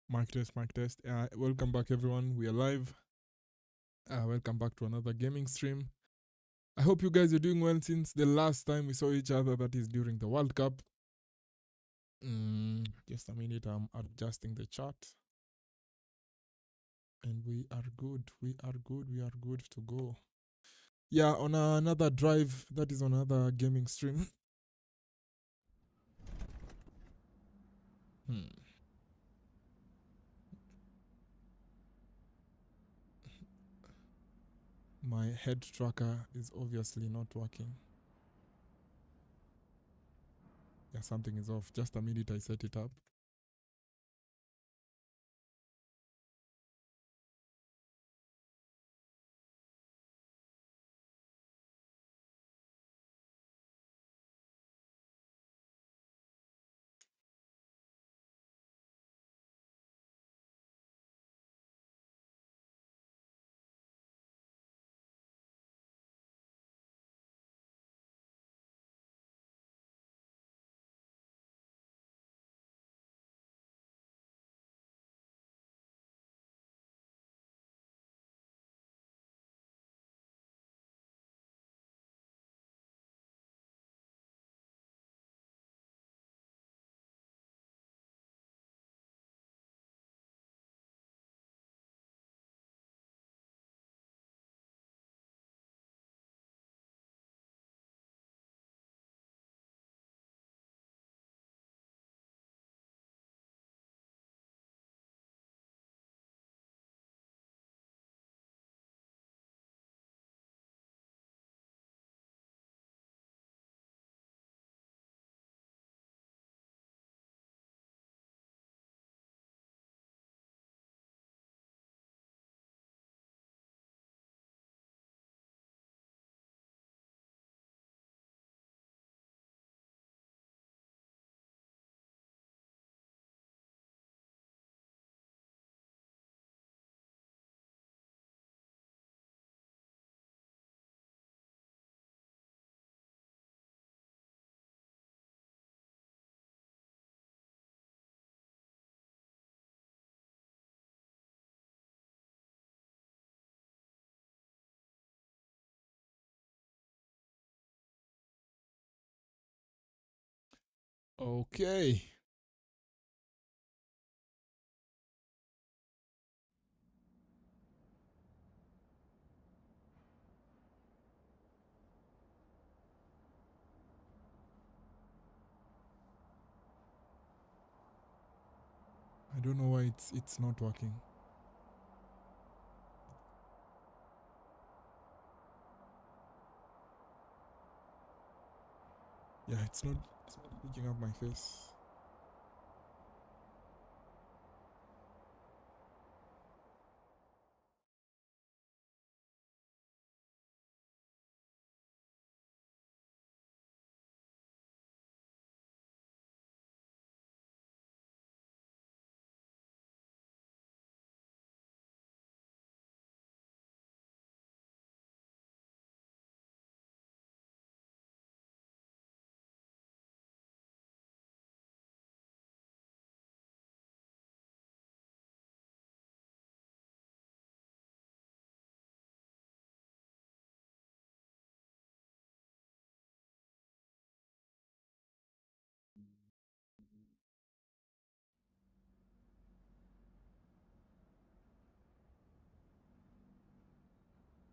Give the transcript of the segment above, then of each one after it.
Mic test, mic test. Welcome back, everyone. We are live. Welcome back to another gaming stream. I hope you guys are doing well since the last time we saw each other, that is during the World Cup. Just a minute, I'm adjusting the chat. And we are good. We are good. We are good to go. Yeah, on another drive, that is on another gaming stream. My head tracker is obviously not working. Yeah, something is off. Just a minute, I set it up. Okay. I don't know why it's not working. Yeah, it's not picking up my face.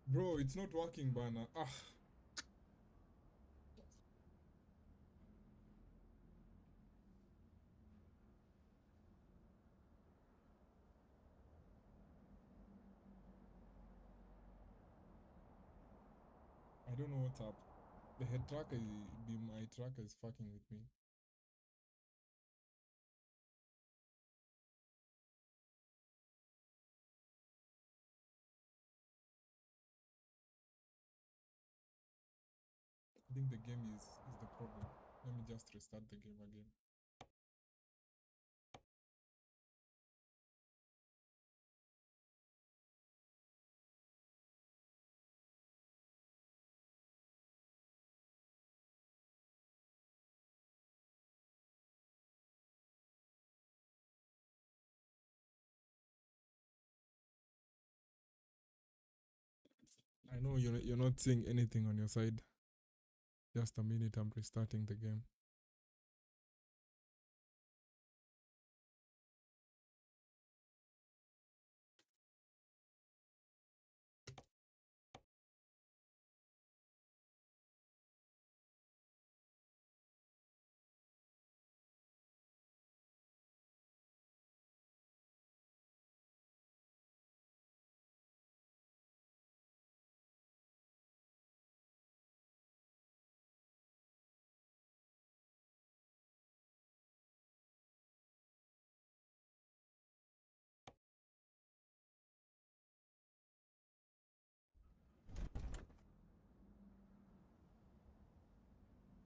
Bro, it's not working, Bana. I don't know what's up. The head tracker, my tracker is fucking with me. I think the game is the problem. Let me just restart the game again. I know you're not seeing anything on your side. Just a minute, I'm restarting the game.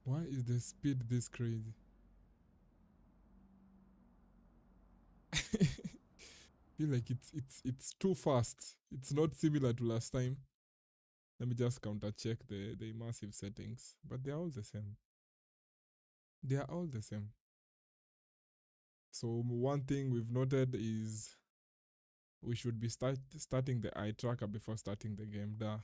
Why is the speed this crazy? Feel like it's too fast. It's not similar to last time. Let me just counter check the immersive settings, but they are all the same. They are all the same. So one thing we've noted is we should be starting the eye tracker before starting the game. Duh.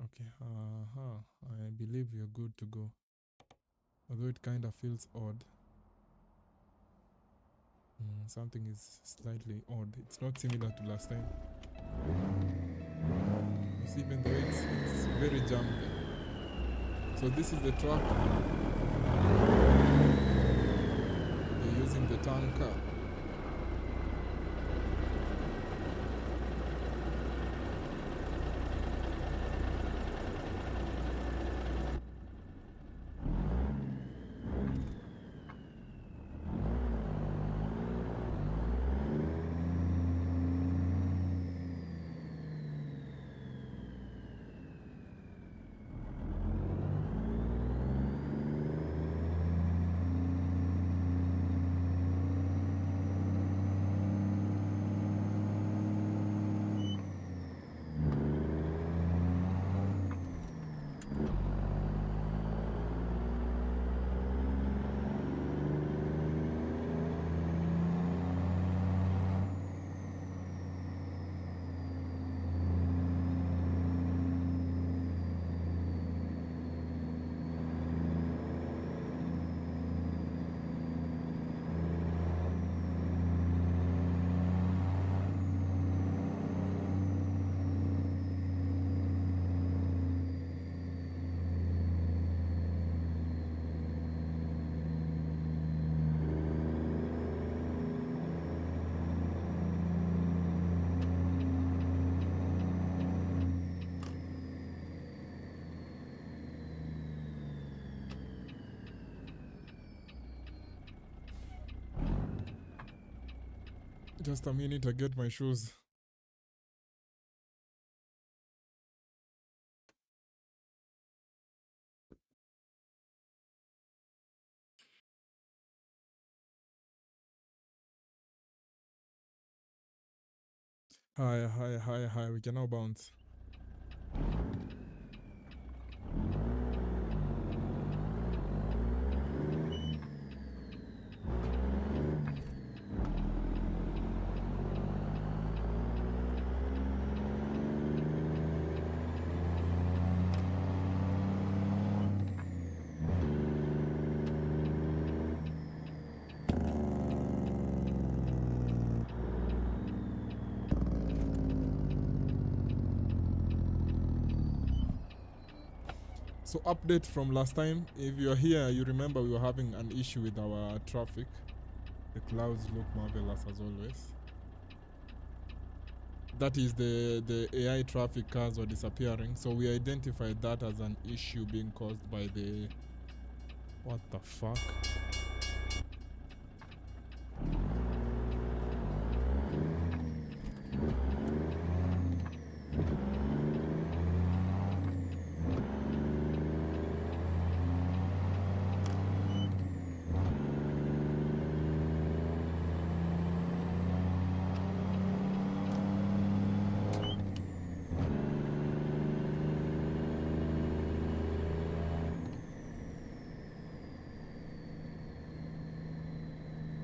Okay, I believe you're good to go. Although it kind of feels odd. Something is slightly odd. It's not similar to last time. You see, even though it's very jammed. So this is the track. You're using the tanker. Just a minute, I get my shoes. Hi. We can now bounce. So update from last time. If you're here, you remember we were having an issue with our traffic. The clouds look marvelous as always. That is the AI traffic cars were disappearing. So we identified that as an issue being caused by the... What the fuck?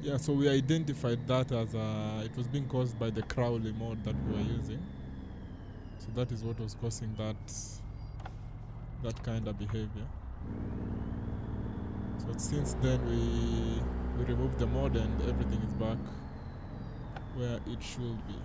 Yeah, so we identified that as it was being caused by the Crowley mod that we were using. So that is what was causing that kind of behavior. So since then we removed the mod and everything is back where it should be.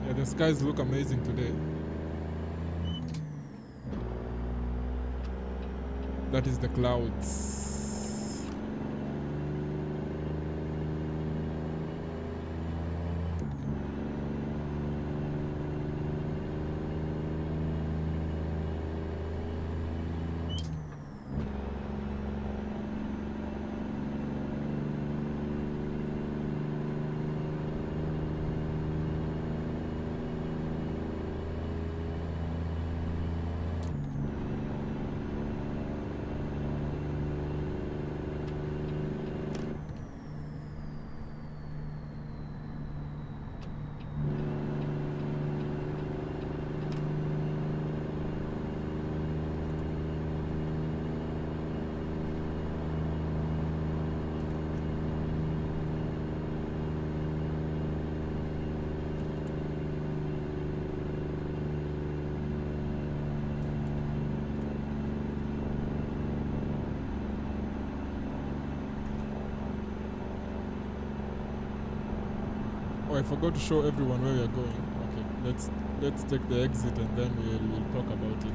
Yeah, the skies look amazing today. That is the clouds. Oh, I forgot to show everyone where we are going. Okay, let's take the exit and then we'll talk about it.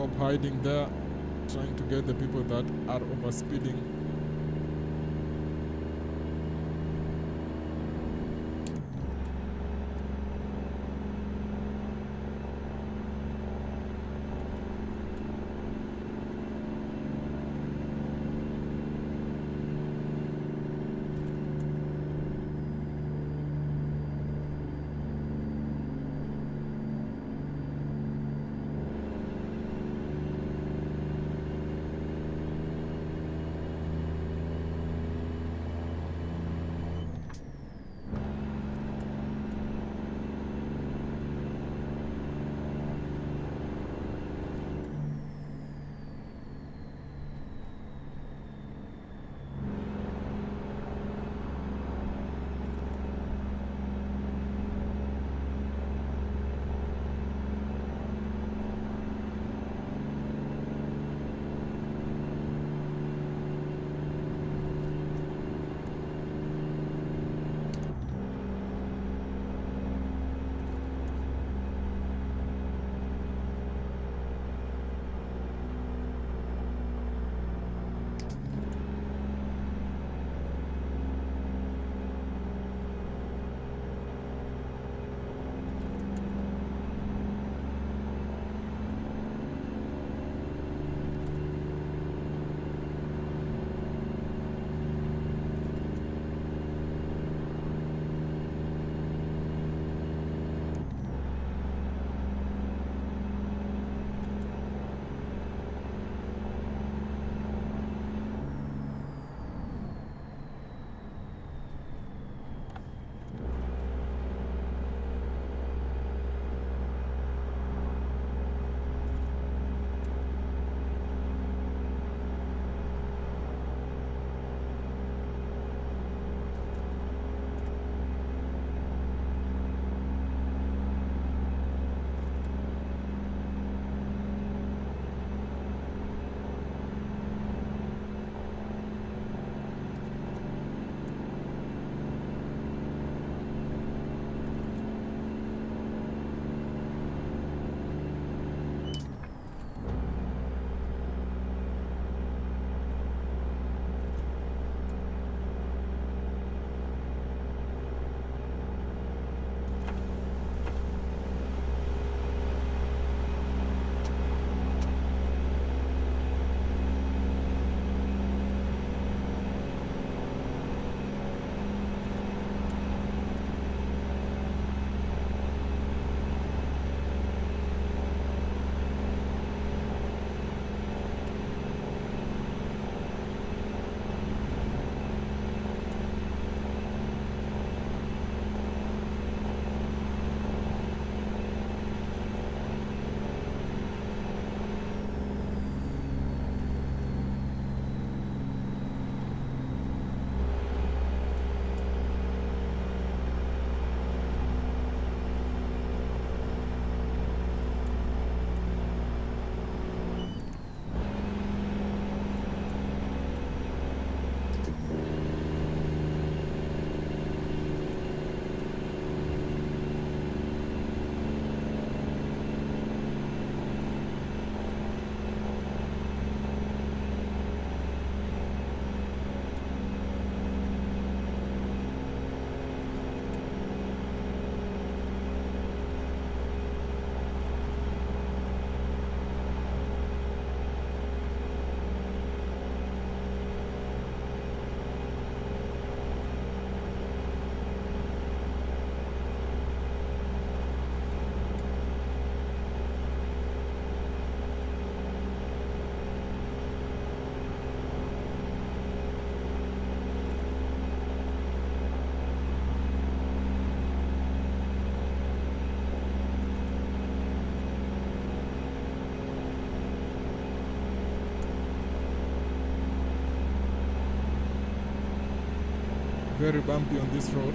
Stop hiding there, trying to get the people that are overspeeding. Very bumpy on this road.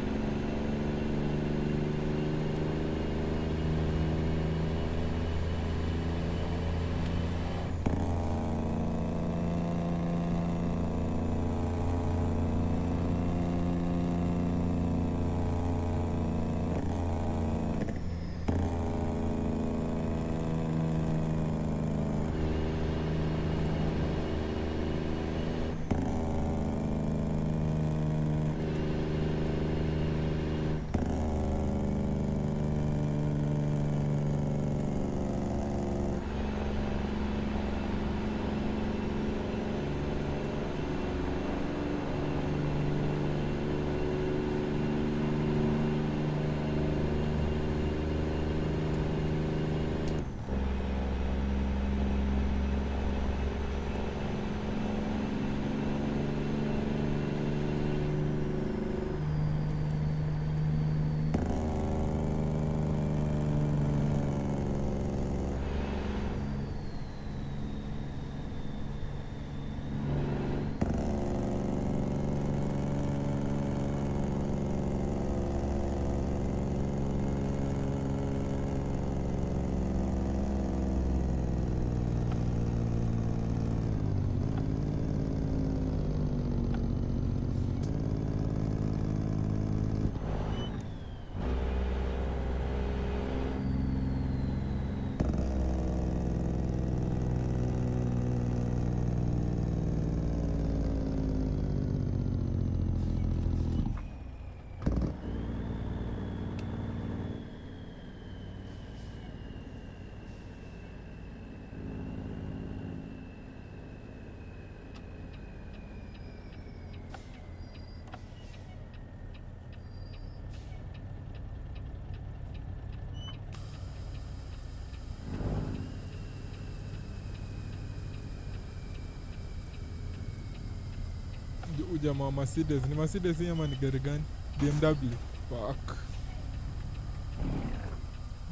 Ujamaa wa Mercedes. Ni Mercedes hii ama ni gari gani? BMW. Fuck.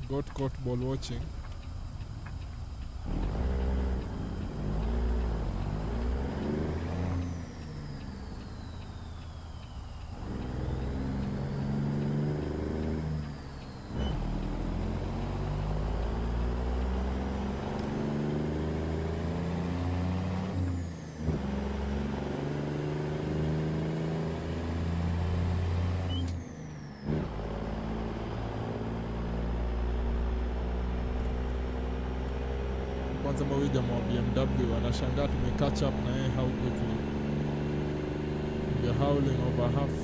Got caught ball watching. Kwanza mawe jamaa wa BMW anashangaa tumecatch up na yeye how quickly. We are howling over half,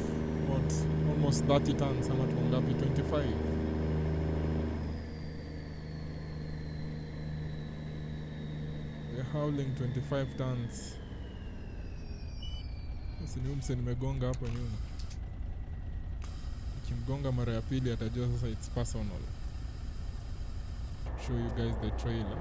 almost 30 tons ama tungapi 25. We are howling 25 tons. Sasa ni umse nimegonga hapo nyuma. Nikimgonga mara ya pili atajua sasa it's personal. Show you guys the trailer.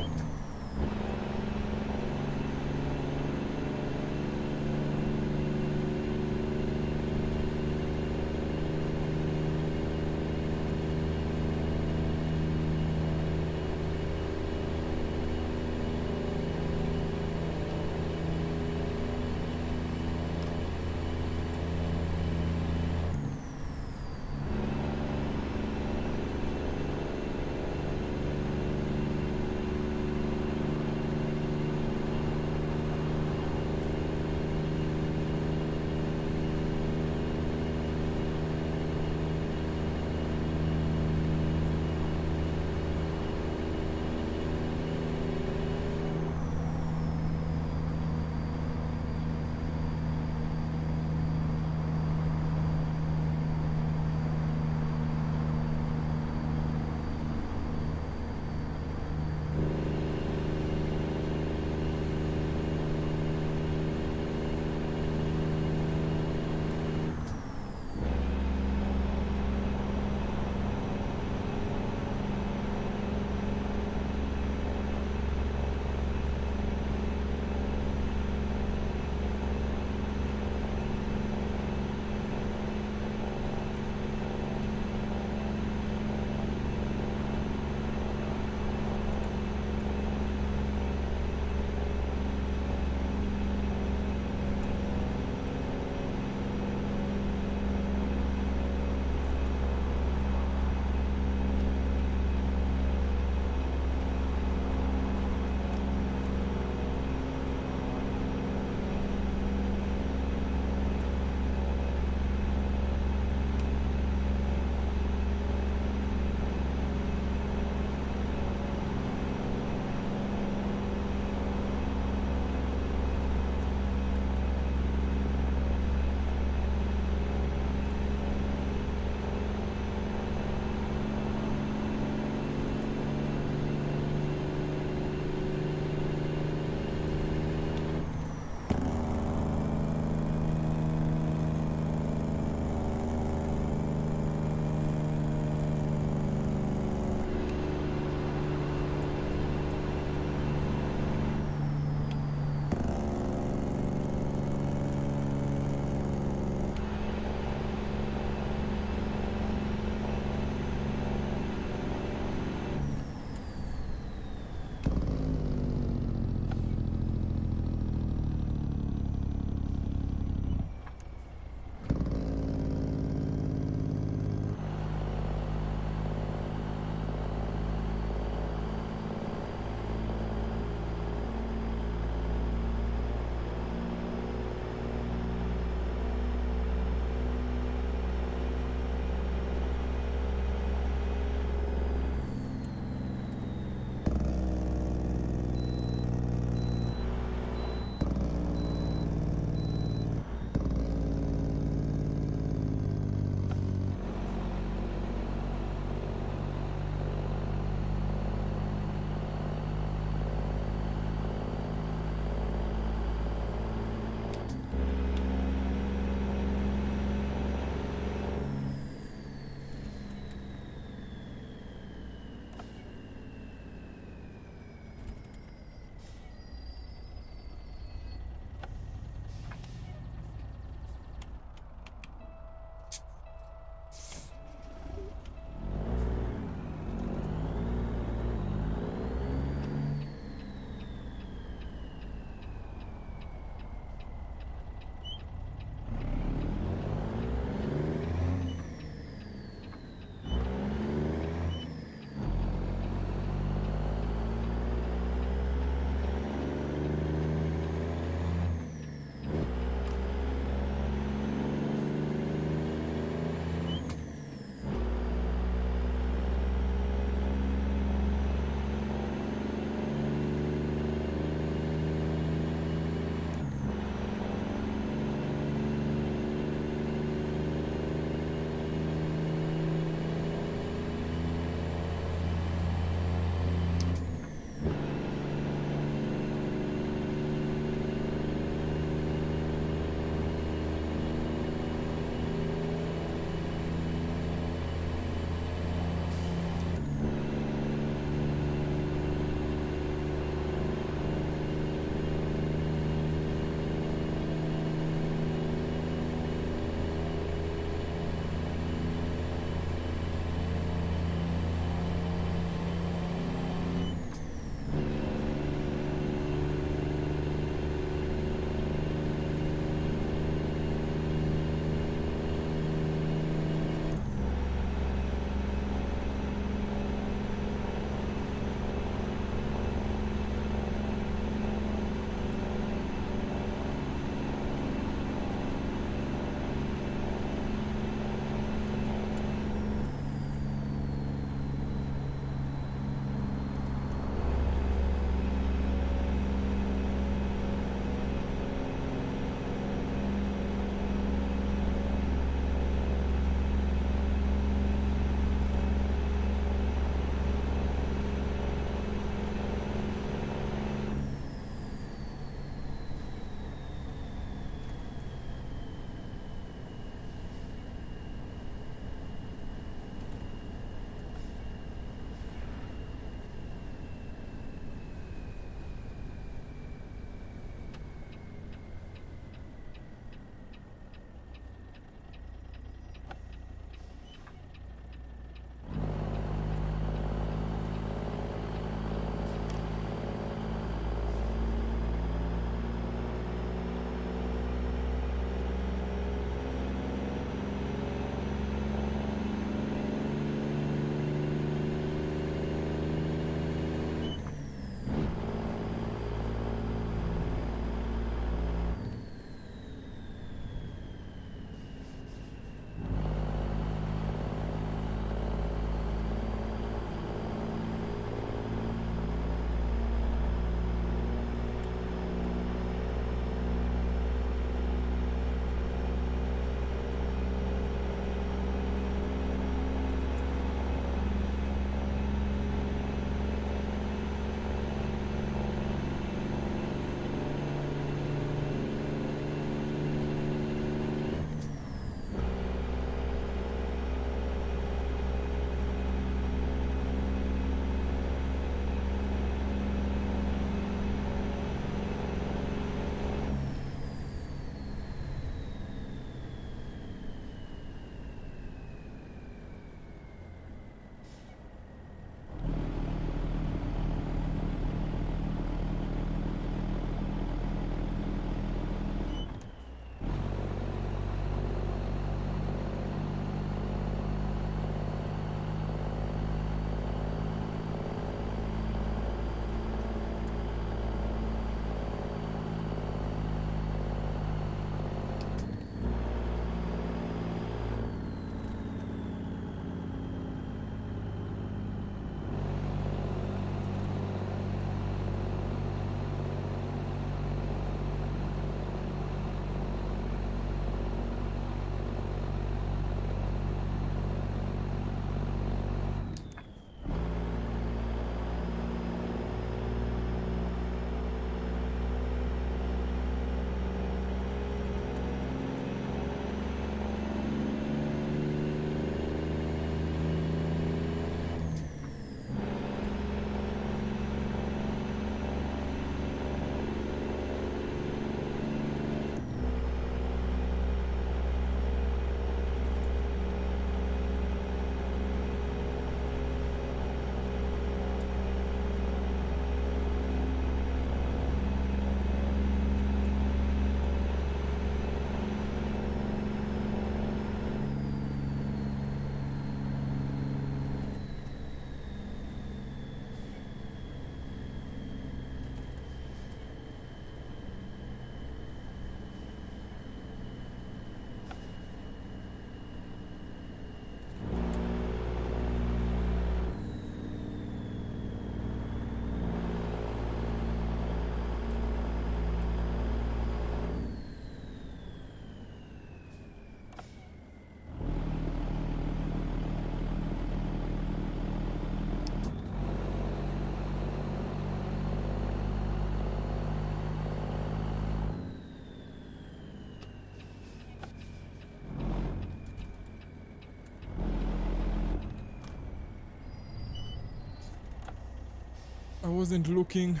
wasn't looking.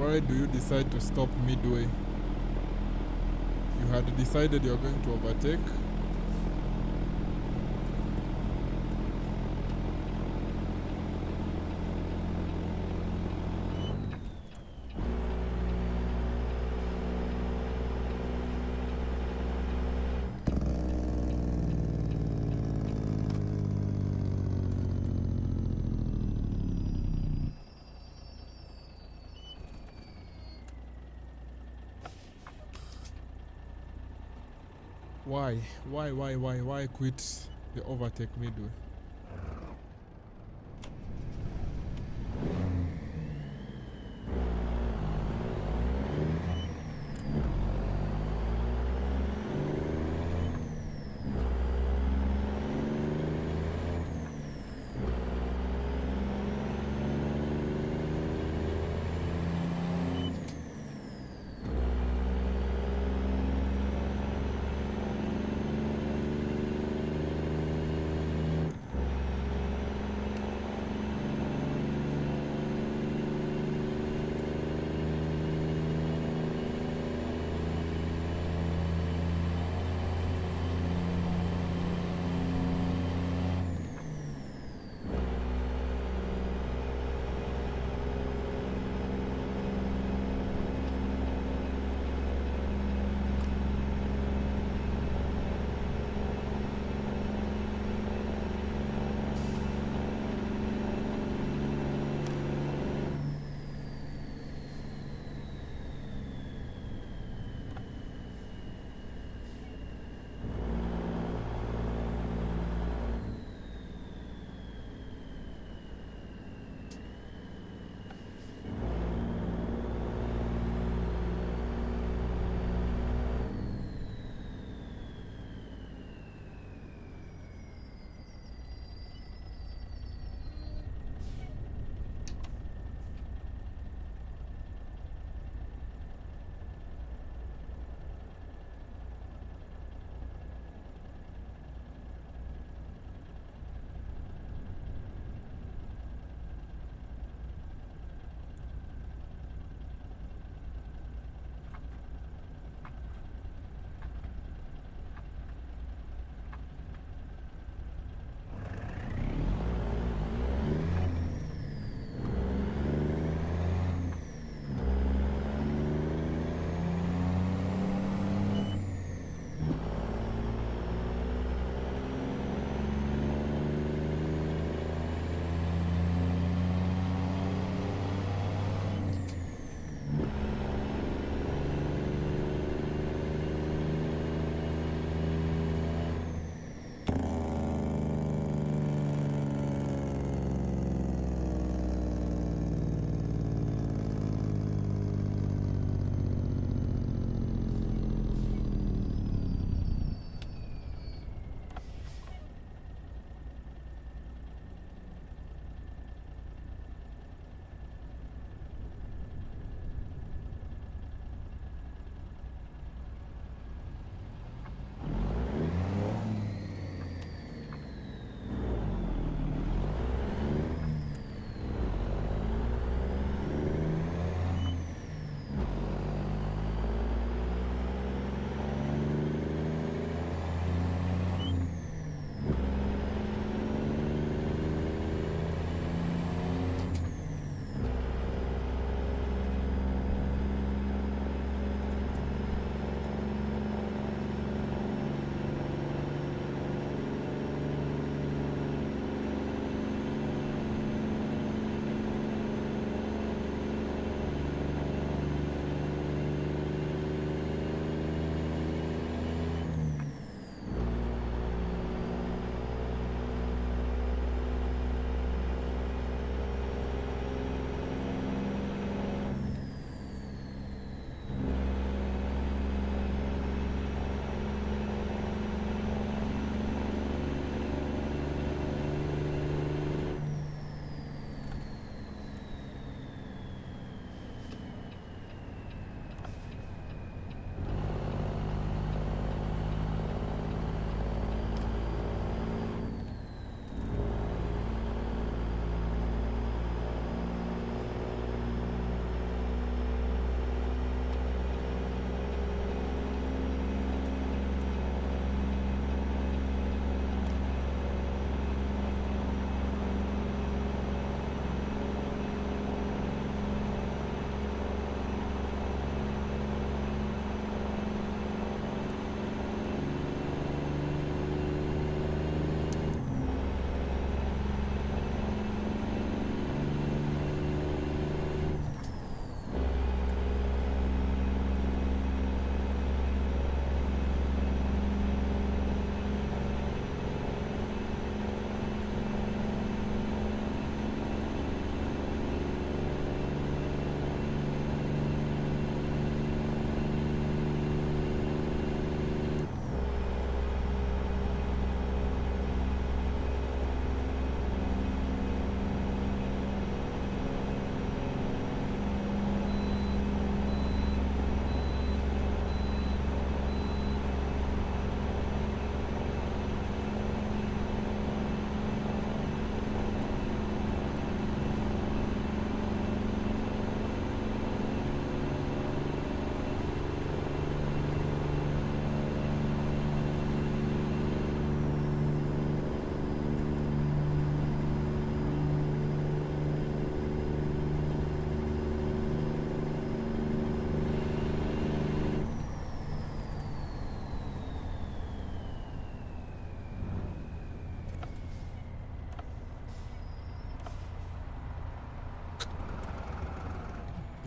Why do you decide to stop midway? You had decided you're going to overtake. Why quit the overtake midway?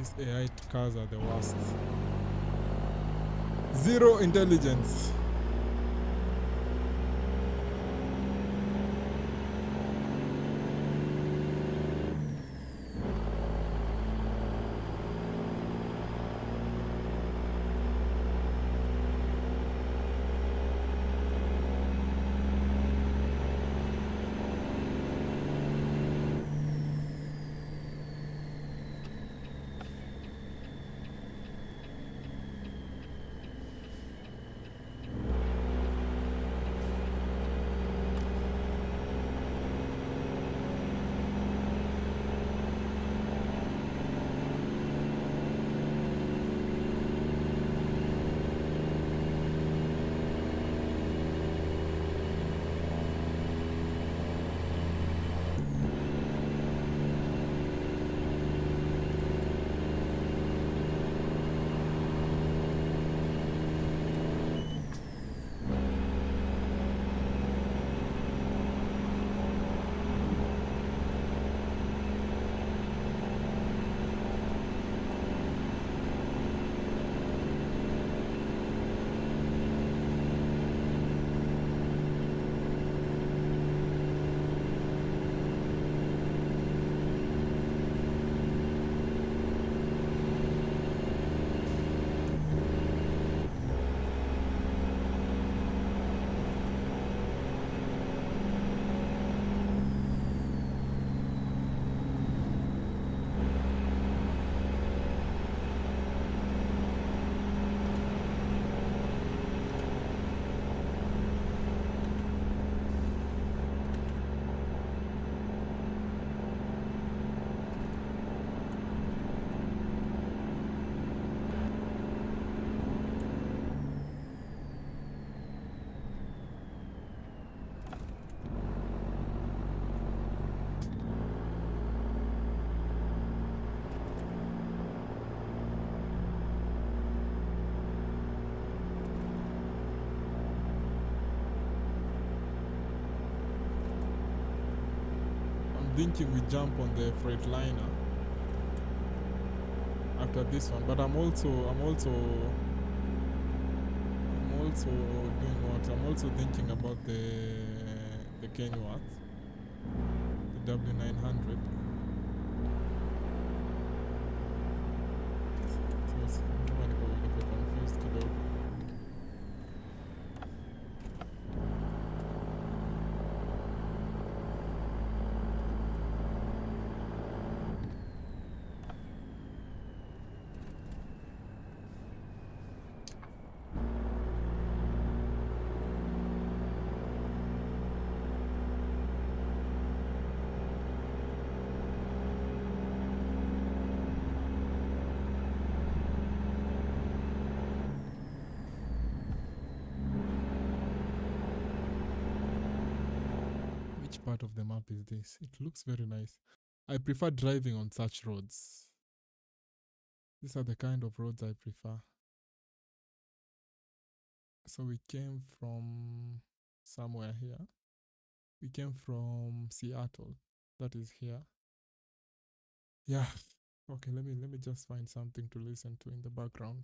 These AI cars are the worst. Zero intelligence. Thinking we jump on the Freightliner after this one, but I'm also doing what? I'm also thinking about the Kenworth, the W900. So niko confused kidogo. Which part of the map is this? It looks very nice. I prefer driving on such roads. These are the kind of roads I prefer. So we came from somewhere here. We came from Seattle. That is here. Yeah. Okay, let me just find something to listen to in the background.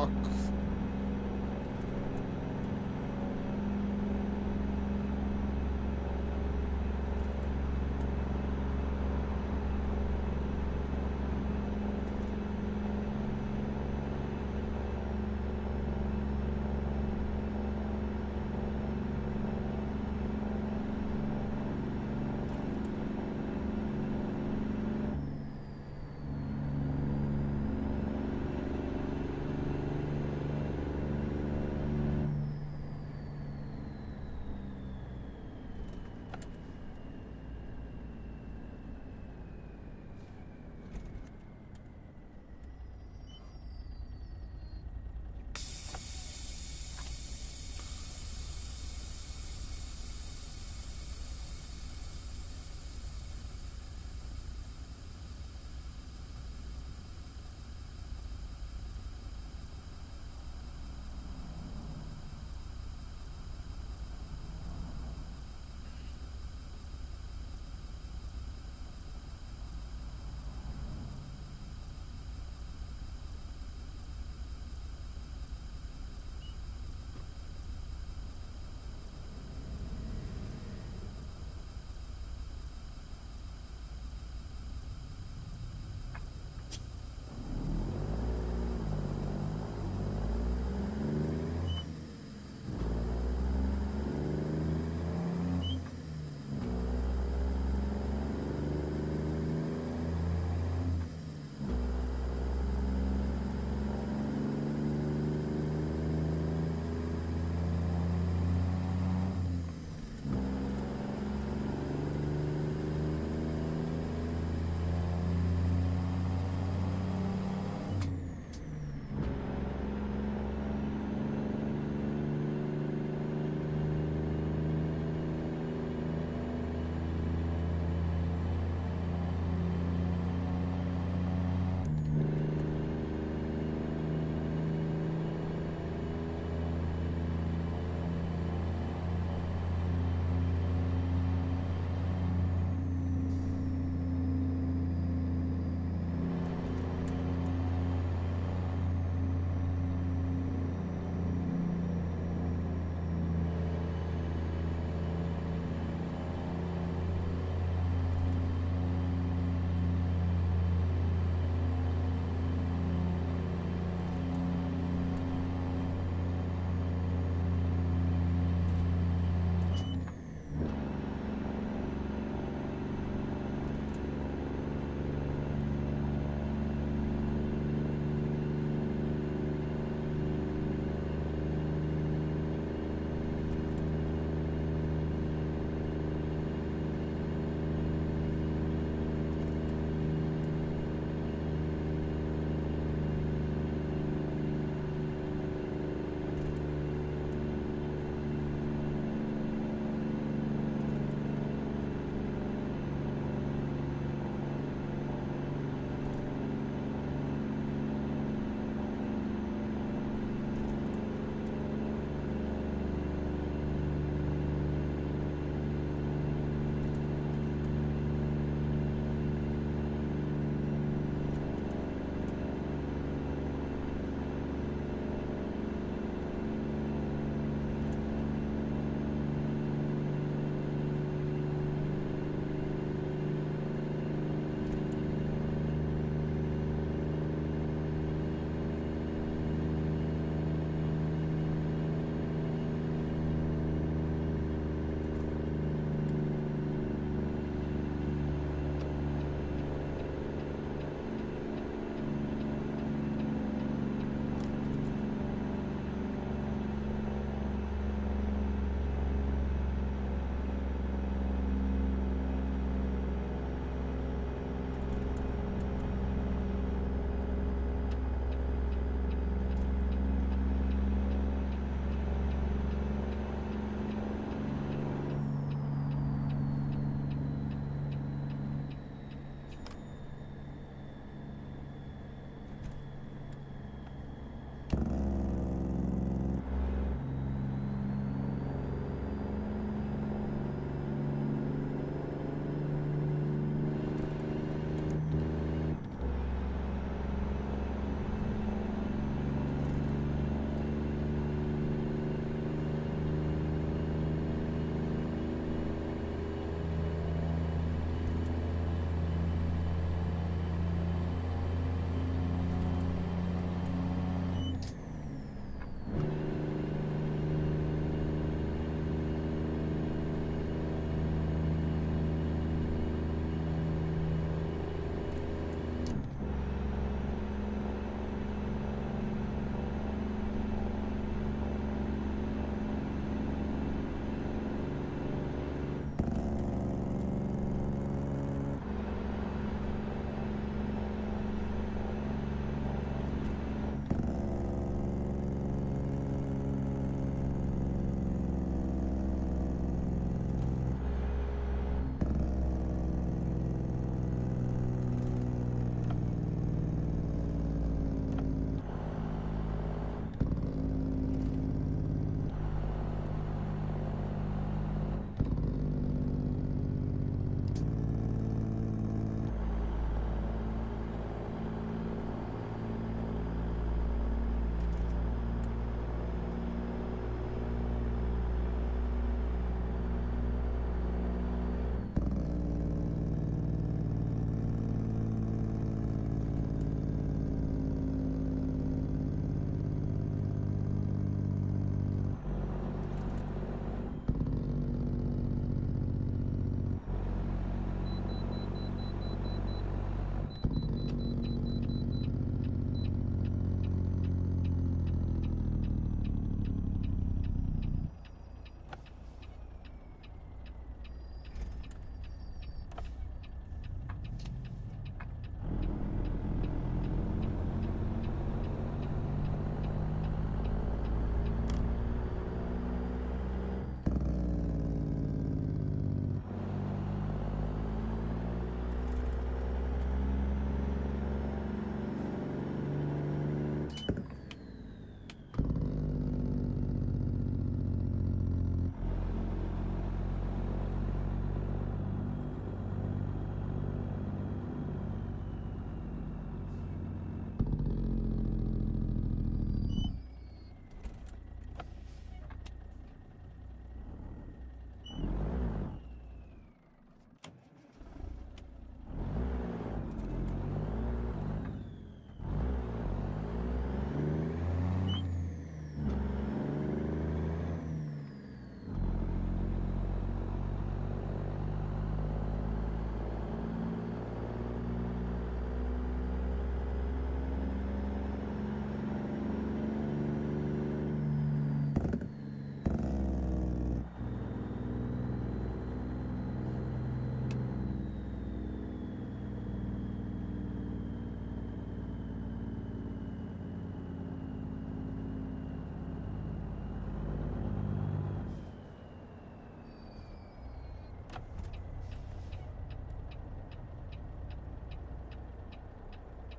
Fuck.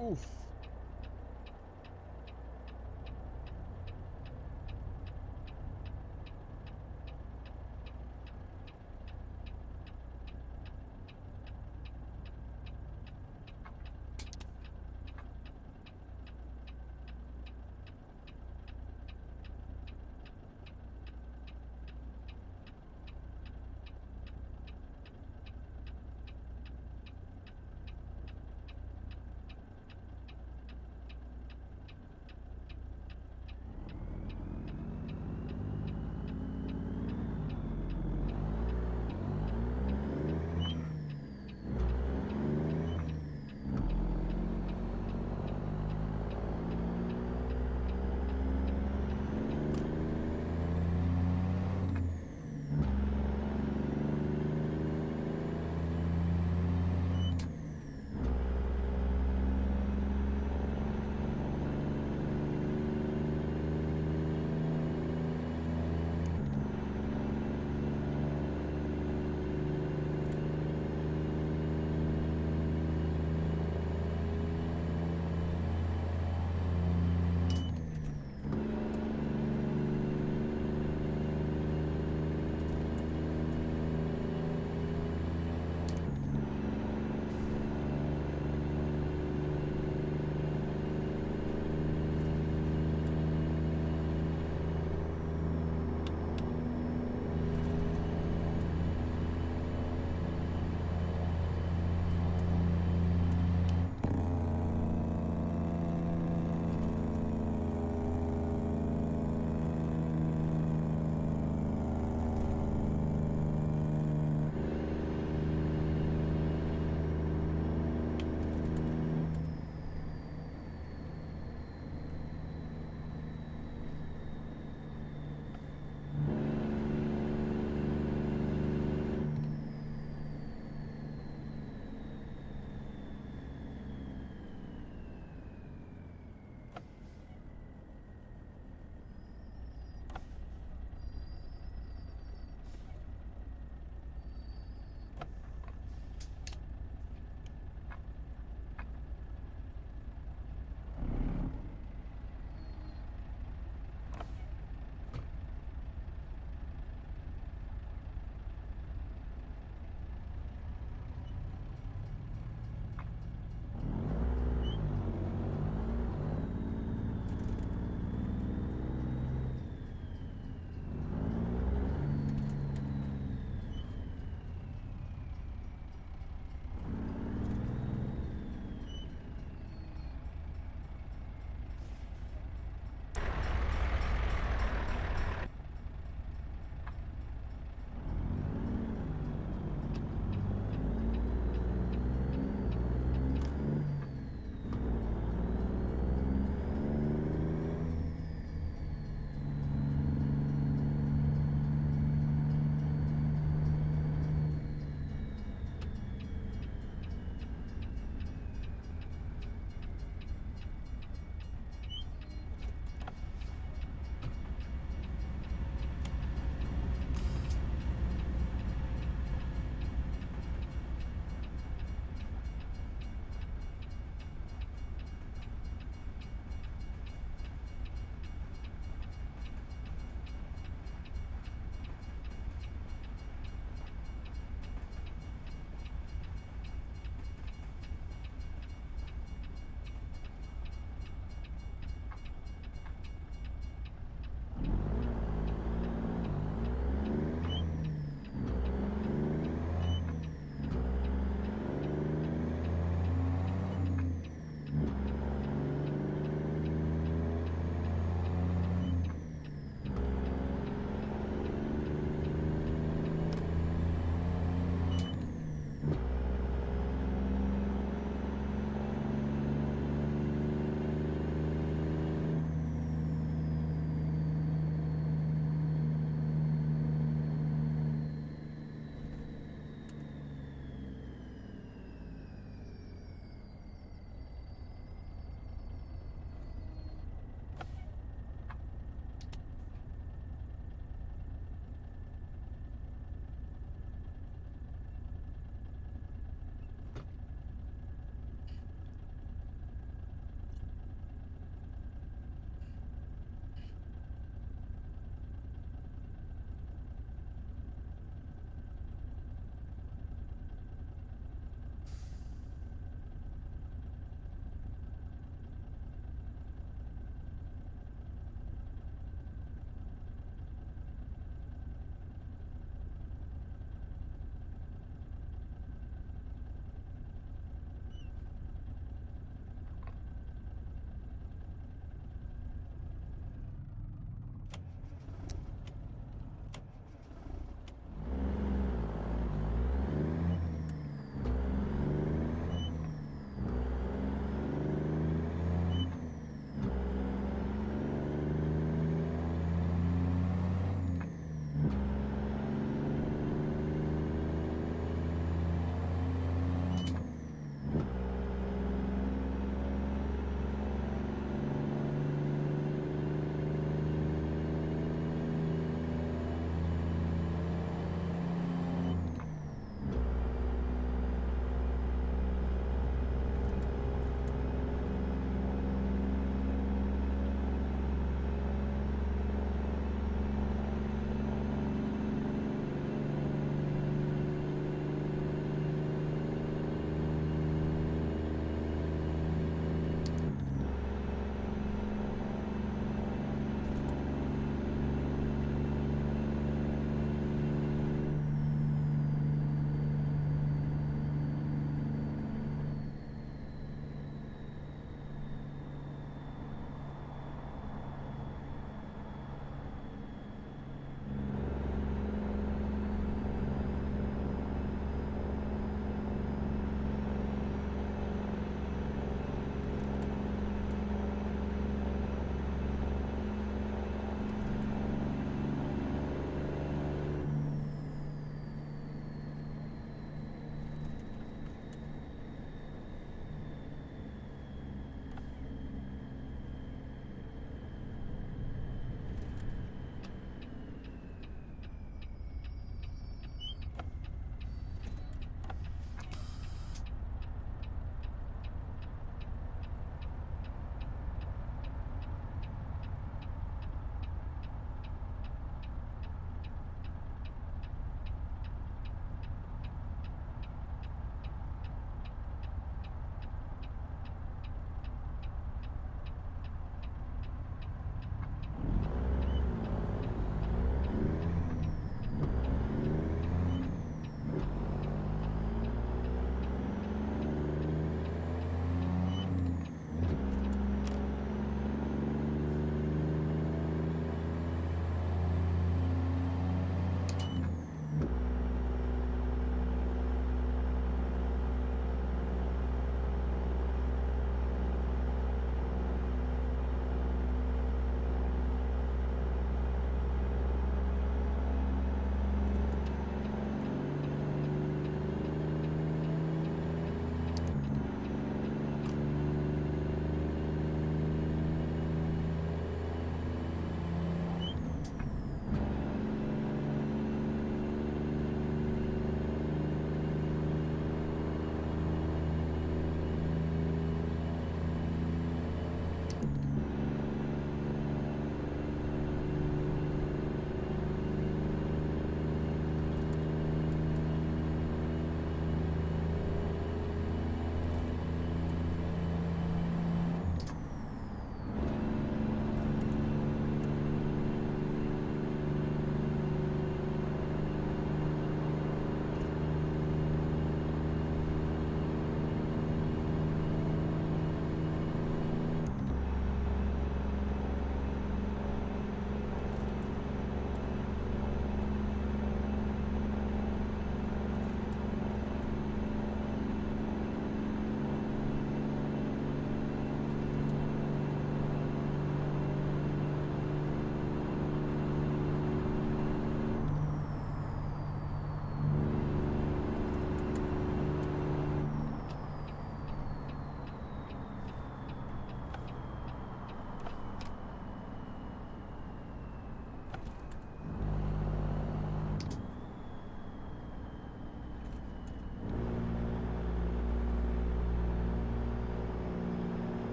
Oof.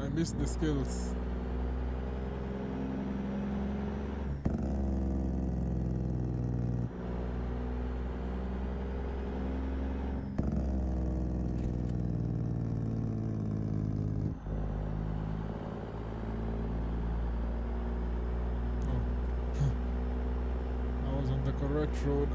I missed the skills. I was on the correct road.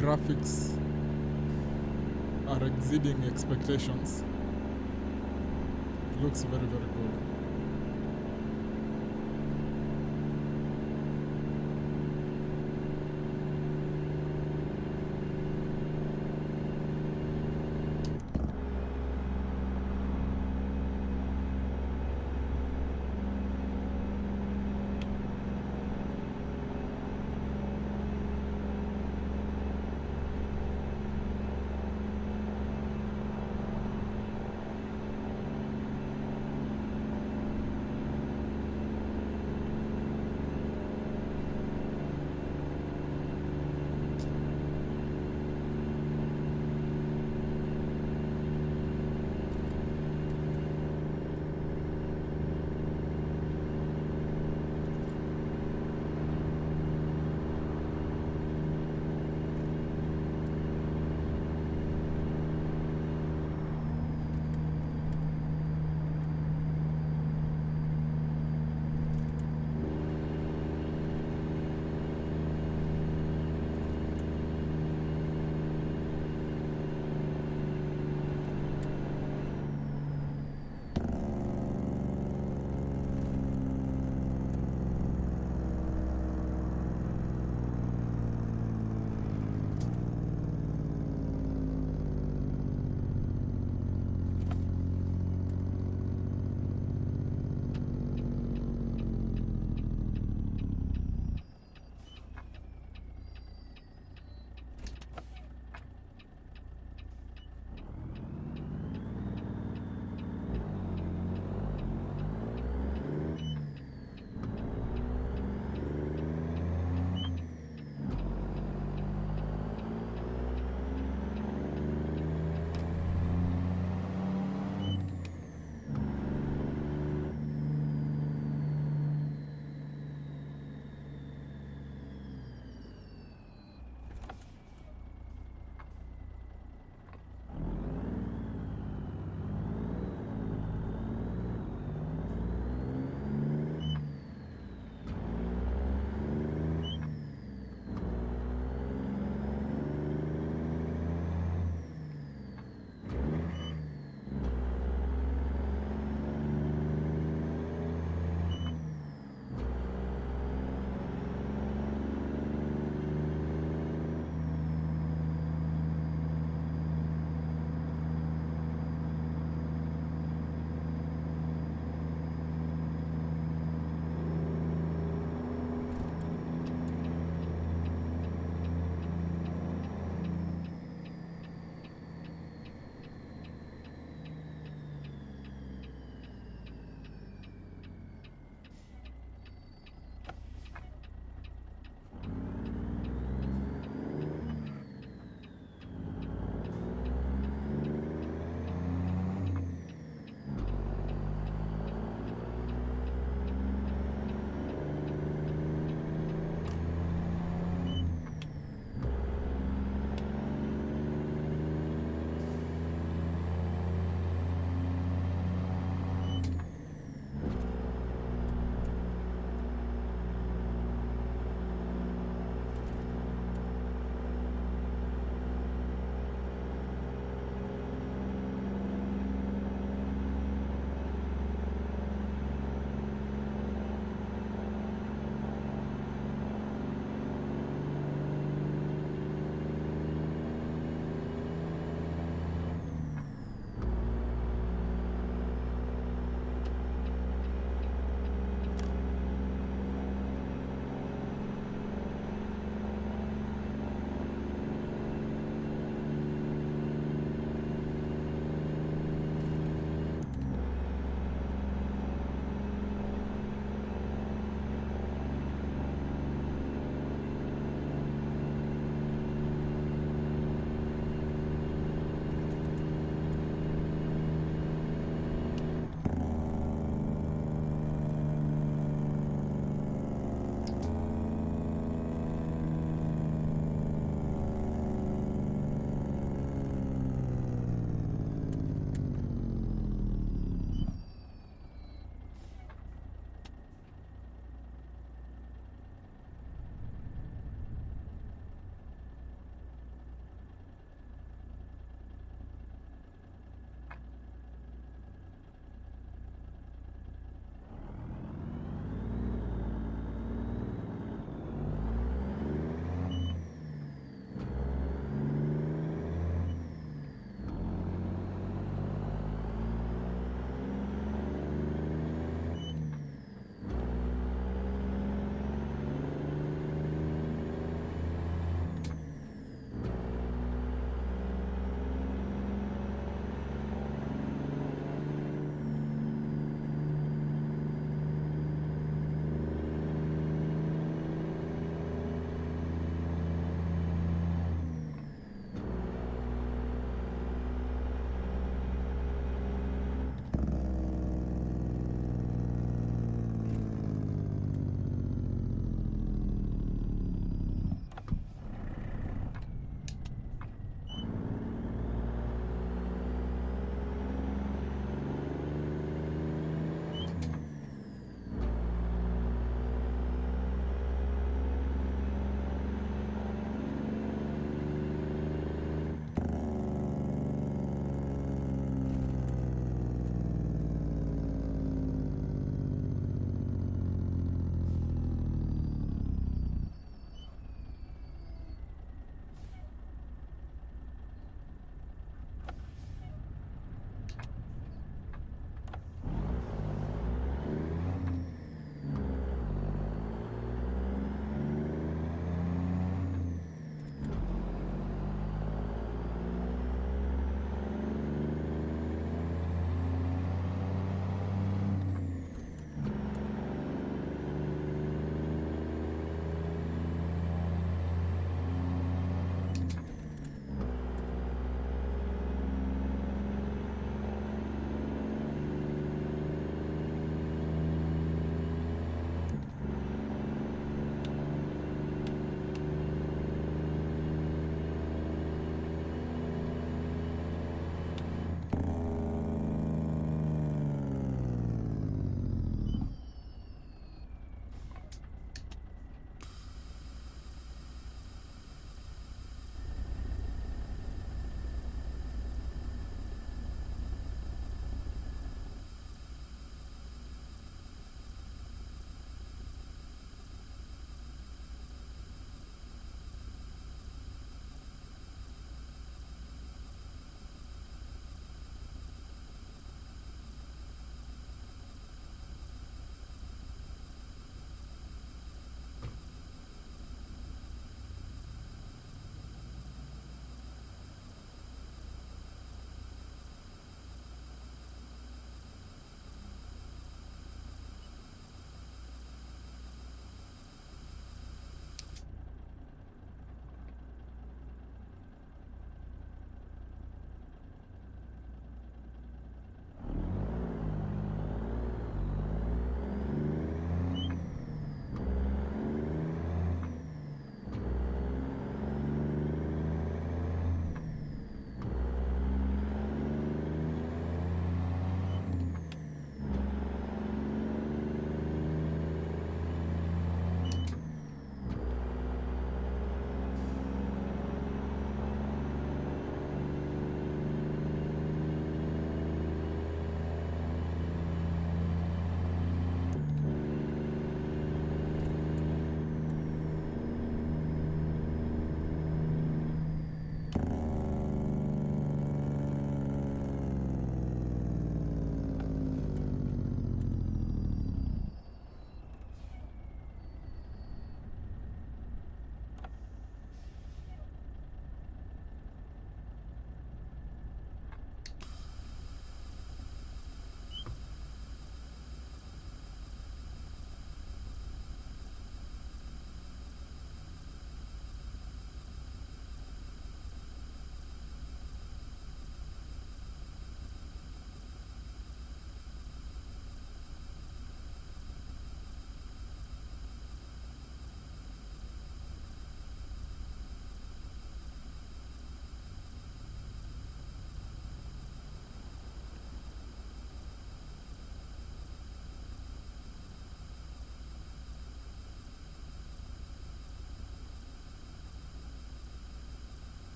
graphics are exceeding expectations. It looks very, very good.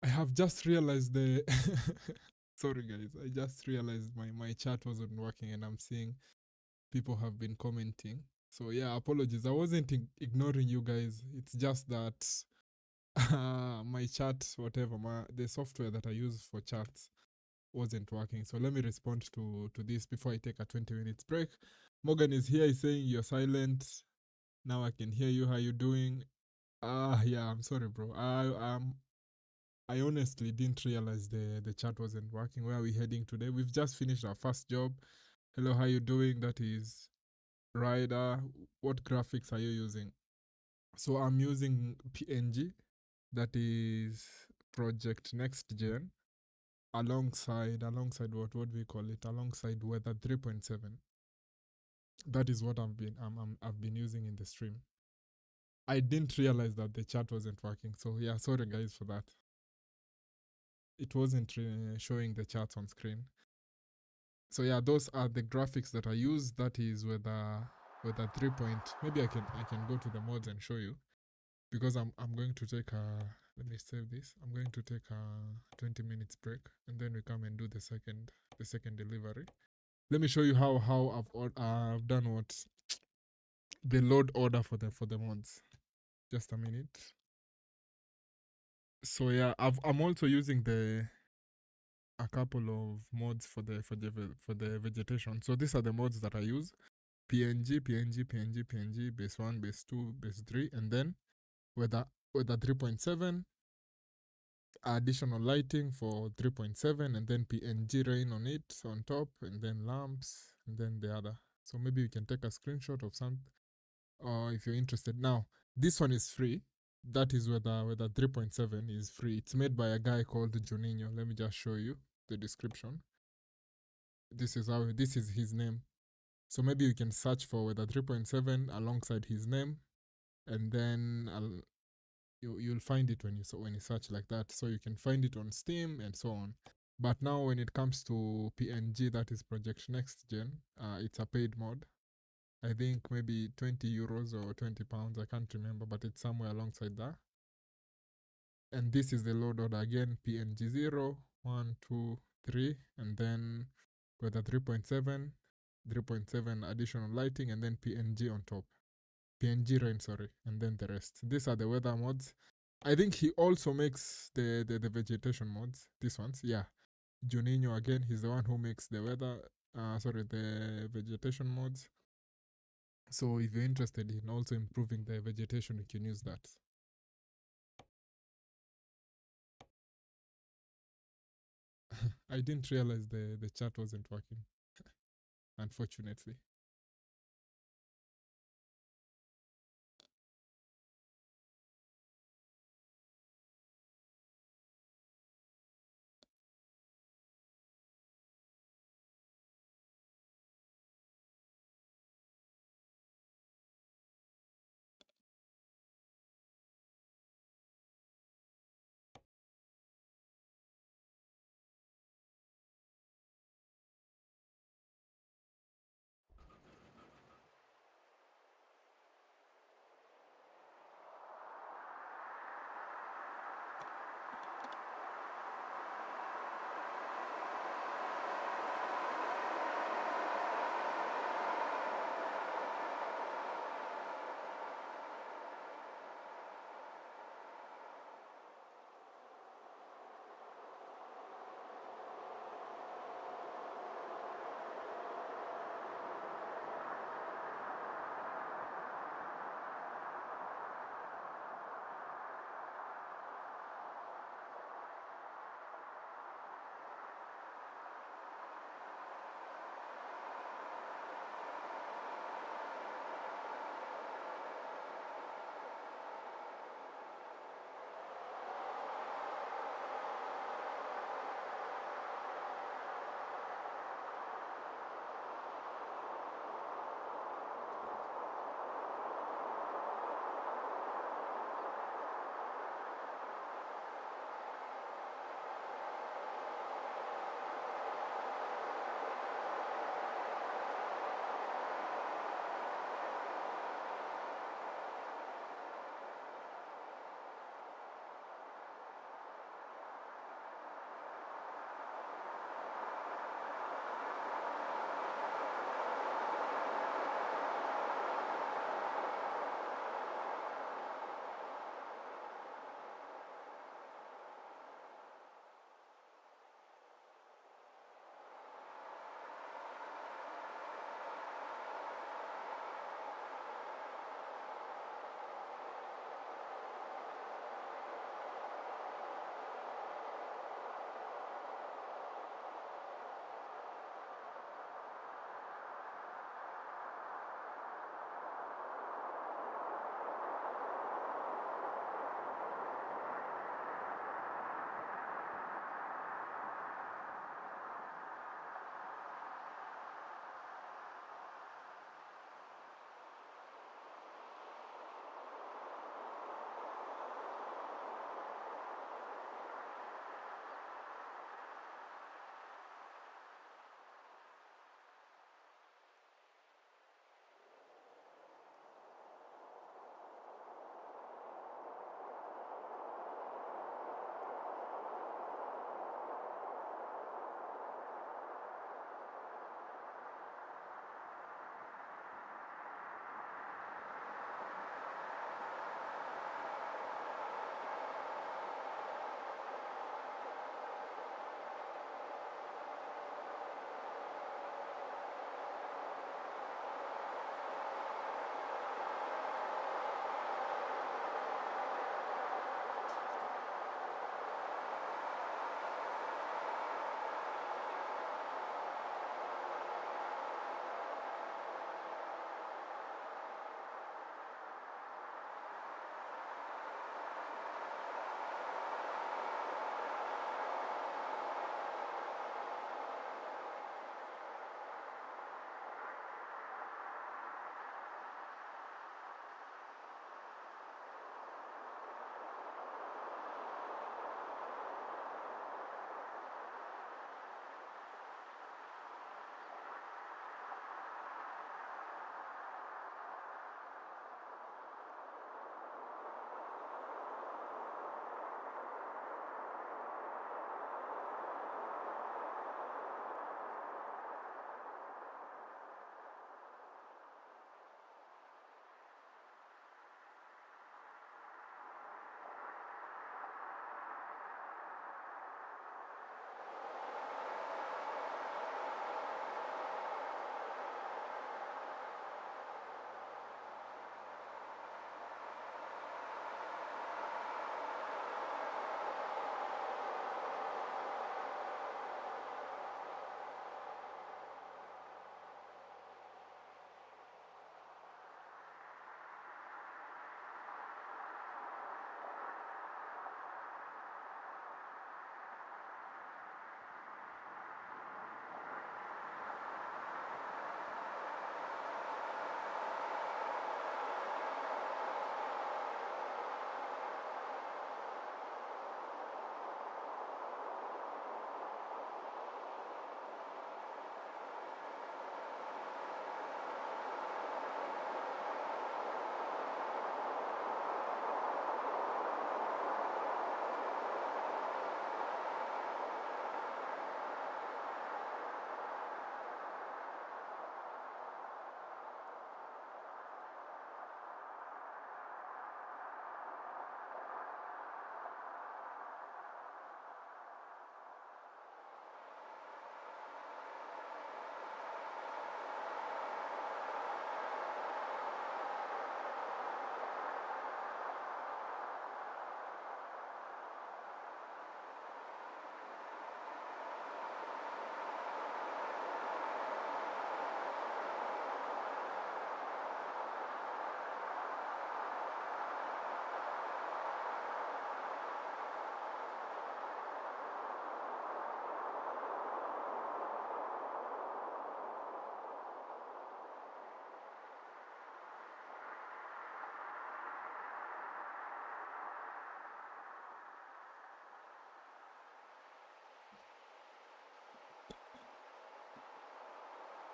I have just realized the. Sorry, guys. I just realized my chat wasn't working, and I'm seeing people have been commenting. So yeah, apologies. I wasn't ignoring you guys. It's just that my chat, whatever, the software that I use for chats wasn't working. So let me respond to this before I take a 20 minutes break. Morgan is here. He's saying you're silent. Now I can hear you. How you doing? Yeah, I'm sorry, bro. I honestly didn't realize the chat wasn't working. Where are we heading today? We've just finished our first job. Hello, how you doing? That is Ryder. What graphics are you using? So I'm using PNG. That is Project Next Gen. Alongside what we call it? Alongside Weather 3.7. That is what I've been using in the stream. I didn't realize that the chat wasn't working. So yeah, sorry guys for that. It wasn't showing the charts on screen. So yeah, those are the graphics that I use. That is with a 3 point. Maybe I can go to the mods and show you, because I'm going to take a, let me save this. I'm going to take a 20 minutes break, and then we come and do the second delivery. Let me show you how I've done what the load order for the mods. Just a minute. So yeah, I'm also using a couple of mods for the vegetation. So these are the mods that I use: PNG, base 1, base 2, base 3, and then with a 3.7, additional lighting for 3.7, and then PNG rain on it on top, and then lamps, and then the other. So maybe you can take a screenshot of some, or if you're interested. Now this one is free. That is where the 3.7 is free. It's made by a guy called Juninho. Let me just show you the description. This is his name. So maybe you can search for weather 3.7 alongside his name, and then you'll find it when you search like that. So you can find it on Steam and so on. But now when it comes to PNG, that is Project Next Gen, it's a paid mod. I think maybe 20 euros or 20 pounds, I can't remember, but it's somewhere alongside that. And this is the load order again: PNG 0, 1, 2, 3, and then with a 3.7, 3.7 additional lighting, and then PNG on top. PNG rain, sorry, and then the rest. These are the weather mods. I think he also makes the vegetation mods. These ones, yeah. Juninho again, he's the one who makes the the vegetation mods. So if you're interested in also improving the vegetation, you can use that. I didn't realize the chat wasn't working, unfortunately.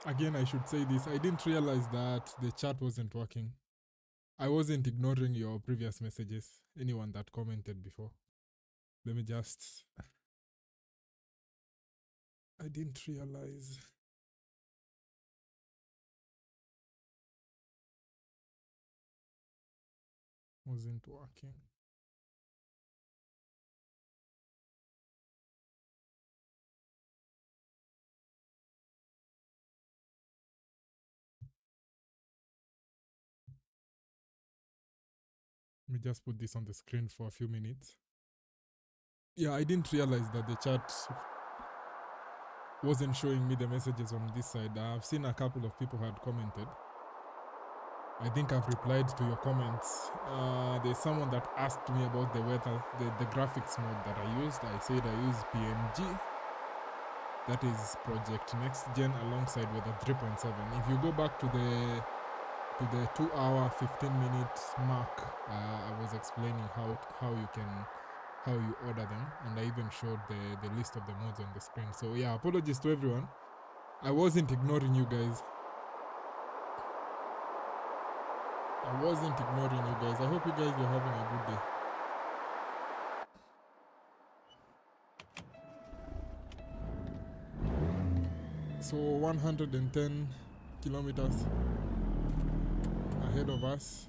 Again, I should say this. I didn't realize that the chat wasn't working. I wasn't ignoring your previous messages. Anyone that commented before. Let me just... I didn't realize. Wasn't working. Let me just put this on the screen for a few minutes. Yeah, I didn't realize that the chat wasn't showing me the messages on this side. I've seen a couple of people had commented. I think I've replied to your comments. There's someone that asked me about the weather, the graphics mode that I used. I said I use PNG. That is Project Next Gen alongside with a 3.7. If you go back to the 2 hour 15-minute mark, I was explaining how you order them, and I even showed the list of the modes on the screen. So yeah, apologies to everyone. I wasn't ignoring you guys. I hope you guys were having a good day. So 110 kilometers ahead of us.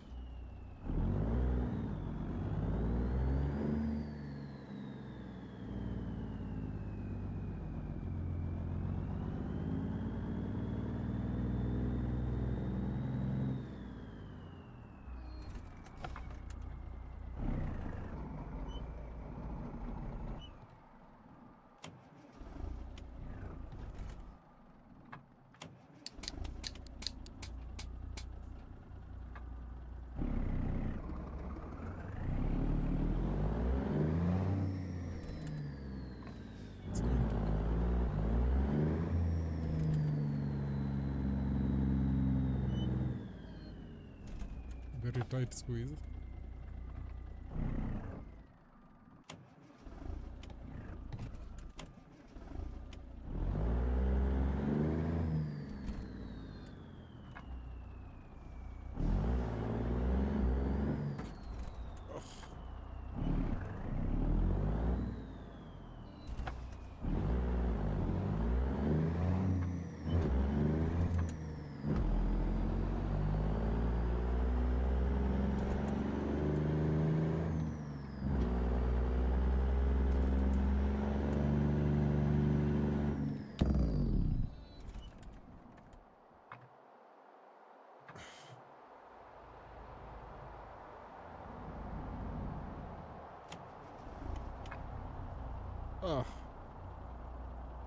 Very tight squeeze.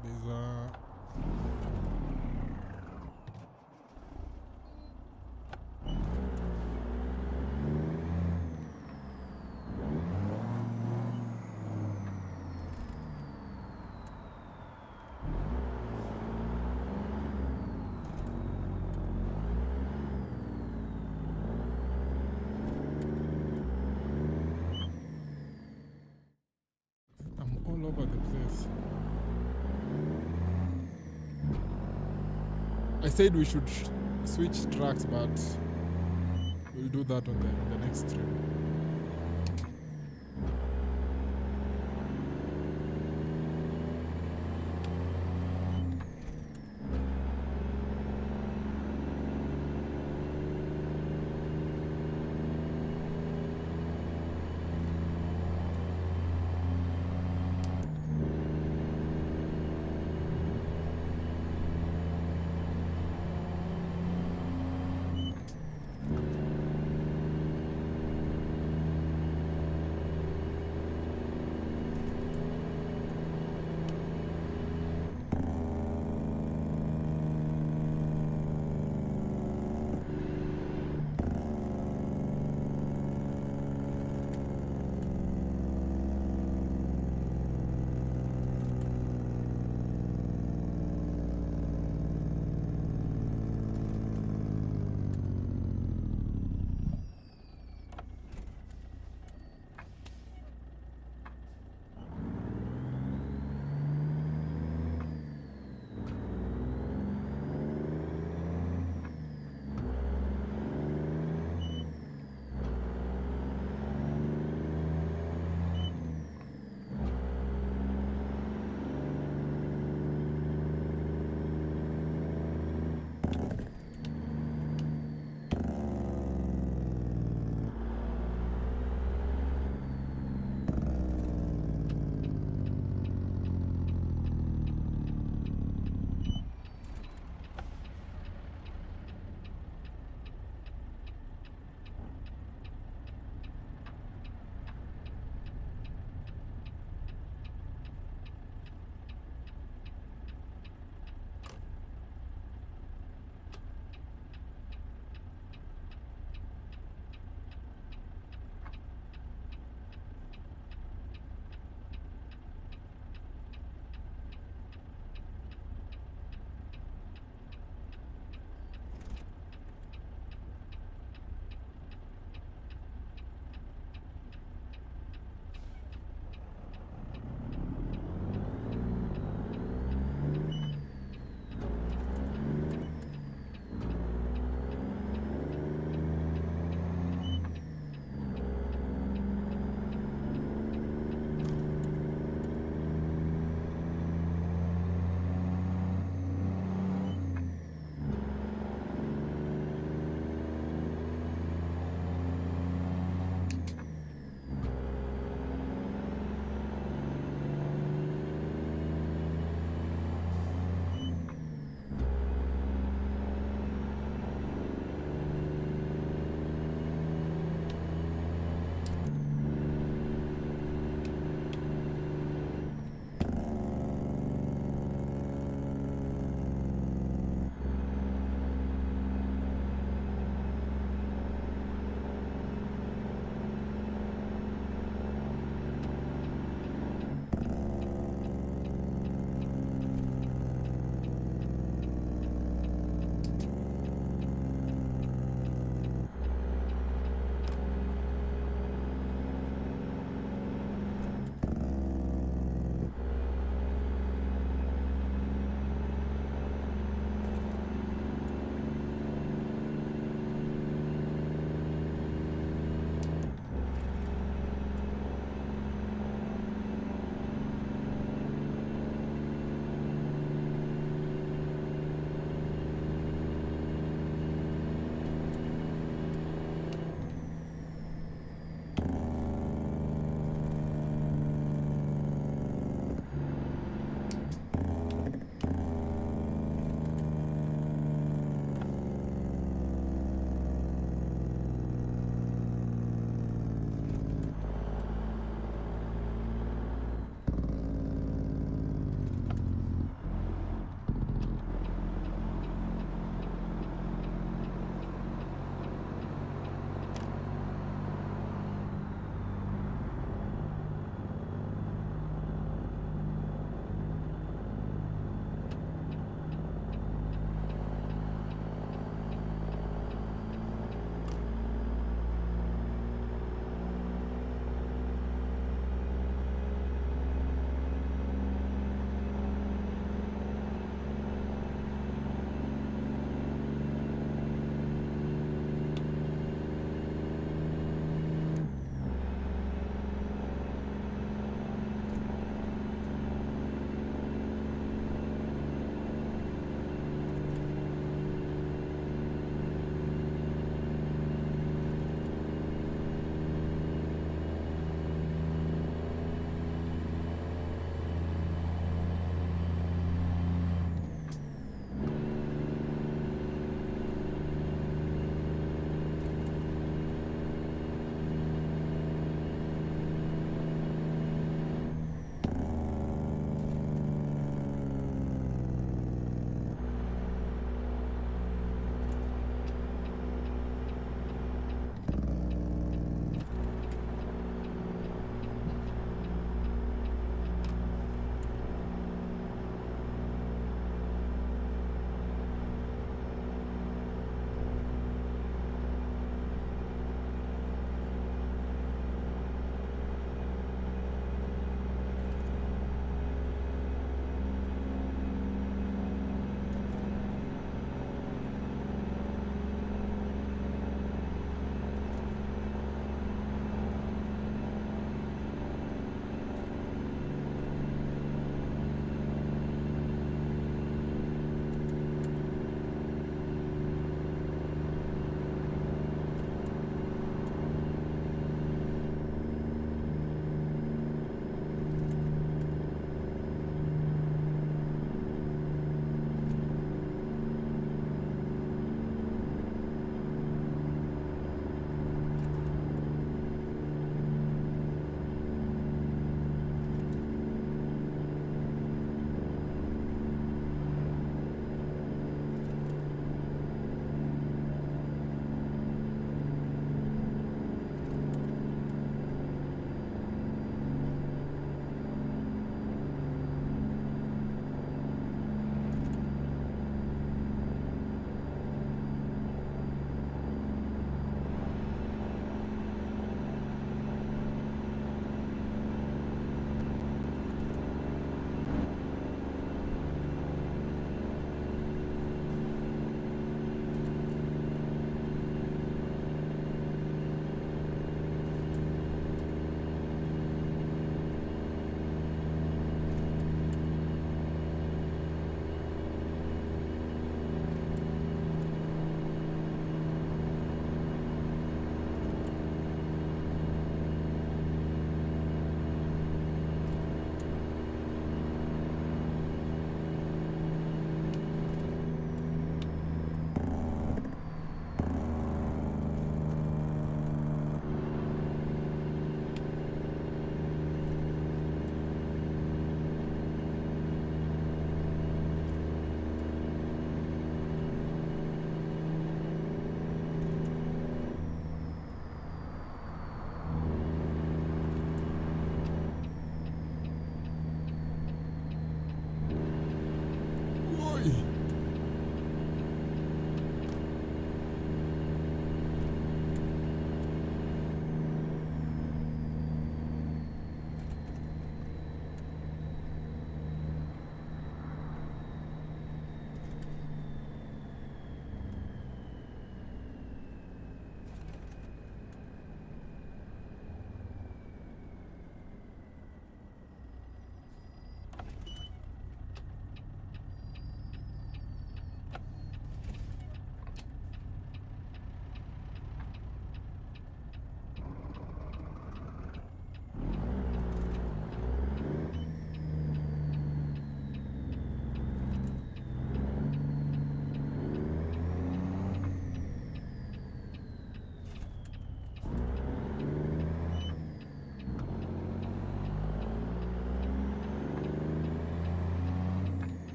There's a... I'm all over the place. I said we should switch tracks, but we'll do that on the next stream.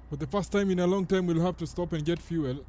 For the first time in a long time, we'll have to stop and get fuel.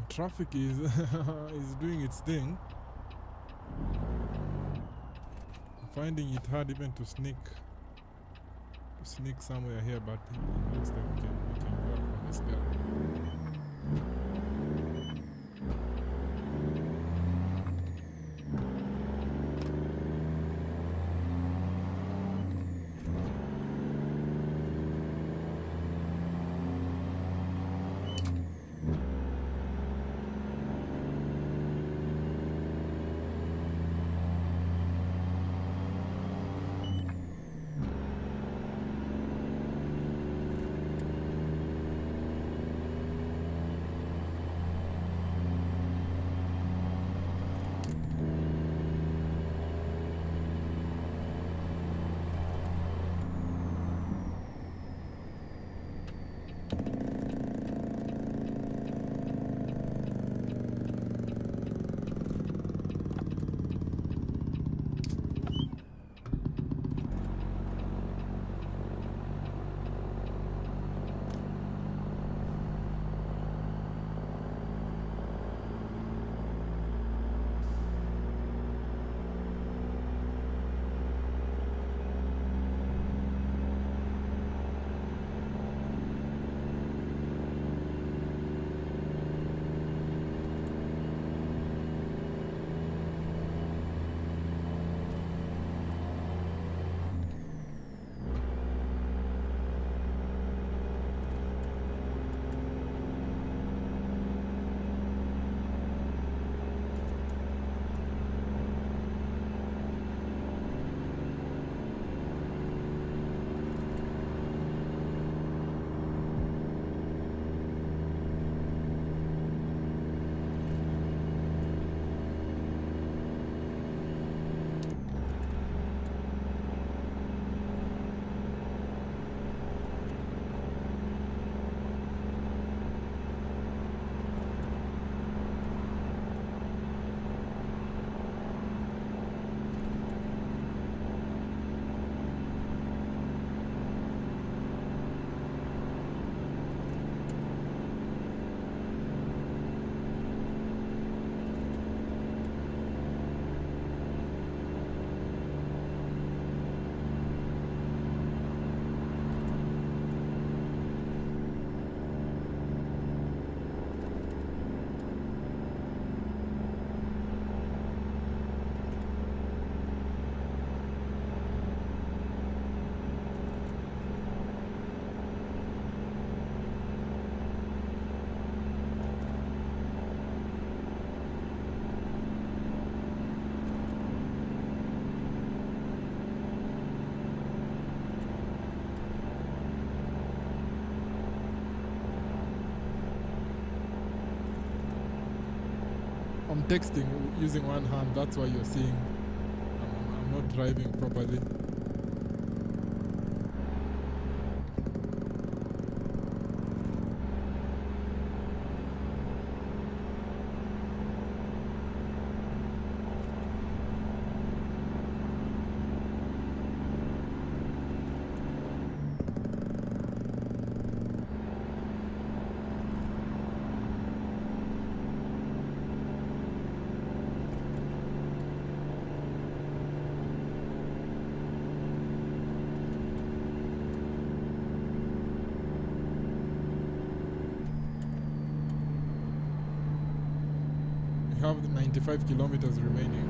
Traffic is is doing its thing. I'm finding it hard even to sneak somewhere here, but it looks like we can work on this guy. I'm texting using one hand. That's why you're seeing I'm not driving properly. have 95 kilometers remaining.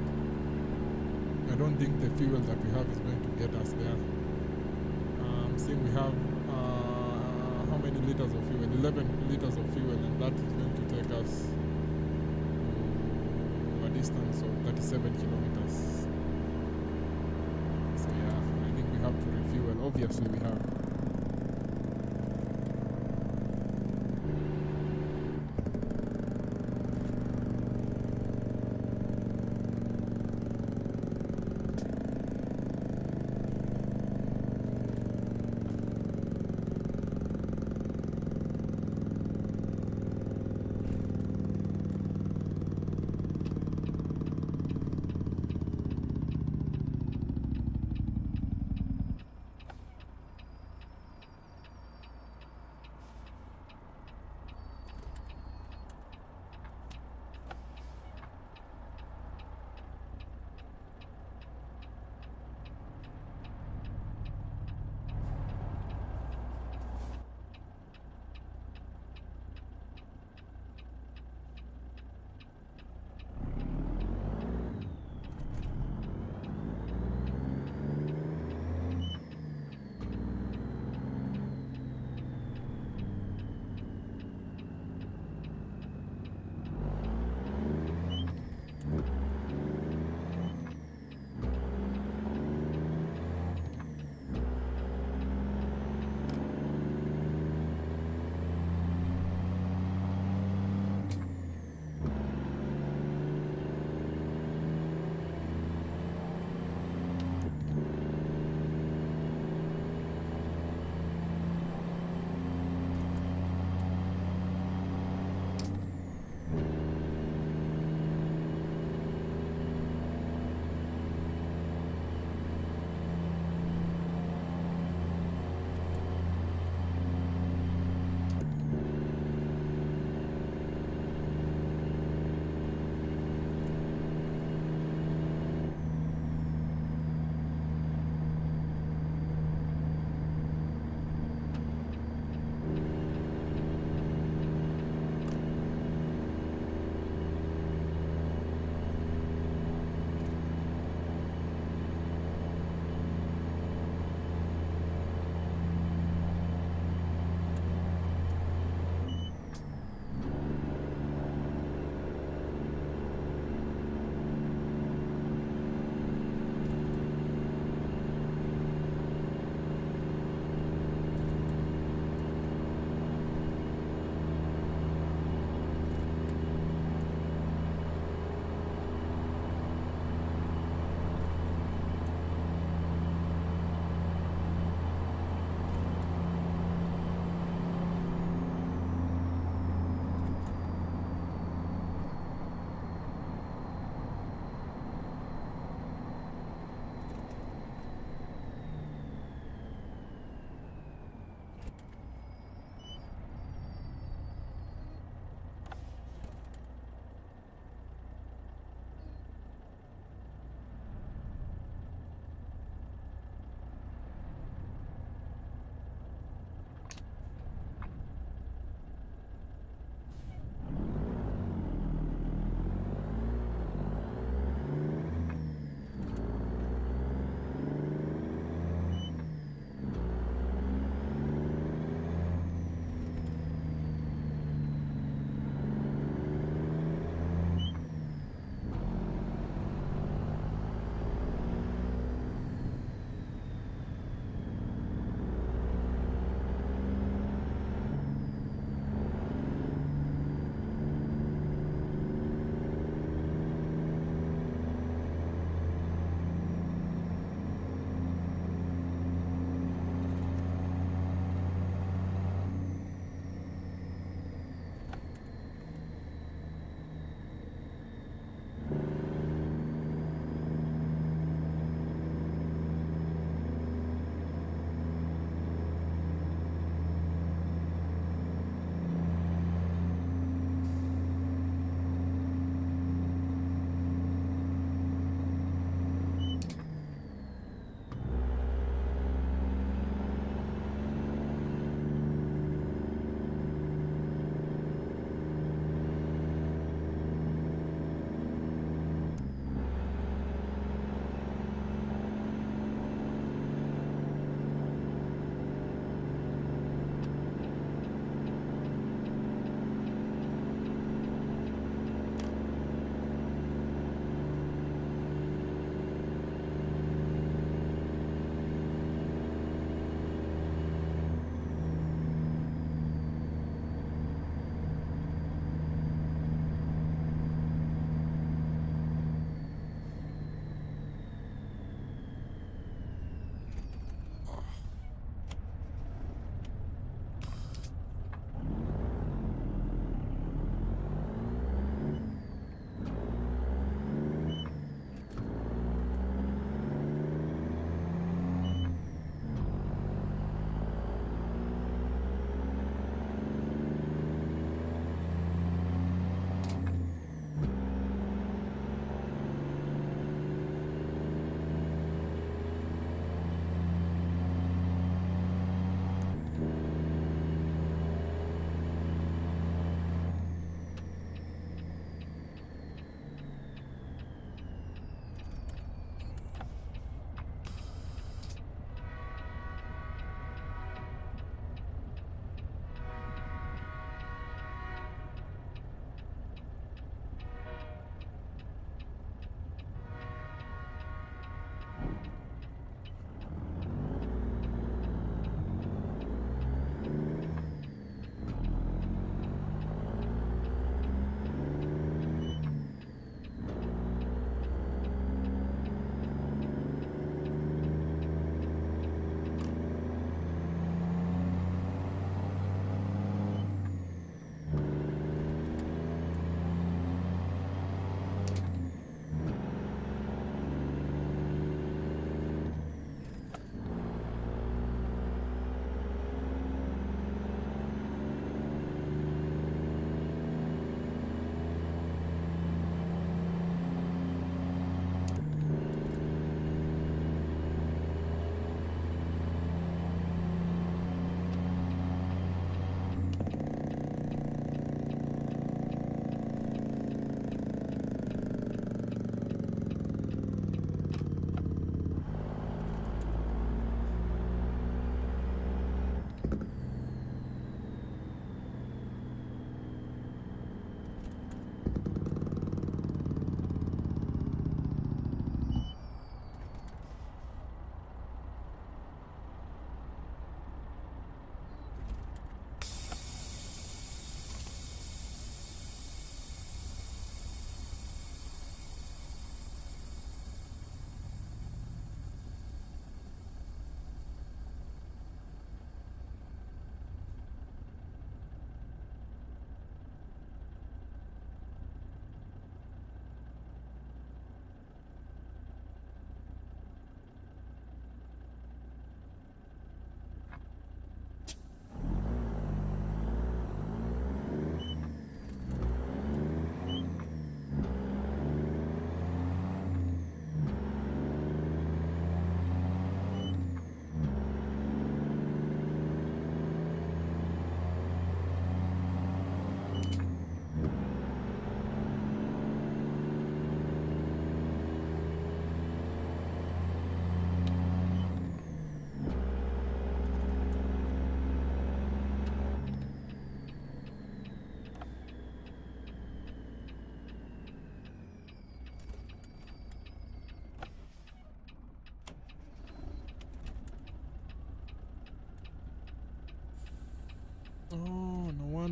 I don't think the fuel that we have is going to get us there. Seeing we have how many liters of fuel? 11 liters of fuel, and that is going to take us a distance of 37 kilometers. So yeah, I think we have to refuel. Obviously we have.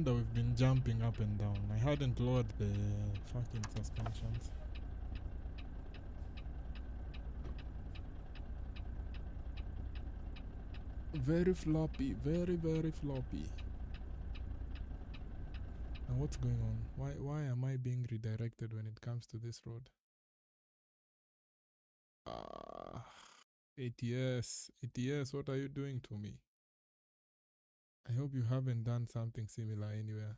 wonder we've been jumping up and down. I hadn't lowered the fucking suspensions. Very floppy, very floppy. And what's going on? Why am I being redirected when it comes to this road? ATS, what are you doing to me? I hope you haven't done something similar anywhere.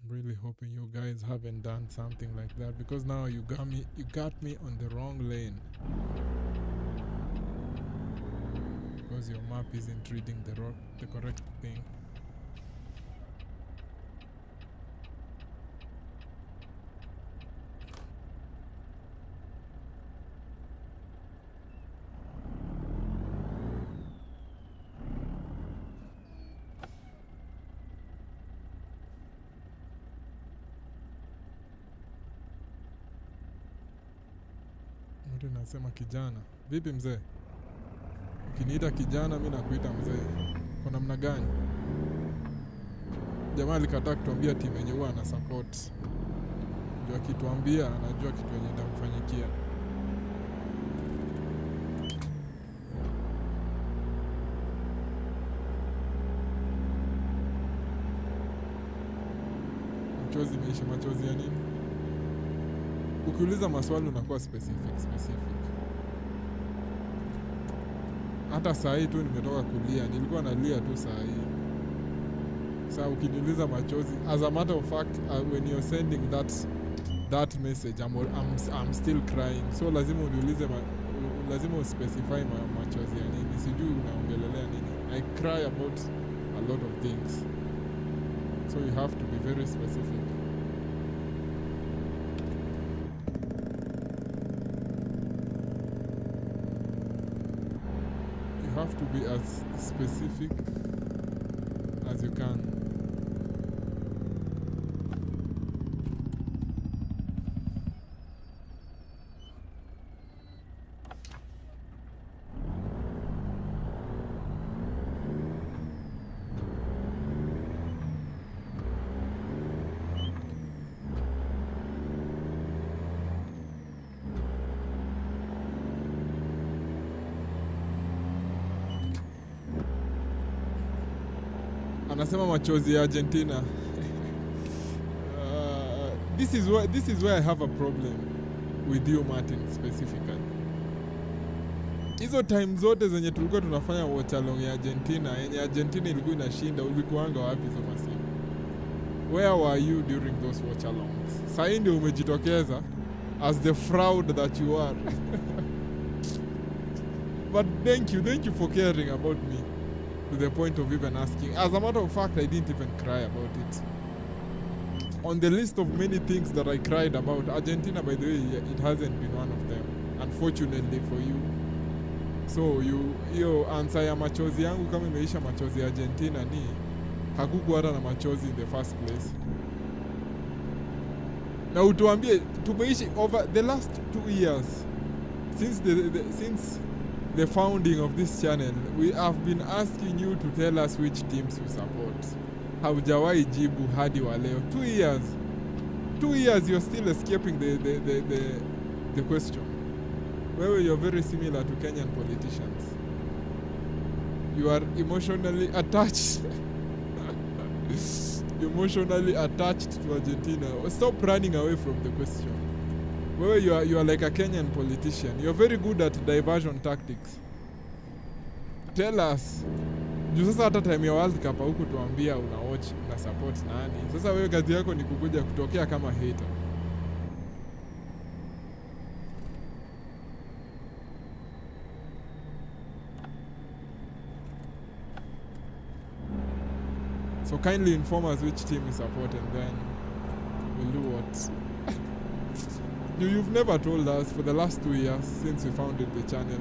I'm really hoping you guys haven't done something like that, because now you got me on the wrong lane. Because your map isn't reading the correct thing. Mtu nasema kijana. Vipi mzee? Ukiniita kijana mimi nakuita mzee. Kwa namna gani? Jamaa alikataa kutuambia timu yenye huwa ana support. Ndio akituambia anajua kitu yenye itamfanyikia. Machozi imeisha. Machozi ya nini? Ukiuliza maswali unakuwa specific. Hata saa hii tu nimetoka kulia, nilikuwa nalia tu saa hii. Sasa ukiniuliza machozi, as a matter of fact, when you're sending that message, I'm still crying. So lazima uniulize, lazima uspecify machozi ya nini. Sijui unaongelelea nini. I cry about a lot of things. So you have to be very specific. You have to be as specific as you can. Anasema machozi ya Argentina. This is where I have a problem with you Martin specifically. Hizo time zote zenye tulikuwa tunafanya watch along ya Argentina, yenye Argentina ilikuwa inashinda, ulikuanga wapi hizo masimu? Where were you during those watch alongs? Sasa ndio umejitokeza as the fraud that you are. But thank you for caring about me to the point of even asking. As a matter of fact, I didn't even cry about it. On the list of many things that I cried about, Argentina, by the way, it hasn't been one of them, unfortunately for you. So hiyo answer ya machozi yangu kama imeisha machozi ya Argentina ni hakukuwa hata na machozi in the first place. Na utuambie tumeishi over the last 2 years since the founding of this channel, we have been asking you to tell us which teams you support. Haujawahi jibu hadi wa leo. 2 years. 2 years you're still escaping the question. You're very similar to Kenyan politicians. You are emotionally attached. Emotionally attached to Argentina. Stop running away from the question. You are like a Kenyan politician. You're very good at diversion tactics. Tell us. Juu sasa hata time ya World Cup huku tuambia una watch na support nani. Sasa wewe kazi yako ni kukuja kutokea kama hater. So kindly inform us which team you support and then we'll do what. You've never told us for the last 2 years since we founded the channel.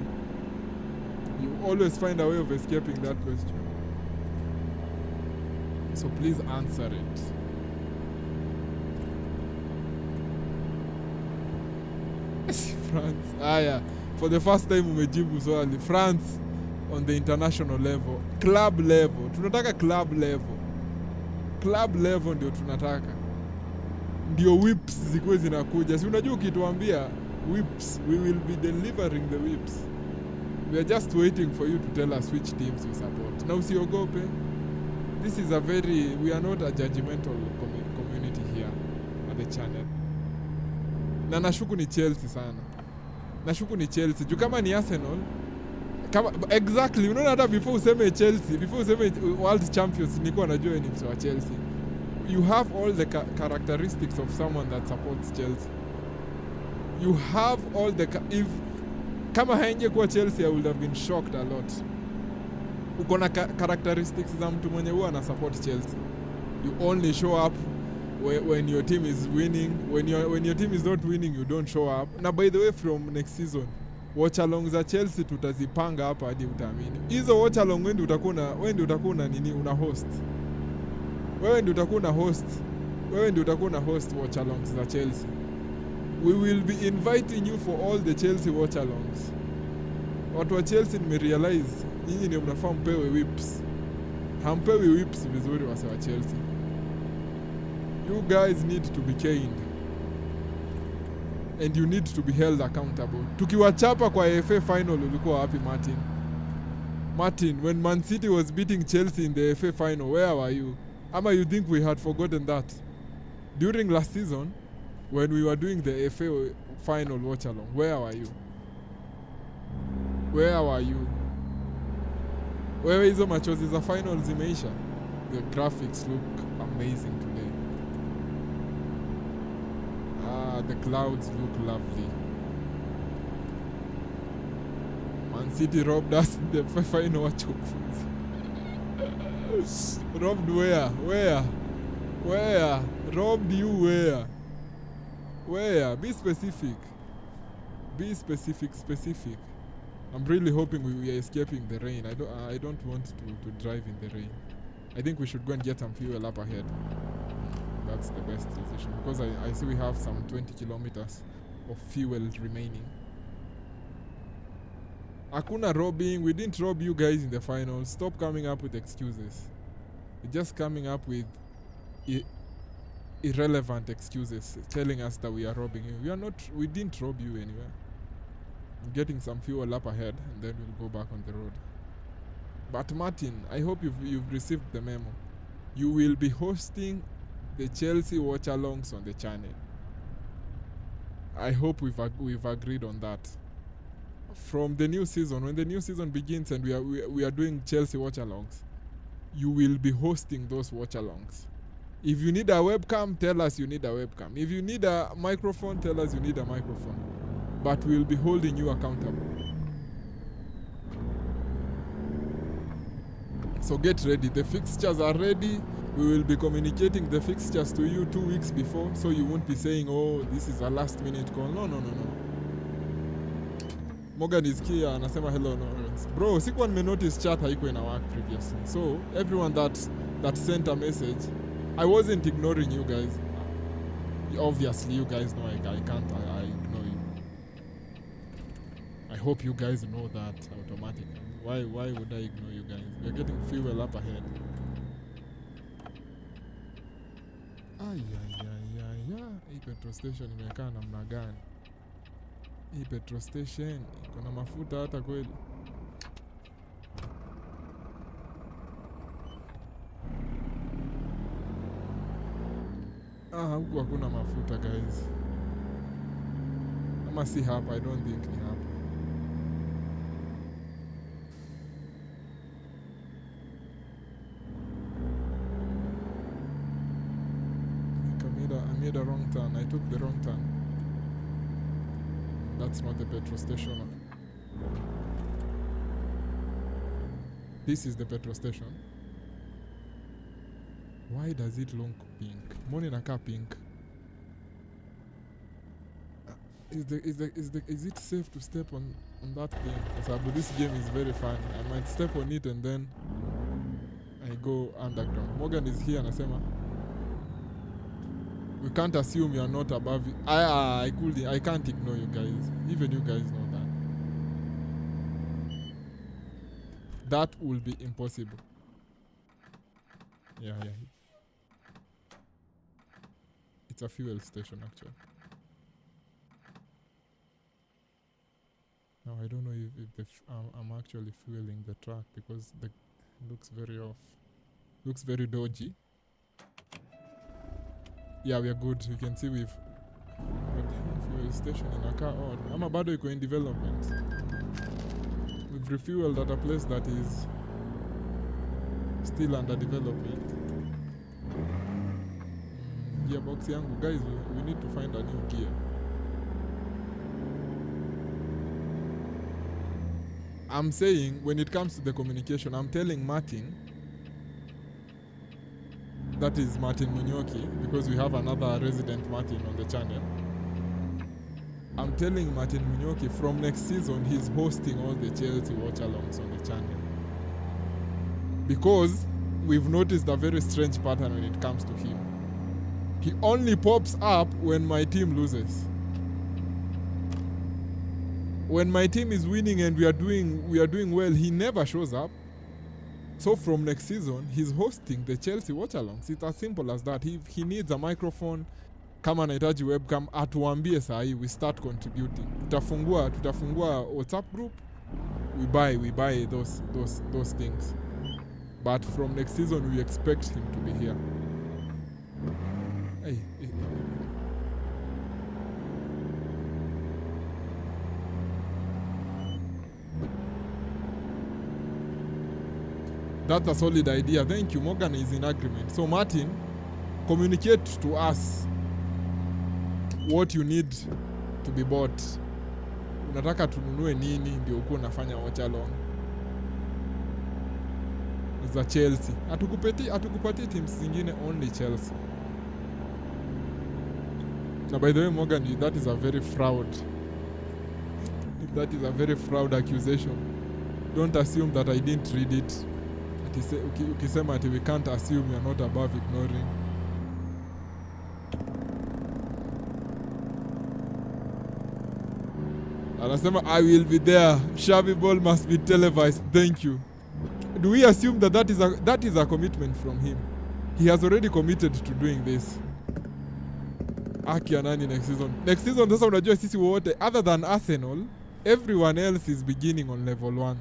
You always find a way of escaping that question. So please answer it. France. For the first time umejibu swali. France on the international level, club level. Tunataka club level. Club level ndio tunataka. Ndio whips zikuwe zinakuja. Si unajua ukituambia whips, we will be delivering the whips. We are just waiting for you to tell us which teams you support. Na usiogope. This is a very, we are not a judgmental community here at the channel. Na nashuku ni Chelsea sana. Nashuku ni Chelsea. Juu kama ni Arsenal, kama, exactly, unaona hata before useme Chelsea, before useme world champions, nilikuwa najua ni mtu wa Chelsea. You have all the characteristics of someone that supports Chelsea. You have all the if kama haingekuwa Chelsea, I would have been shocked a lot. Uko na characteristics za mtu mwenye huwa ana support Chelsea. You only show up when your team is winning. When your team is not winning, you don't show up. Na by the way, from next season, watch along za Chelsea tutazipanga hapa hadi utaamini. Hizo watch along wewe ndio utakuwa na nini una host. Wewe ndio utakuwa na host watch alongs za Chelsea. We will be inviting you for all the Chelsea watch alongs. Watu wa Chelsea nimerealize nyinyi ndio mnafaa mpewe whips. Hampewi whips vizuri wase wa Chelsea. You guys need to be caned. And you need to be held accountable. Tukiwachapa kwa FA final ulikuwa wapi Martin? Martin, when Man City was beating Chelsea in the FA final, where were you? Ama you think we had forgotten that? During last season, when we were doing the FA final watch along, where were you? Where were you? Where hizo machozi za finals zimeisha? The graphics look amazing today. The clouds look lovely. Man City robbed us in the final watch alongs. Robbed where? Where? Robbed you where? Where? Be specific. Specific. I'm really hoping we are escaping the rain. I don't want to drive in the rain. I think we should go and get some fuel up ahead. That's the best decision because I see we have some 20 kilometers of fuel remaining. Hakuna robbing. We didn't rob you guys in the finals. Stop coming up with excuses. You're just coming up with irrelevant excuses, telling us that we are robbing you. We didn't rob you anywhere. I'm getting some fuel up ahead and then we'll go back on the road. But Martin, I hope you've received the memo. You will be hosting the Chelsea watch-alongs on the channel. I hope we've agreed on that. From the new season, when the new season begins and we are doing Chelsea watch-alongs, you will be hosting those watch-alongs. If you need a webcam, tell us you need a webcam. If you need a microphone, tell us you need a microphone. But we'll be holding you accountable. So get ready. The fixtures are ready. We will be communicating the fixtures to you 2 weeks before, so you won't be saying, oh, this is a last minute call. No. Morgan is here, anasema hello Lawrence. Bro, sikuwa nimenotice chat haiko ina work previously. So everyone that sent a message, I wasn't ignoring you guys. Obviously you guys know I can't ignore you. I hope you guys know that automatically. Why would I ignore you guys? We're getting fuel up ahead. Hii petrol station imekaa namna gani? Hii petrol station iko na mafuta hata kweli? Huku hakuna mafuta guys. Ama si hapa, I don't think ni hapa. I made a wrong turn. I took the wrong turn. That's not the petrol station. This is the petrol station. Why does it look pink? Mbona inakaa pink? Is it safe to step on that thing? Because this game is very fun. I might step on it and then I go underground. Morgan is here anasema we can't assume you are not above it. I can't ignore you guys. Even you guys know that. That will be impossible. Yeah. It's a fuel station actually. Now I don't know if I'm actually fueling the truck because it looks very off. Looks very dodgy. Yeah, we are good. You can see we've fuel station in a car on. I'm bado iko in development. We've refueled at a place that is still under development. Gearbox yangu, guys, we need to find a new gear. I'm saying when it comes to the communication, I'm telling Martin, that is Martin Munyoki, because we have another resident Martin on the channel. I'm telling Martin Munyoki from next season he's hosting all the Chelsea watch-alongs on the channel. Because we've noticed a very strange pattern when it comes to him. He only pops up when my team loses. When my team is winning and we are doing well, he never shows up. So from next season, he's hosting the Chelsea watch-alongs. It's as simple as that. He needs a microphone. Kama anahitaji webcam, atuambie sahi, we start contributing. Tutafungua WhatsApp group. We buy those things. But from next season, we expect him to be here. Hey. That's a solid idea. Thank you. Morgan is in agreement. So Martin, communicate to us what you need to be bought. Unataka tununue nini ndio uko unafanya watch along za Chelsea. Atukupati teams zingine, only Chelsea. Now by the way, Morgan, that is a very fraud accusation. Don't assume that I didn't read it. Ukisema ati we can't assume you're not above ignoring. Anasema I will be there. Shabby Ball must be televised. Thank you. Do we assume that is a commitment from him? He has already committed to doing this. Akia nani next season? Next season sasa unajua sisi wote other than Arsenal, everyone else is beginning on level 1.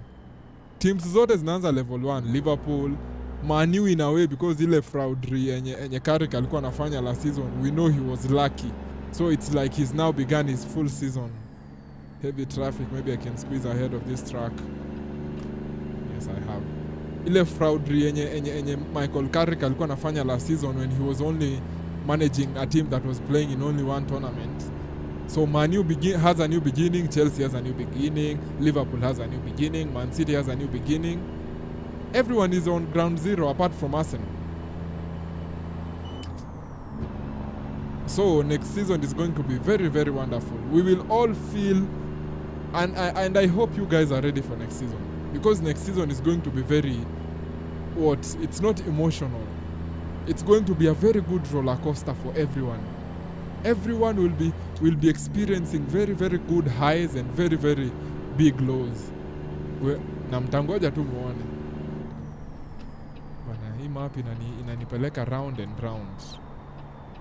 Teams zote zinaanza level 1. Liverpool, Man U in a way because ile fraudery enye Carrick alikuwa anafanya last season, we know he was lucky. So it's like he's now begun his full season. Heavy traffic, maybe I can squeeze ahead of this truck. Yes, I have. Ile fraudery enye Michael Carrick alikuwa anafanya last season when he was only managing a team that was playing in only one tournament. So Man U has a new beginning, Chelsea has a new beginning, Liverpool has a new beginning, Man City has a new beginning. Everyone is on ground zero apart from Arsenal. So next season is going to be very, very wonderful. We will all feel, and I hope you guys are ready for next season. Because next season is going to be very, it's not emotional. It's going to be a very good roller coaster for everyone. Everyone will be experiencing very, very good highs and very, very big lows. Na mtangoja tu muone. Bana, hii map inanipeleka round and round.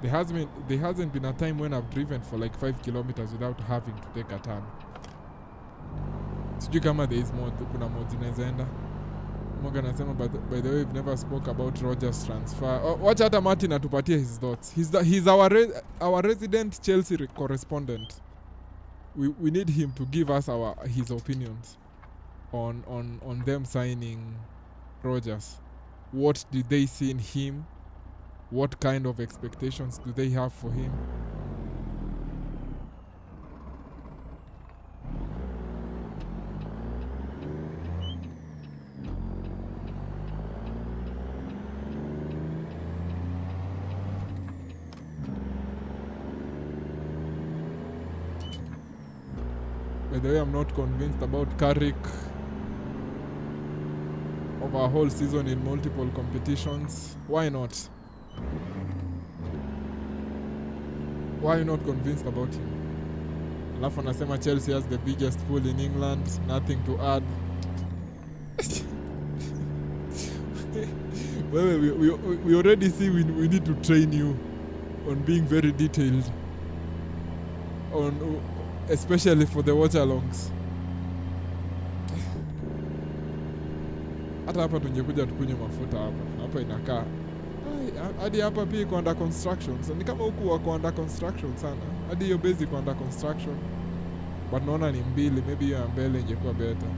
There hasn't been a time when I've driven for like 5 kilometers without having to take a turn. Sijui kama there is kuna mods zinazoenda. Morgan anasema by the way, we've never spoke about Rogers transfer. Watch hata Martin atupatie his thoughts. He's our resident Chelsea correspondent. We need him to give us his opinions on them signing Rogers. What did they see in him? What kind of expectations do they have for him? By the way, I'm not convinced about Carrick over a whole season in multiple competitions. Why not? Why are you not convinced about him? Alafu anasema Chelsea has the biggest pool in England. Nothing to add. we already see we need to train you on being very detailed on, especially for the watch alongs. Hata hapa tungekuja tukunywe mafuta hapa inakaa hadi hapa pia iko under construction. So, ni kama huku wako under construction sana, hadi hiyo base iko under construction, but naona ni mbili, maybe hiyo ya mbele ingekuwa better.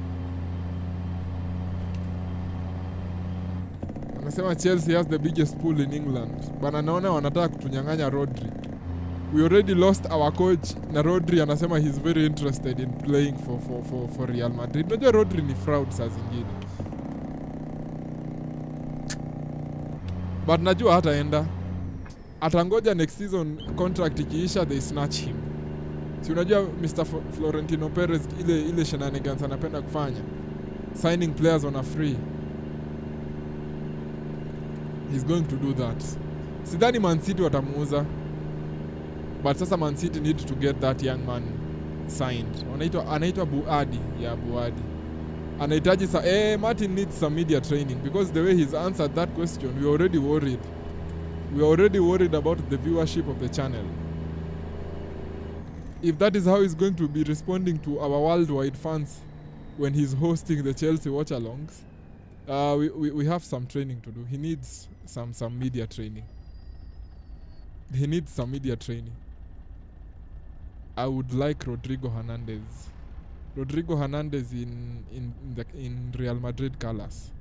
Anasema Chelsea has the biggest pool in England, bana naona wanataka kutunyang'anya Rodri. We already lost our coach na Rodri anasema he's very interested in playing for Real Madrid. Unajua Rodri ni fraud saa zingine, but najua hataenda, atangoja next season contract ikiisha they snatch him. Si unajua Mr. Florentino Perez ile shenanigans anapenda kufanya, signing players on a free. He's going to do that. Sidhani Man City watamuuza, but sasa Man City need to get that young man signed. Anaitwa Buadi. Yeah, Buadi. Anahitaji Martin needs some media training, because the way he's answered that question, we are already worried. We are already worried about the viewership of the channel. If that is how he's going to be responding to our worldwide fans when he's hosting the Chelsea watch-alongs, we have some training to do. He needs some media training. He needs some media training. I would like Rodrigo Hernandez in Real Madrid colors.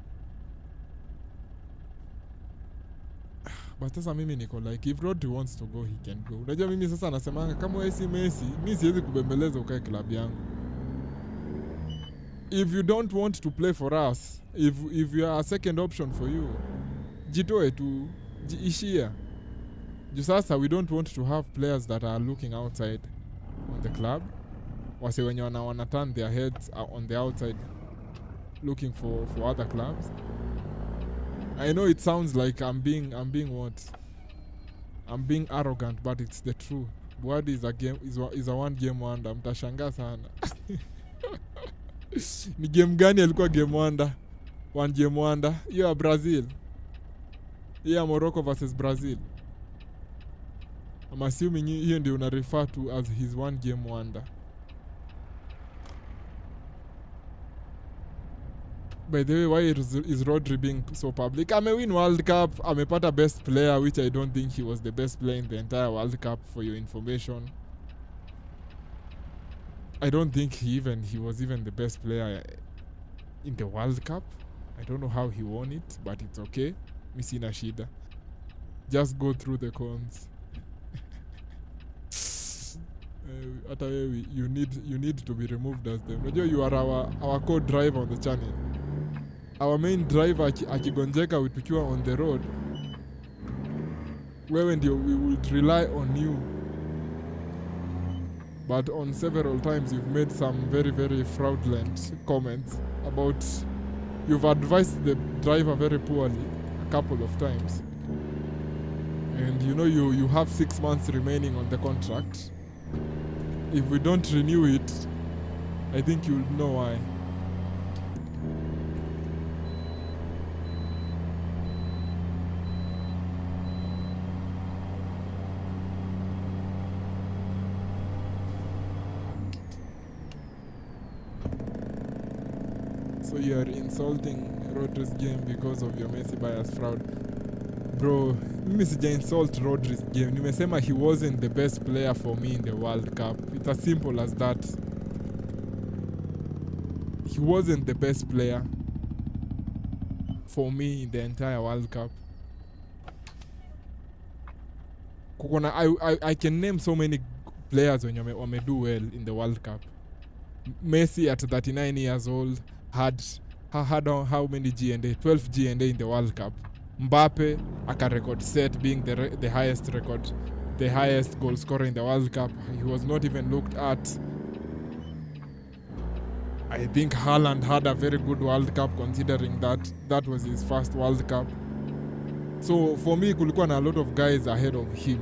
But sasa mimi niko like, if Rodri wants to go, he can go. Unajua mimi sasa nasemanga kama wewe si Messi, mimi siwezi kubembeleza ukae klabu yangu. If you don't want to play for us, if you are a second option for you, jitoe tu, ishia. Juu sasa we don't want to have players that are looking outside on the club. Wase wenye wana turn their heads on the outside looking for other clubs. I know it sounds like I'm being arrogant, but it's the truth. Buadi is a one game wonder. Mtashangaa sana. Ni game gani alikuwa game wonder? One game wonder. Hiyo ya Brazil. Hiyo ya Morocco versus Brazil. I'm assuming hiyo ndio una refer to as his one game wonder. By the way, why is Rodri being so public? Win World Cup, amepata best player, which I don't think he was the best player in the entire World Cup, for your information. I don't think he was even the best player in the World Cup. I don't know how he won it, but it's okay. Mi sina shida. Just go through the cons. You need to be removed as them. You are our co-driver on the channel. Our main driver akigonjeka tukiwa on the road, wewe ndio we would rely on you. But on several times you've made some very, very fraudulent comments about, you've advised the driver very poorly a couple of times. And you have 6 months remaining on the contract. If we don't renew it, I think you'll know why. So you are insulting Rodri's game because of your Messi bias fraud. Bro, mimi sija insult Rodri's game. Nimesema he wasn't the best player for me in the World Cup. It's as simple as that. He wasn't the best player for me in the entire World Cup. I can name so many players when you do well in the World Cup. Messi at 39 years old had how many G&A? 12 G&A in the World Cup. Mbappe aka record set being the highest goal scorer in the World Cup. He was not even looked at. I think Haaland had a very good World Cup, considering that was his first World Cup. So for me kulikuwa na a lot of guys ahead of him.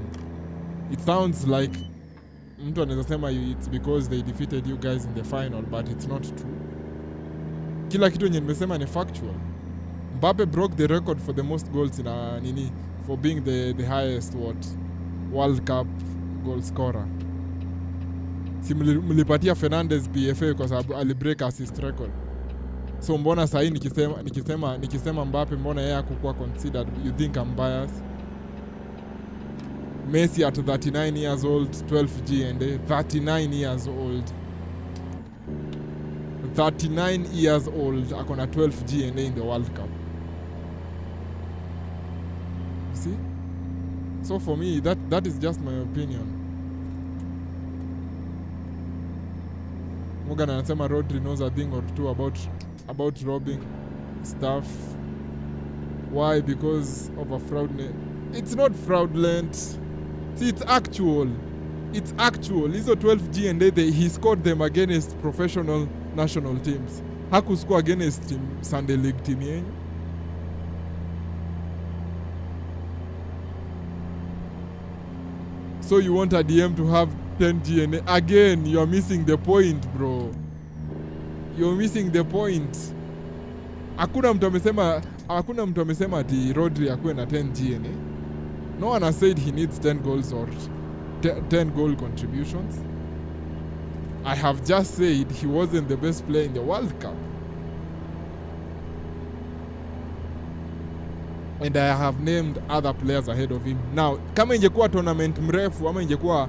It sounds like mtu anaweza sema it's because they defeated you guys in the final, but it's not true. Kila kitu yenye nimesema ni factual. Mbappe broke the record for the most goals in a nini, for being the highest World Cup goal scorer. Si mlipatia Fernandes PFA kwa sababu alibreak assist record. So mbona sahi nikisema Mbappe mbona yeye hakukuwa considered? You think I'm biased? Messi at 39 years old, 12 G&A, 39 years old. 39 years old, akona 12 G&A in the World Cup. You see? So for me, that is just my opinion. Morgan anasema Rodri knows a thing or two about robbing stuff. Why? Because of a fraudulent. It's not fraudulent. See, it's actual. It's actual. Hizo 12 G&A, he scored them against professional national teams. Hakuscore against Sunday League team yenyu. So you want a DM to have 10 G&A? Again, you're missing the point, bro. You're missing the point. Hakuna mtu amesema ati Rodri akuwe na 10 G&A. No one has said he needs 10 goals or 10 goal contributions. I have just said he wasn't the best player in the World Cup. And I have named other players ahead of him. Now, kama ingekuwa tournament mrefu ama ingekuwa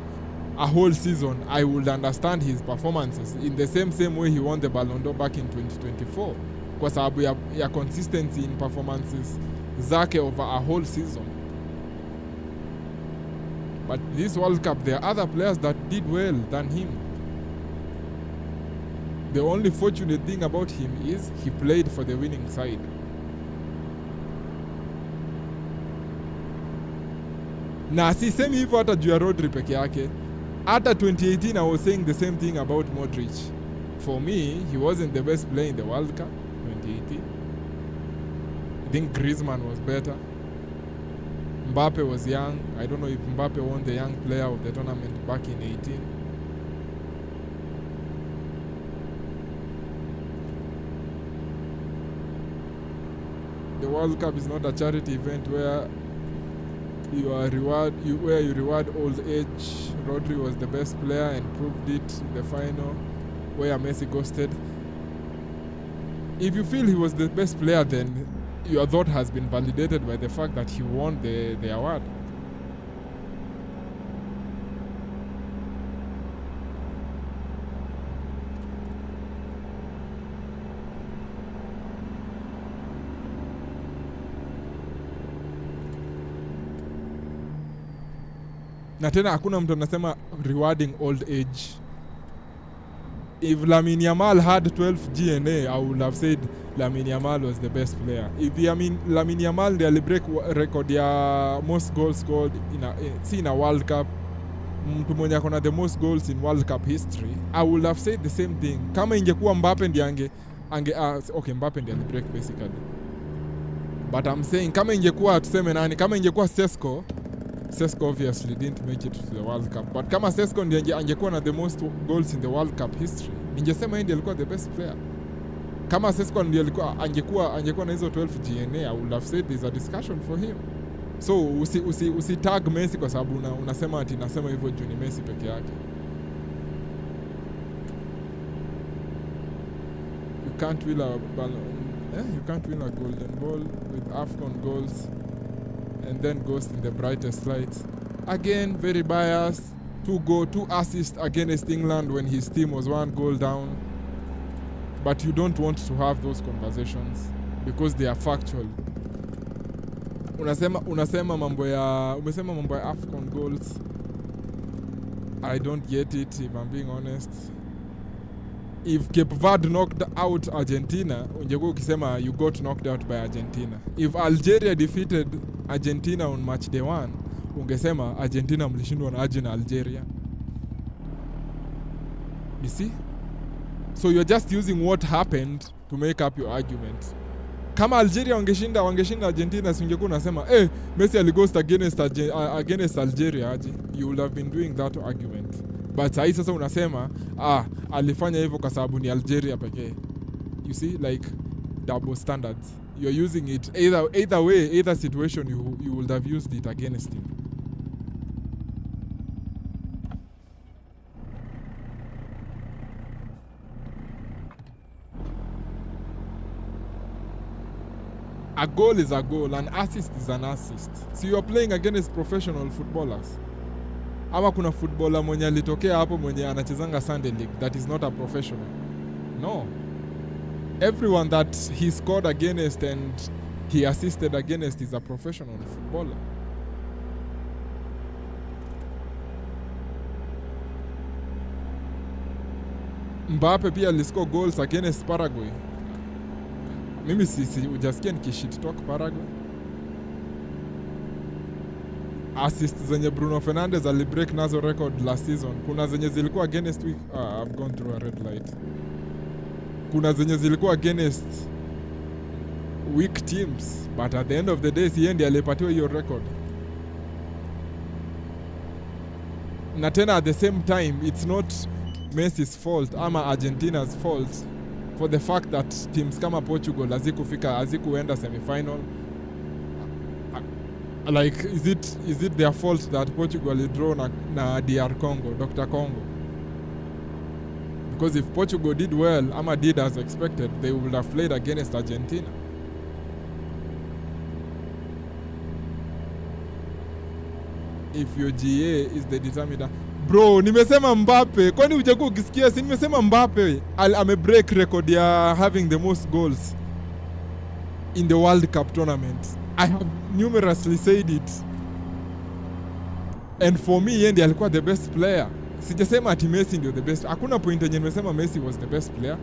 a whole season, I would understand his performances in the same way he won the Ballon d'Or back in 2024. Kwa sababu ya consistency in performances zake over a whole season. But this World Cup, there are other players that did well than him. The only fortunate thing about him is he played for the winning side. Na sisemi hivyo hata juu ya Rodri peke yake. Hata 2018 I was saying the same thing about Modric. For me, he wasn't the best player in the World Cup 2018. I think Griezmann was better. Mbappe was young. I don't know if Mbappe won the young player of the tournament back in 18. The World Cup is not a charity event where you reward old age. Rodri was the best player and proved it in the final where Messi ghosted. If you feel he was the best player, then your thought has been validated by the fact that he won the award. Na tena hakuna mtu anasema rewarding old age. If Lamine Yamal had 12 G&A, I would have said Lamine Yamal was the best player. If Lamine Yamal ndiye break record ya most goals scored in a World Cup, mtu mwenye akona the most goals in World Cup history, I would have said the same thing. Kama ingekuwa Mbappe ndiye okay, Mbappe ndiye break basically. But I'm saying kama ingekuwa tuseme nani, kama ingekuwa Sesko obviously didn't make it to the World Cup. But kama Sesko ndiye angekuwa na the most goals in the World Cup history, ningesema ndiye alikuwa the best player. Kama Sesko ndiye angekuwa na hizo 12 G&A, I would have said there's a discussion for him. So usi tag Messi kwa sababu unasema ati nasema hivyo juu ni Messi peke yake. You can't win a golden ball with AFCON goals and then ghost in the brightest lights. Again, very biased. 2 assists against England when his team was 1 goal down. But you don't want to have those conversations because they are factual. Umesema mambo ya AFCON goals. I don't get it, if I'm being honest. If Cape Verde knocked out Argentina, ungekuwa ukisema you got knocked out by Argentina. If Algeria defeated Argentina on match day 1, ungesema Argentina mlishindwa na Algeria. You see? So you're just using what happened to make up your argument. Kama Algeria wangeshinda Argentina, singekuwa unasema Messi alighost against Algeria aje. You would have been doing that argument. But sasa unasema alifanya hivyo kwa sababu ni Algeria pekee. You see, like double standards. you're using it either way, either situation, you would have used it against him. A goal is a goal, an assist is an assist. So you're playing against professional footballers. Ama kuna footballer mwenye alitokea hapo mwenye anachezanga Sunday League that is not a professional. No. Everyone that he scored against and he assisted against is a professional footballer. Mbappe pia aliscore goals against Paraguay. Mimi si ujasikia nikishit talk Paraguay. Assist zenye Bruno Fernandes alibreak nazo record last season. Kuna zenye zilikuwa against week. I've gone through a red light. Kuna zenye zilikuwa against weak teams, but at the end of the day si ndiye alipatiwa hiyo record. Na tena at the same time it's not Messi's fault ama Argentina's fault for the fact that teams kama Portugal hazikuenda semi-final. Like is it their fault that Portugal draw na DR Congo, Dr. Congo? Because if Portugal did well, ama did as expected, they would have played against Argentina. If your GA is the determinant. Bro, nimesema Mbappe. Kwani hujakuwa ukisikia? Si nimesema Mbappe amebreak record ya having the most goals in the World Cup tournament. I have numerously said it. And for me, yeye ndiye alikuwa the best player. Sijasema ati Messi ndio the best. Hakuna point yenye nimesema Messi was the best player.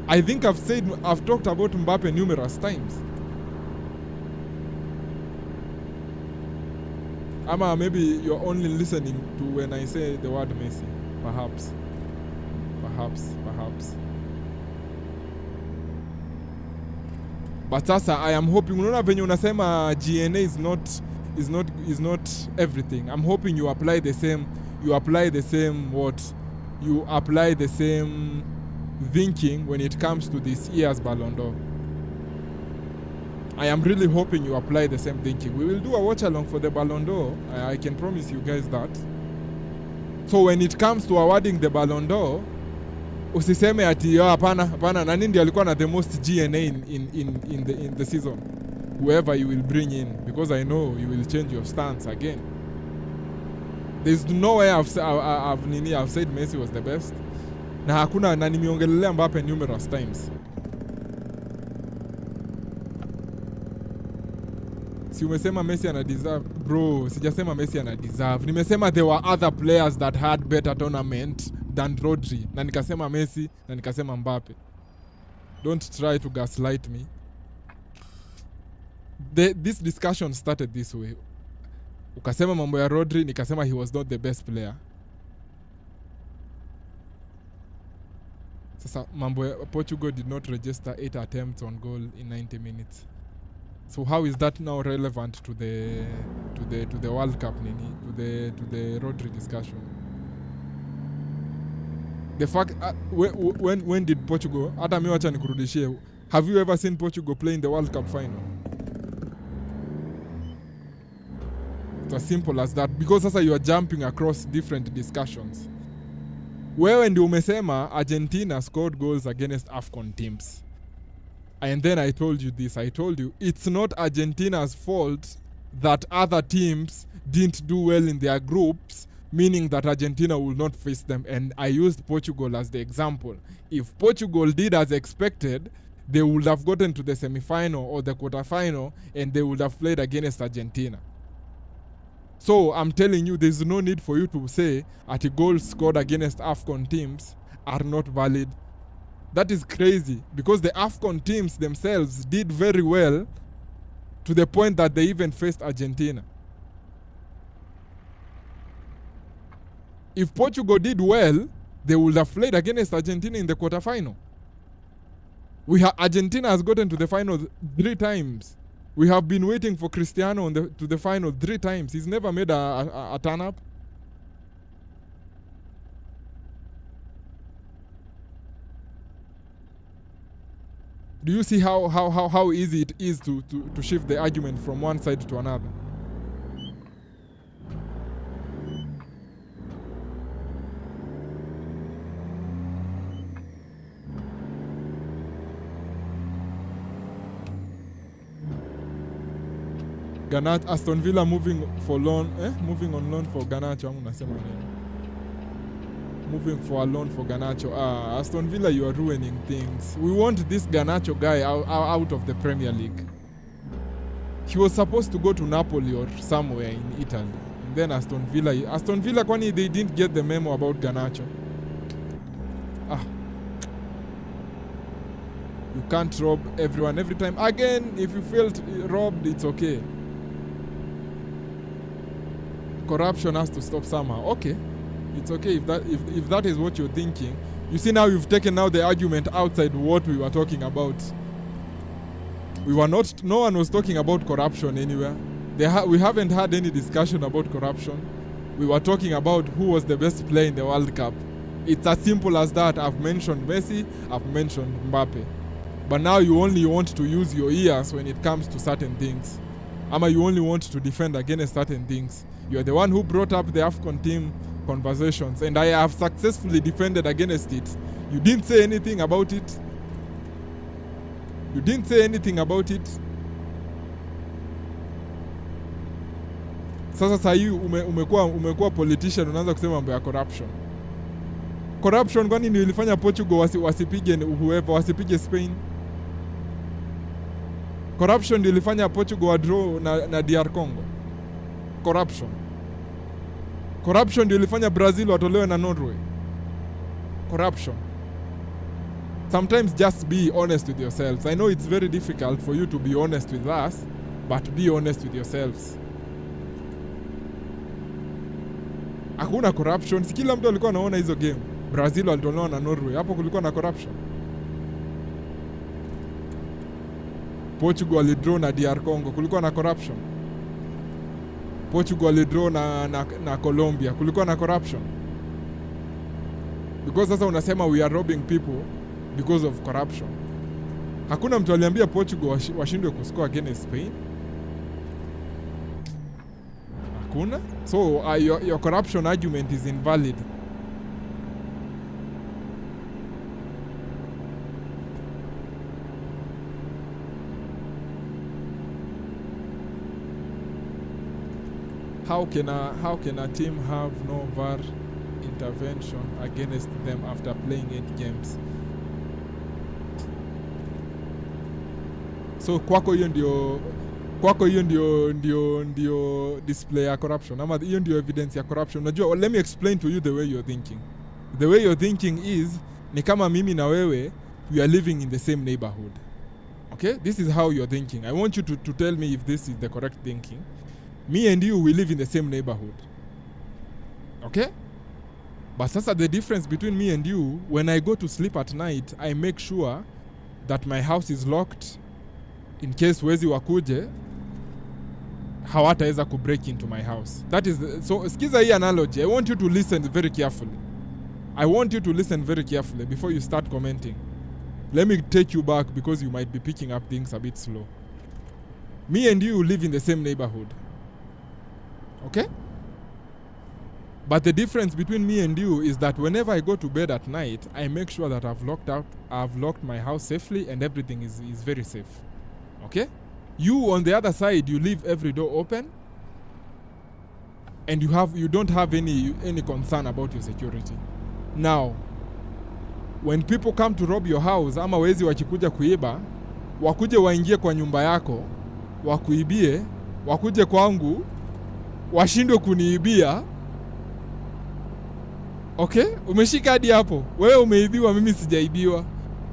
I think I've talked about Mbappe numerous times. Ama maybe you're only listening to when I say the word Messi. Perhaps. But sasa I am hoping, unaona venye unasema GNA is not everything. I'm hoping you apply the same thinking when it comes to this year's Ballon d'Or. I am really hoping you apply the same thinking. We will do a watch along for the Ballon d'Or. I can promise you guys that. So when it comes to awarding the Ballon d'Or, usiseme ati hapana nani ndiye alikuwa na the most GNA in the season. Whoever you will bring in, because I know you will change your stance again. There's no way I've said Messi was the best. Na hakuna na nimeongelelea Mbappe numerous times. Si umesema Messi ana deserve? Bro, sijasema Messi ana deserve. Nimesema there were other players that had better tournament than Rodri. Na nikasema Messi, na nikasema Mbappe. Don't try to gaslight me. This discussion started this way. Ukasema mambo ya Rodri, nikasema he was not the best player. Sasa mambo ya Portugal did not register 8 attempts on goal in 90 minutes. So how is that now relevant to the World Cup to the Rodri discussion? The fact when did Portugal, hata mimi wacha nikurudishie, have you ever seen Portugal play in the World Cup final? It's as simple as that, because sasa you are jumping across different discussions. Wewe ndio umesema Argentina scored goals against AFCON teams. And then I told you this. I told you it's not Argentina's fault that other teams didn't do well in their groups, meaning that Argentina will not face them. And I used Portugal as the example. If Portugal did as expected, they would have gotten to the semi-final or the quarter-final, and they would have played against Argentina. So I'm telling you, there's no need for you to say that goals scored against AFCON teams are not valid. That is crazy, because the AFCON teams themselves did very well to the point that they even faced Argentina. If Portugal did well, they would have played against Argentina in the quarterfinal. Argentina has gotten to the final 3 times. We have been waiting for Cristiano to the final 3 times. He's never made a turn up. Do you see how easy it is to shift the argument from one side to another? Garnacho, Aston Villa moving on loan for Garnacho. Moving for a loan for Garnacho. Aston Villa, you are ruining things. We want this Garnacho guy out of the Premier League. He was supposed to go to Napoli or somewhere in Italy. And then Aston Villa, kwani they didn't get the memo about Garnacho. You can't rob everyone every time. Again, if you felt robbed, it's okay. Corruption has to stop somehow. Okay, it's okay if that is what you're thinking. You see, now you've taken now the argument outside what we were talking about. No one was talking about corruption anywhere. We haven't had any discussion about corruption. We were talking about who was the best player in the World Cup. It's as simple as that. I've mentioned Messi, I've mentioned Mbappe. But now you only want to use your ears when it comes to certain things. You only want to defend against certain things. You are the one who brought up the AFCON team conversations, and I have successfully defended against it. You didn't say anything about it. Sasa sahi umekuwa politician, unaanza kusema mambo ya corruption. Corruption kwani ndio ilifanya Portugal wasipige whoever, wasipige Spain? Corruption ndio ilifanya Portugal wa draw na DR Congo. Corruption ndio ilifanya Brazil watolewe na Norway. Corruption. Sometimes just be honest with yourselves. I know it's very difficult for you to be honest with us, but be honest with yourselves. Hakuna corruption. Si kila mtu alikuwa anaona hizo game. Brazil walitolewa na Norway. Hapo kulikuwa na corruption. Portugal walidraw na DR Congo. Kulikuwa na corruption. Portugal walidraw na Colombia. Kulikuwa na corruption. Because sasa unasema we are robbing people because of corruption. Hakuna mtu aliambia Portugal washindwe kuscore against Spain. Hakuna. So your corruption argument is invalid. How can a team have no VAR intervention against them after playing 8 games? So kwako hiyo ndio display ya corruption, ama hiyo ndio evidence ya corruption. Unajua, let me explain to you the way you're thinking. The way you're thinking is ni kama mimi na wewe, we are living in the same neighborhood. Okay, this is how you're thinking. I want you to tell me if this is the correct thinking. Me and you, we live in the same neighborhood. Okay? But sasa the difference between me and you, when I go to sleep at night, I make sure that my house is locked in case wezi wakuje hawataweza ku break into my house. That is so skiza hii analogy. I want you to listen very carefully before you start commenting. Let me take you back because you might be picking up things a bit slow. Me and you live in the same neighborhood. Okay? But the difference between me and you is that whenever I go to bed at night, I make sure that I've locked my house safely and everything is very safe. Okay? You on the other side, you leave every door open and you don't have any concern about your security. Now, when people come to rob your house, ama wezi wakikuja kuiba, wakuje waingie kwa nyumba yako, wakuibie, wakuje kwangu, washindwe kuniibia. Okay? Umeshika hadi hapo. Wewe umeibiwa, mimi sijaibiwa.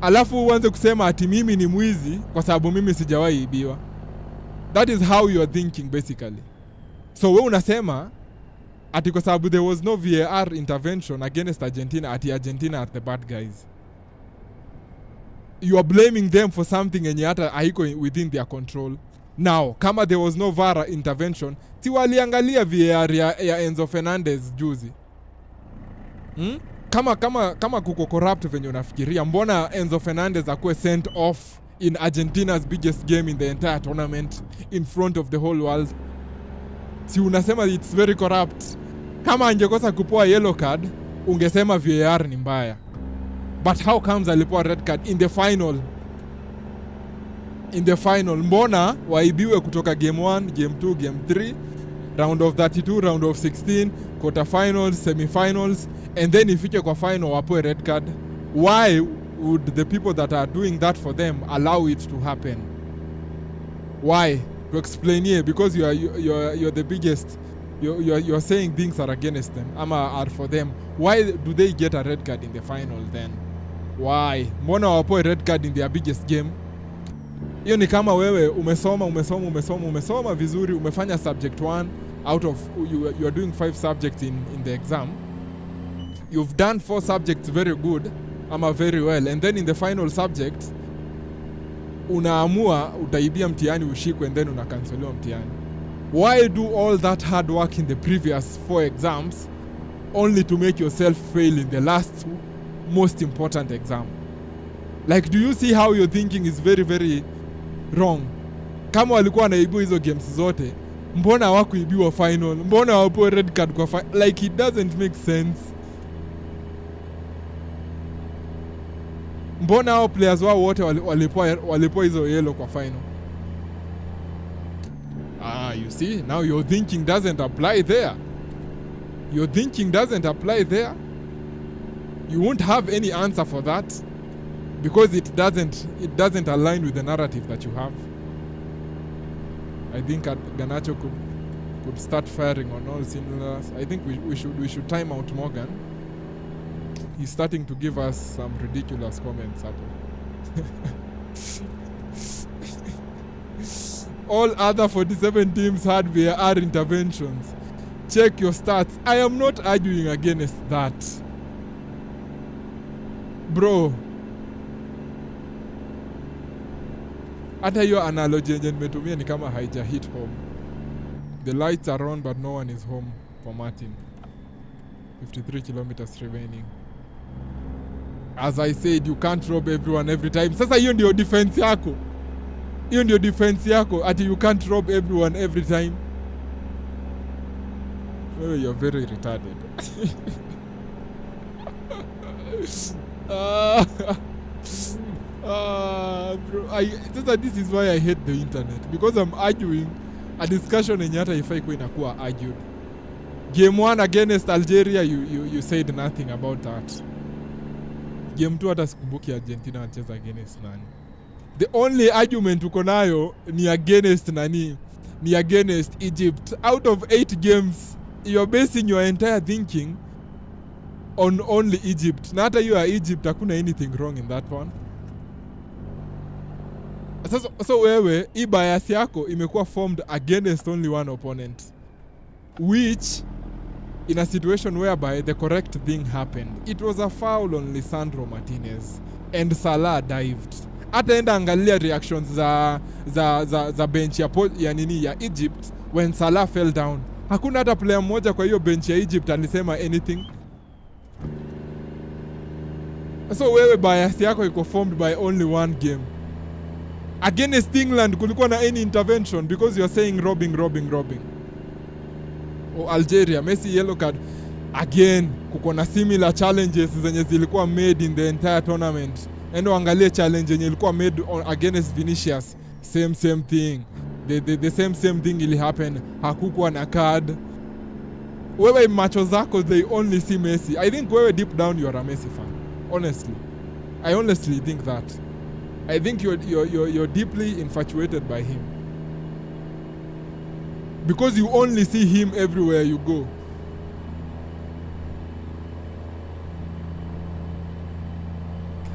Alafu uanze kusema ati mimi ni mwizi kwa sababu mimi sijawahi ibiwa. That is how you are thinking basically. So wewe unasema ati kwa sababu there was no VAR intervention against Argentina, ati Argentina are the bad guys. You are blaming them for something yenye hata haiko within their control. Now, kama there was no VAR intervention, si waliangalia VAR ya Enzo Fernandez juzi. Kama kuko corrupt venye unafikiria, mbona Enzo Fernandez akuwe sent off in Argentina's biggest game in the entire tournament in front of the whole world. Si unasema it's very corrupt. Kama angekosa kupoa yellow card, ungesema VAR ni mbaya. But how comes alipoa red card in the final? In the final, mbona waibiwe kutoka game 1, game 2, game 3, round of 32, round of 16, quarterfinals, semifinals, and then ifike kwa final wapoe red card? Why would the people that are doing that for them allow it to happen? Why? To explain here, because you're the biggest. You're saying things are against them, are for them. Why do they get a red card in the final then? Why? Mbona wapoe red card in their biggest game? Hiyo ni kama wewe umesoma vizuri, umefanya subject 1 out of you are doing 5 subjects in the exam. You've done 4 subjects very good very well, and then in the final subject unaamua utaibia mtihani ushikwe, and then unakanseliwa mtihani. Why do all that hard work in the previous 4 exams only to make yourself fail in the last most important exam? Like, do you see how your thinking is very very wrong? Kama walikuwa wanaibiwa hizo games zote, mbona hawakuibiwa final? Mbona wapo red card kwa final? Like, it doesn't make sense. Mbona hao players wao wote walipoa hizo yellow kwa final? You see, now your thinking doesn't apply there. Your thinking doesn't apply there. You won't have any answer for that because it doesn't align with the narrative that you have. I think Ganacho could start firing on all cylinders. I think we should time out Morgan. He's starting to give us some ridiculous comments. All other 47 teams had VAR interventions. Check your stats. I am not arguing against that, bro. Hata hiyo analogy yenye nimetumia ni kama haija hit home. The lights are on but no one is home for Martin. 53 kilometers remaining. As I said, you can't rob everyone every time. Sasa hiyo ndio defense yako. Hiyo ndio defense yako, ati you can't rob everyone every time. Oh, you're very retarded. Bro, this is why I hate the internet, because I'm arguing a discussion yenye hata ifai kuwa inakuwa argued. Game 1 against Algeria, you said nothing about that. Game 2 hata sikumbuki Argentina anacheza against nani. The only argument uko nayo ni against nani? Ni against Egypt. Out of 8 games, you're basing your entire thinking on only Egypt. Na hata you are Egypt, hakuna anything wrong in that one. So wewe, hii bias yako imekuwa formed against only one opponent, which in a situation whereby the correct thing happened. It was a foul on Lisandro Martinez and Salah dived. Hata enda angalia reactions za bench ya nini ya Egypt when Salah fell down. Hakuna hata player mmoja kwa hiyo bench ya Egypt alisema anything. So wewe bias yako iko formed by only one game. Against England kulikuwa na any intervention because you are saying robbing. Or Algeria, Messi yellow card. Again, kuko na similar challenges zenye zilikuwa made in the entire tournament. Endo angalie challenge yenye ilikuwa made against Vinicius. Same thing. The same thing ili happen. Hakukuwa na card. Wewe macho zako, they only see Messi. I think wewe deep down you are a Messi fan. Honestly. I honestly think that. I think you're deeply infatuated by him. Because you only see him everywhere you go.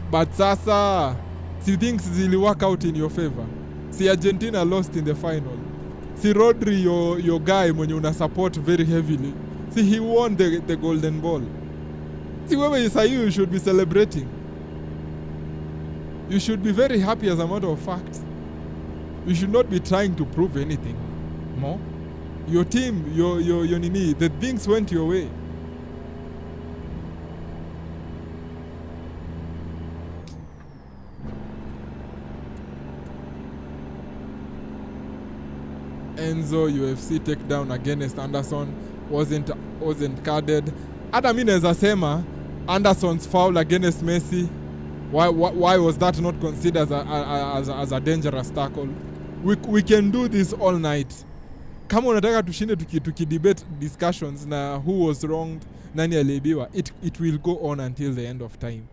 But sasa, si things zili work out in your favor. Si Argentina lost in the final. Si Rodri, your guy mwenye una support very heavily. Si he won the golden ball. Si wewe sahi you should be celebrating. You should be very happy as a matter of fact. You should not be trying to prove anything more. Your team, your nini, the things went your way. Enzo UFC takedown against Anderson wasn't carded. Hata mimi naweza sema Anderson's foul against Messi, why was that not considered as a dangerous tackle? We can do this all night. Kama unataka tushinde tukidebate discussions na who was wronged, nani aliibiwa, it will go on until the end of time.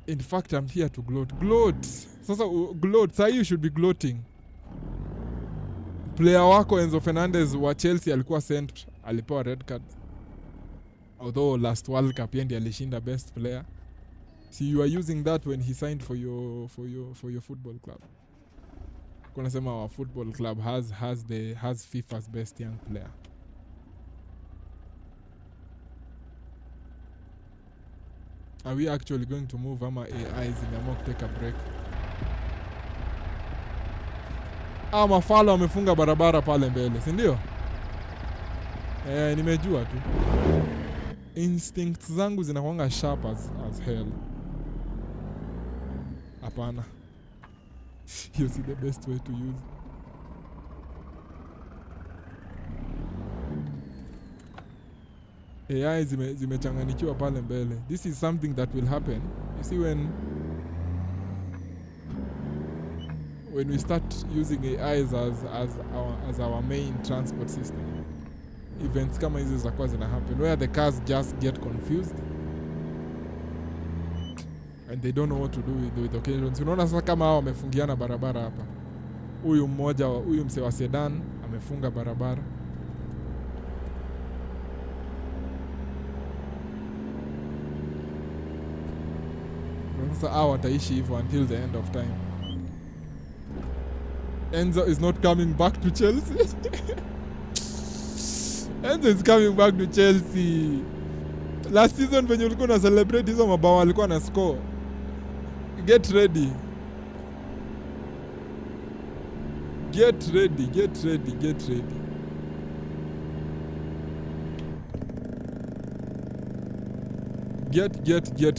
In fact, I'm here to gloat. Sasa gloat, saa you should be gloating. Player wako Enzo Fernandez wa Chelsea alikuwa sent, alipewa red card. Although last World Cup yendi alishinda best player. See, you are using that when he signed for your football club. Kuna sema our football club has FIFA's best young player. Are we actually going to move ama AI zimeamua take a break? Mafala wamefunga barabara pale mbele, si ndio? Nimejua tu. Instincts zangu zinakuanga sharp as hell. Hapana. You see the best way to use. AI zimechanganikiwa pale mbele. This is something that will happen. You see, when we start using AIs as our main transport system, events kama hizi zitakuwa zina happen where the cars just get confused and they don't know what to do with occasions. Unaona sasa kama hao wamefungiana barabara hapa. Huyu mse wa sedan amefunga barabara. Sasa hao wataishi hivyo until the end of time. Enzo is not coming back to Chelsea. Enzo is coming back to Chelsea. Last season when you ulikuwa na celebrate hizo mabao alikuwa na score. Get ready. Get ready. Get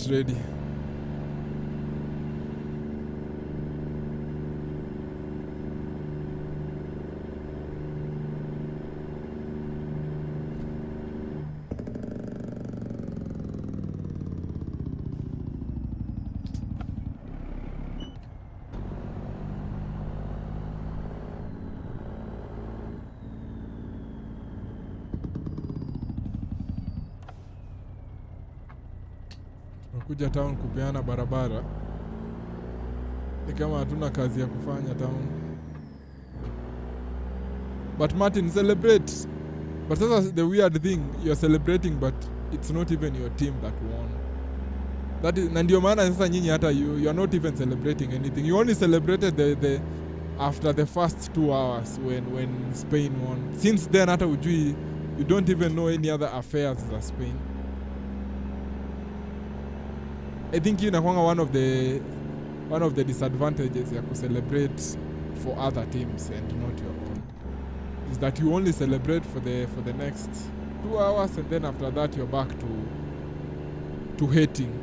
ready. Kuja town kupeana barabara ni kama hatuna kazi ya kufanya town. But Martin, celebrate. But that's the weird thing, you're celebrating but it's not even your team that won. That is, na ndio maana sasa nyinyi hata you are not even celebrating anything. You only celebrated the after the first 2 hours when Spain won. Since then hata ujui, you don't even know any other affairs za Spain. I think inakuanga one of the disadvantages ya celebrate for other teams and not your own is that you only celebrate for the next 2 hours and then after that you're back to hating.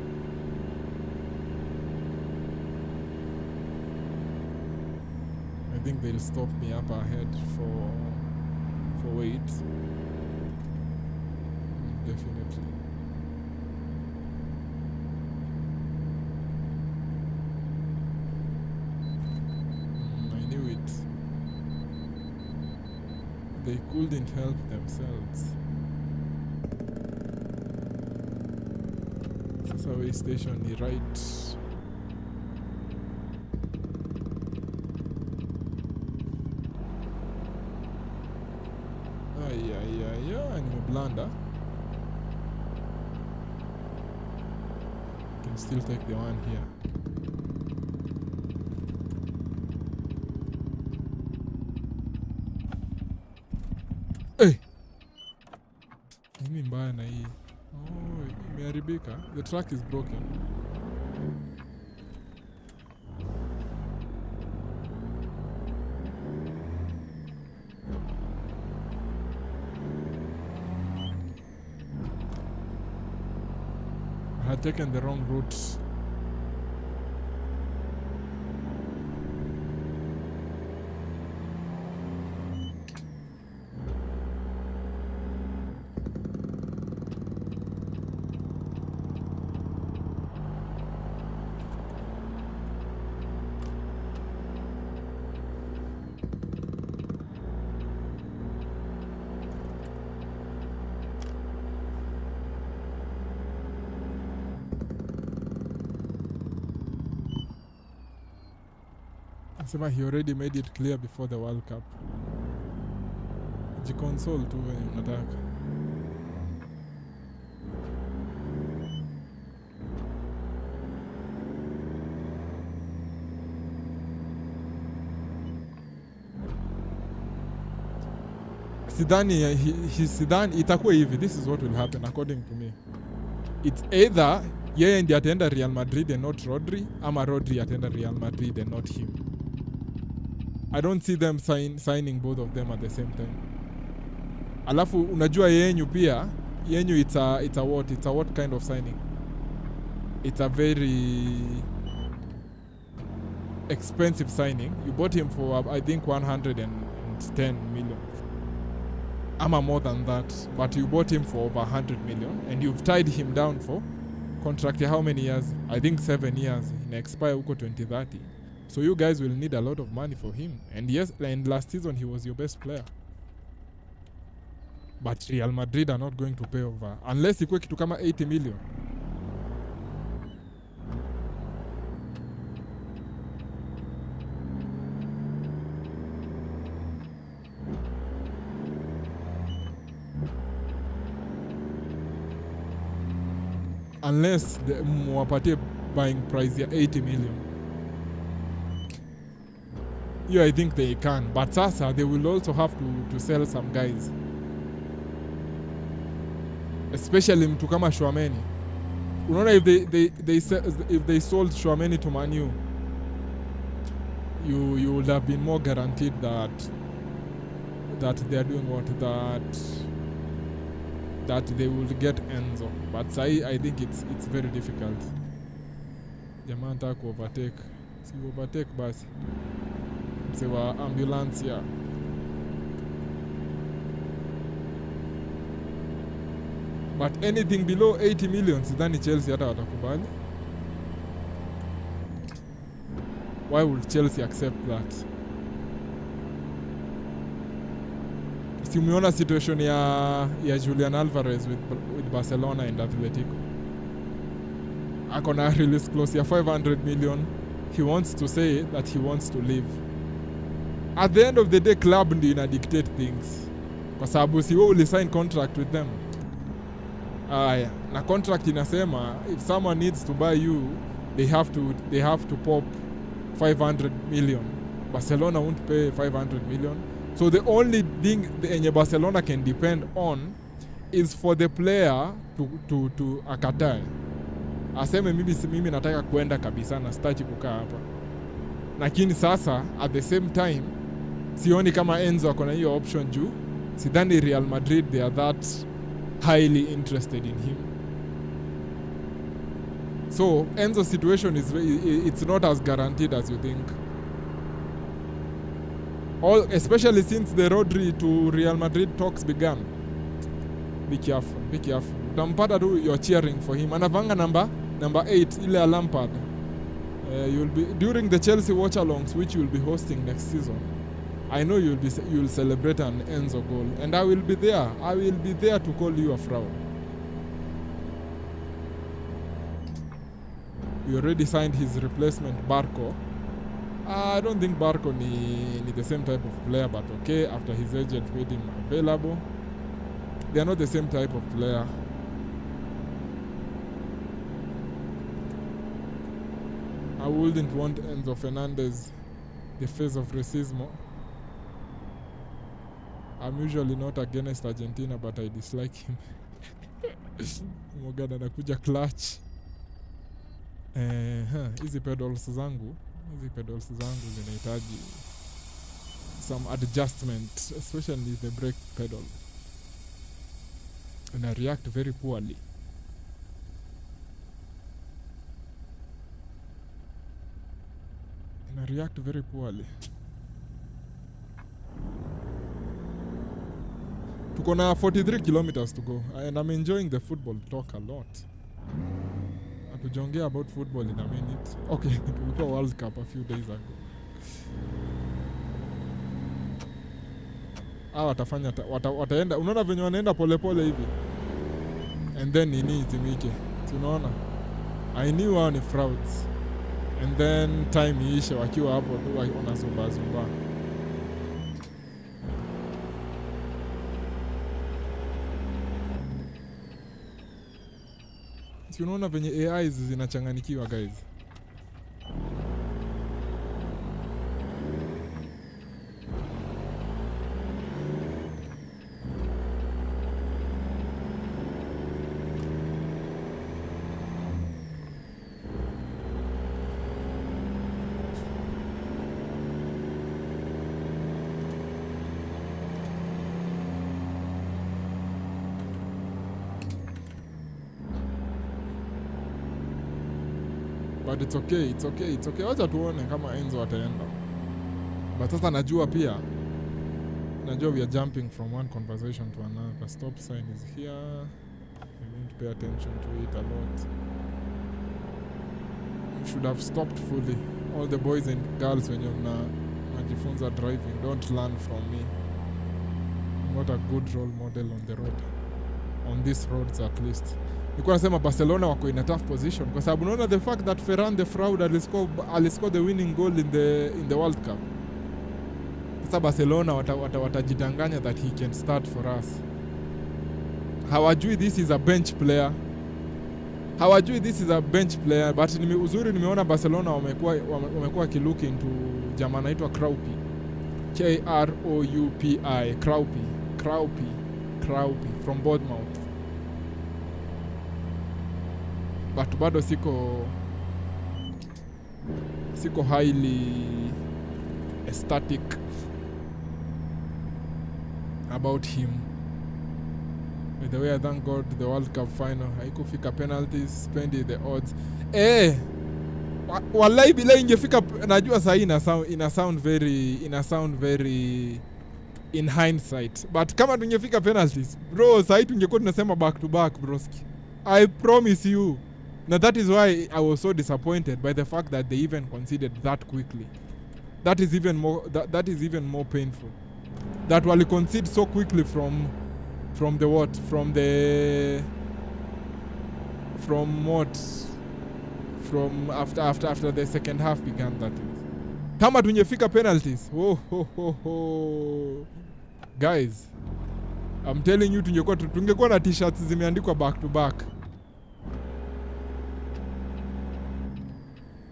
I think they'll stop me up ahead for weight. Definitely. They couldn't help themselves. Sasa way station ni right. Nimeblanda. Can still take the one here. Nini mbaya na hii? Imeharibika. The track is broken. had taken the wrong route. Sema he already made it clear before the World Cup. Jiconsole tu venye unataka. Sidhani itakuwa hivi. This is what will happen according to me. It's either yeye ndiye ataenda Real Madrid and not Rodri, ama Rodri ataenda Real Madrid and not him. I don't see them signing both of them at the same time. Alafu unajua yenyu pia, yenyu it's a what kind of signing? It's a very expensive signing. You bought him for I think 110 million. Ama more than that, but you bought him for over 100 million and you've tied him down for contract how many years? I think 7 years. In expire huko 2030. So you guys will need a lot of money for him. And yes, and last season he was your best player. But Real Madrid are not going to pay over unless ikuwe kitu kama 80 million. Unless mwapatie buying price ya 80 million. Yeah, I think they can. But sasa they will also have to sell some guys. Especially mtu kama Tchouameni. Unaona if they sold Tchouameni to Man U, you would have been more guaranteed that they are doing what, that they will get Enzo. But I think it's very difficult. Jamaa nataka ku-overtake. Si overtake basi. Msewa ambulance ya. But anything below 80 million, sidhani Chelsea hata watakubali. Why would Chelsea accept that? Si umeona situation ya Julian Alvarez with Barcelona and Atletico. Akona release clause ya 500 million. He wants to say that he wants to leave. At the end of the day, club ndio ina dictate things. Kwa sababu si wewe ulisign contract with them. Na contract inasema if someone needs to buy you, they have to pop 500 million. Barcelona won't pay 500 million. So the only thing the Barcelona can depend on is for the player to akatae. Aseme mimi nataka kuenda kabisa na sitaki kukaa hapa. Lakini sasa at the same time sioni kama Enzo akona hiyo option juu. Sidhani Real Madrid they are that highly interested in him. So Enzo's situation it's not as guaranteed as you think. Especially since the Rodri to Real Madrid talks began. Be careful. Utampata tu you're cheering for him. Anavanga number 8 ile ya Lampard. You'll be during the Chelsea watch-alongs which you'll be hosting next season. I know you'll celebrate an Enzo goal, and I will be there. I will be there to call you a fraud. We already signed his replacement, Barco. I don't think Barco ni the same type of player, but okay, after his agent made him available. They are not the same type of player. I wouldn't want Enzo Fernandez, the face of racism. I'm usually not against Argentina, but I dislike him. Mogada anakuja clutch. Hizi pedals zangu zinahitaji some adjustment, especially the brake pedal. And I react very poorly. na react very poorly. Tuko na 43 kilometers to go and I'm enjoying the football talk a lot. Hatujongea about football in a minute. Okay, tulikuwa World Cup a few days ago. Watafanya wataenda, unaona venye wanaenda polepole hivi. And then nini itimike. Tunaona? I knew wao ni frauds. And then time iishe wakiwa hapo tu wanazumba zumba. Si unaona venye AIs zinachanganikiwa guys. But it's okay. Wacha tuone kama Enzo ataenda. But sasa najua we are jumping from one conversation to another. The stop sign is here. We need to pay attention to it a lot. You should have stopped fully. All the boys and girls when you're najifunza driving, don't learn from me. I'm not a good role model on the road. On these roads at least. Nilikuwa nasema Barcelona wako in a tough position kwa sababu unaona the fact that Ferran the fraud aliscore the winning goal in the World Cup. Sasa Barcelona watajidanganya that he can start for us. Hawajui this is a bench player. But uzuri nimeona Barcelona wamekuwa kilook into jamaa anaitwa Kraupi. Kroupi. Kraupi from Bournemouth. But bado siko highly ecstatic about him. By the way, I thank God the World Cup final haikufika penalties, spend the odds. Wallahi bila ingefika, najua sahi ina sound very in hindsight, but kama tungefika penalties bro, sahi tungekuwa tunasema back to back broski. I promise you. Now that is why I was so disappointed by the fact that they even conceded that quickly. That is even more painful. That wali concede so quickly from after the second half began, that is. Kama tungefika penalties. Guys, I'm telling you tungekuwa na t-shirts zimeandikwa back to back.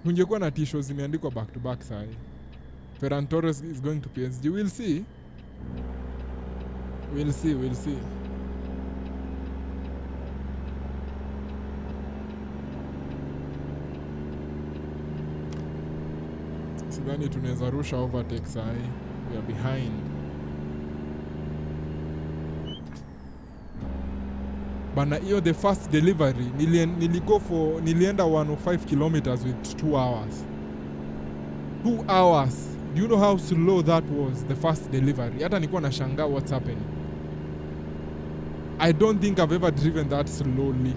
Tungekuwa na t-shirts zimeandikwa back to back sahi. Ferran Torres is going to PSG. We'll see. Sidhani tunaweza rusha overtake sahi. We are behind. Bana hiyo the first delivery nilienda 105 kilometers with 2 hours. 2 hours. Do you know how slow that was, the first delivery? Hata nilikuwa nashangaa what's happening. I don't think I've ever driven that slowly.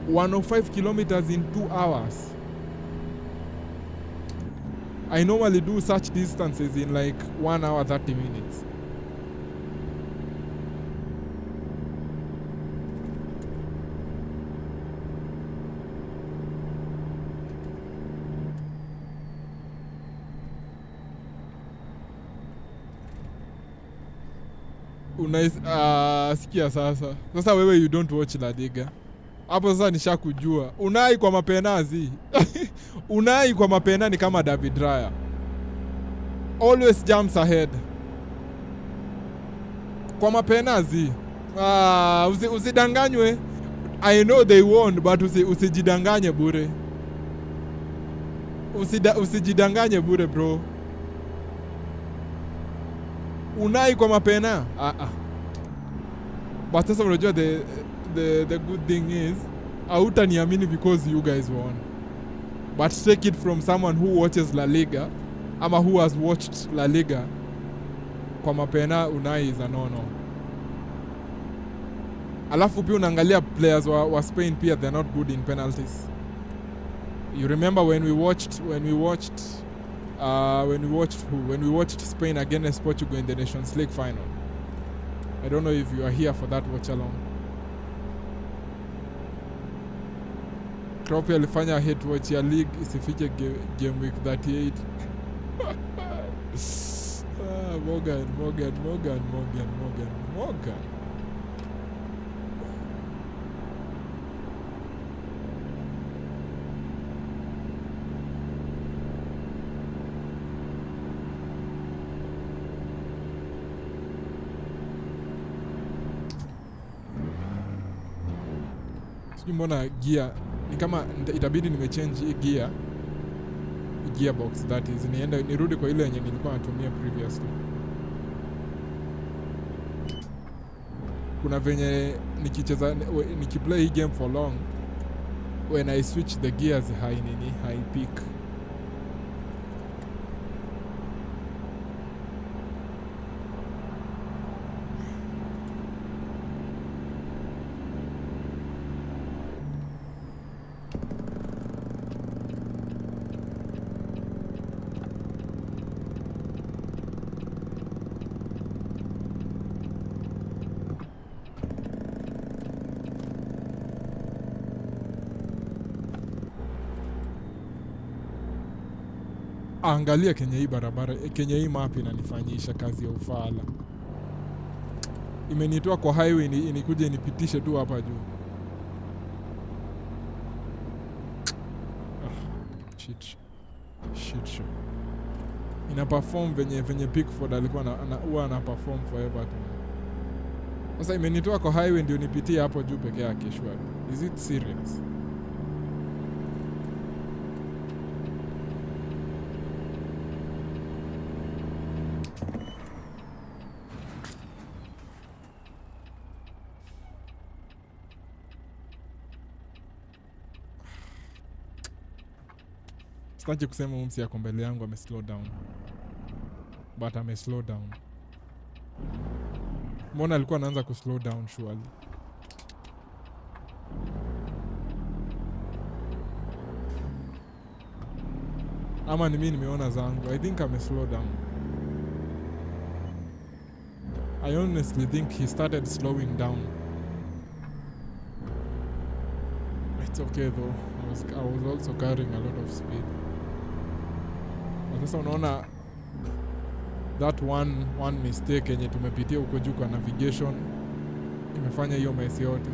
105 kilometers in 2 hours. I normally do such distances in like 1 hour 30 minutes. Sikia sasa wewe you don't watch La Liga. Hapo sasa nishakujua. Unai kwa mapenazi. Unai kwa mapena ni kama David Raya. Always jumps ahead. Kwa mapenazi. Usidanganywe. I know they won, but usijidanganye bure. Usijidanganye bure bro. Unai kwa mapena. But sasa unajua the good thing is hautaniamini because you guys won. But take it from someone who watches La Liga ama who has watched La Liga, kwa mapena Unai is a no. Alafu pia unaangalia players wa Spain pia, they're not good in penalties. You remember when we watched Spain against Portugal in the Nations League final. I don't know if you are here for that watch along. Klopp alifanya hate watch ya league isifike game week 38. Morgan. Mbona gear ni kama itabidi nimechange hii gearbox, that is nirudi kwa ile yenye nilikuwa natumia previously. Kuna venye nikiplay hii game for long, when I switch the gears high peak. Angalia Kenya hii barabara, Kenya hii map inanifanyisha kazi ya ufala. Imenitoa kwa highway inikuje inipitishe tu hapa juu. Shit show. Ina perform venye Pickford alikuwa ana perform forever tu. Sasa imenitoa kwa highway ndio nipitie hapo juu peke yake shwari. Is it serious? Sitaki kusema msi yako mbele yangu slow down. But slow down. Mbona alikuwa anaanza slow down surely? Ama ni mimi nimeona zangu. I think slow down. I honestly think he started slowing down. It's okay though. I was also carrying a lot of speed. Sasa unaona that one mistake yenye tumepitia huko juu kwa navigation imefanya hiyo mess yote.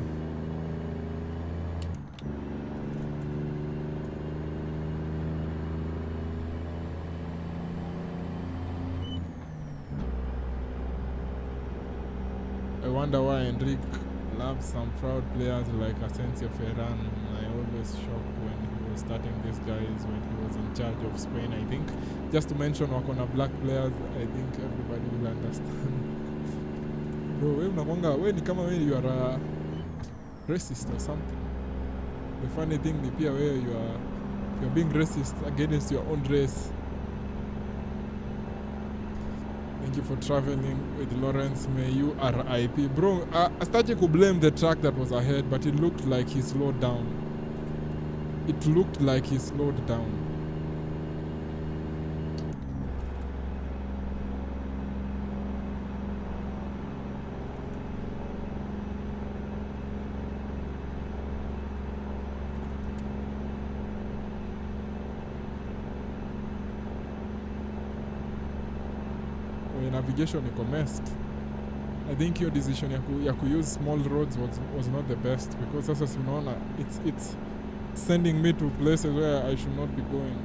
I wonder why Enrique loves some fraud players like Asensio Ferran. I always shocked when he was starting these guys when he was in charge of Spain. I think just to mention wakona black players, I think everybody will understand. Bro, we ni kama you are a racist or something. The funny thing ni pia you're being racist against your own race. Thank you for traveling with Lawrence. May you RIP. Bro, I started to blame the truck that was ahead, but it looked like he slowed down. Navigation iko messed. I think your decision ya use small roads was not the best, because sasa sinaona it's sending me to places where I should not be going.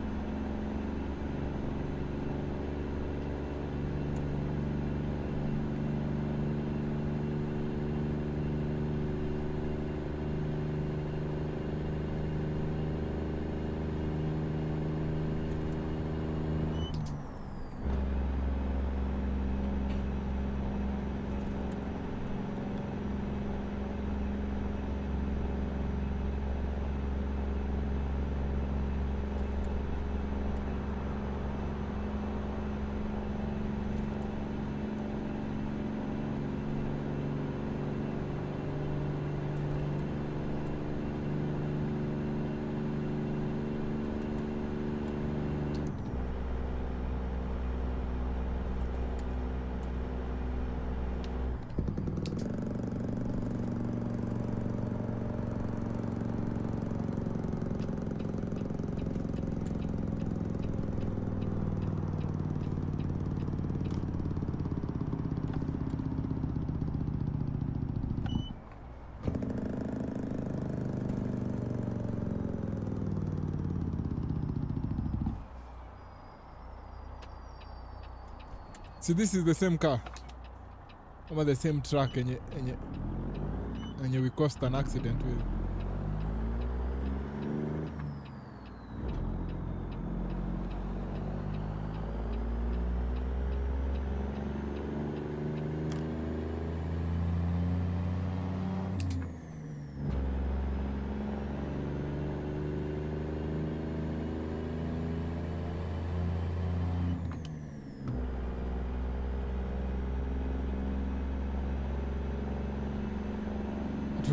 See, this is the same car. Or the same truck and we caused an accident with.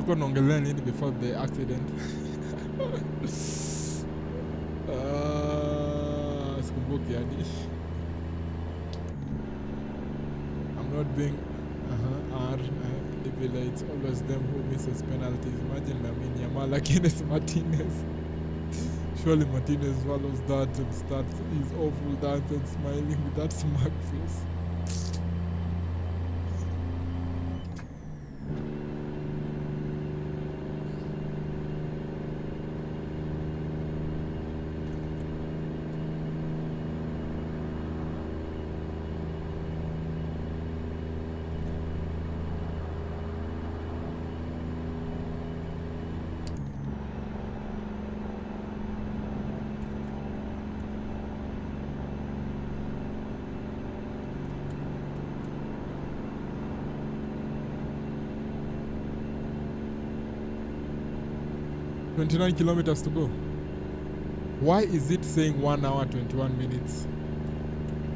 Naongelea nini before the accident? Sikumbuki yani. I'm not being it's always them who misses penalties. Imagine Yamal against Martinez. Surely Martinez swallows that and starts his awful dance and smiling with that smug face. $29 kilometers to go. Why is it saying 1 hour 21 minutes?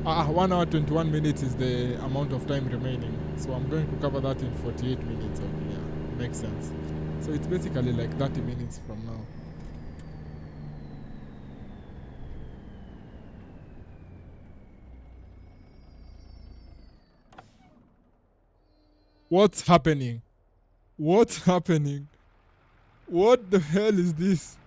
1 hour 21 minutes is the amount of time remaining. So I'm going to cover that in 48 minutes. Yeah, makes sense. So it's basically like 30 minutes from now. What's happening? What's happening? What the hell is this?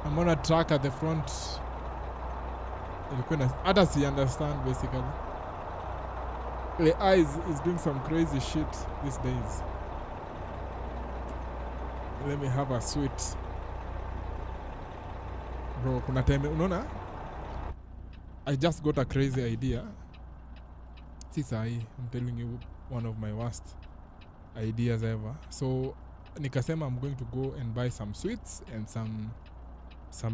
I'm on a track at the front. Hata si understand basically. The eyes is doing some crazy shit these days. Let me have a sweet. Bro, kuna time unaona? I just got a crazy idea. I'm telling you, one of my worst ideas ever. So nikasema I'm going to go and buy some sweets and some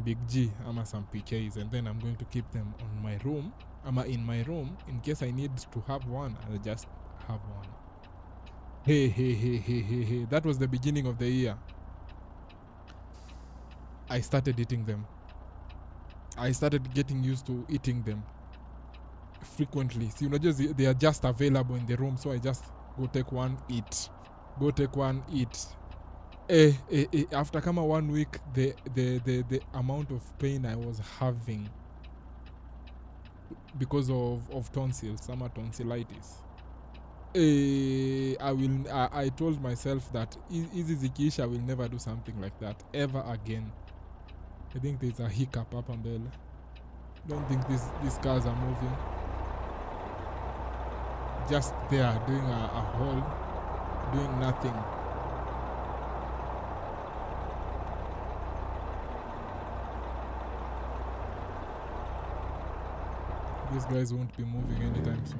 Big G ama some PKs, and then I'm going to keep them on my room ama in my room in case I need to have one. I'll just have one. Hey. That was the beginning of the year. I started eating them. I started getting used to eating them frequently. See, they are just available in the room, so I just go take one, eat. After kama 1 week, the amount of pain I was having because of tonsils, summer tonsillitis. I told myself that easy zikiisha, I will never do something like that ever again. I think there's a hiccup up mbele. Don't think these cars are moving. Just there doing a hole, doing nothing. These guys won't be moving anytime soon.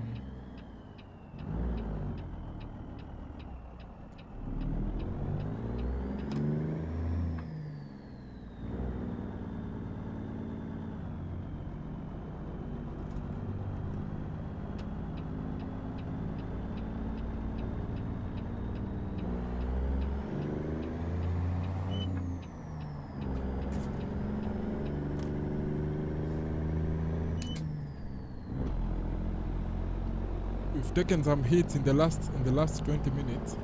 We've taken some hits in the last 20 minutes.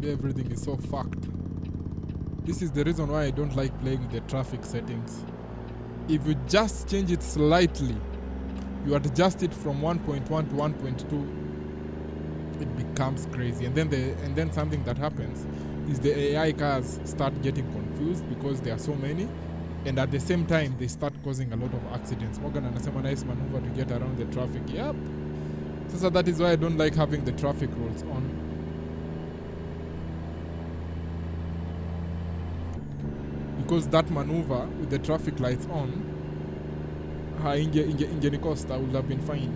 Everything is so fucked. This is the reason why I don't like playing with the traffic settings. If you just change it slightly, you adjust it from 1.1 to 1.2, it becomes crazy. And then something that happens is the AI cars start getting confused because there are so many, and at the same time they start causing a lot of accidents. Morgan anasema nice maneuver to get around the traffic. Yep. So that is why I don't like having the traffic rules on. Because that maneuver with the traffic lights on, inge Costa would have been fine.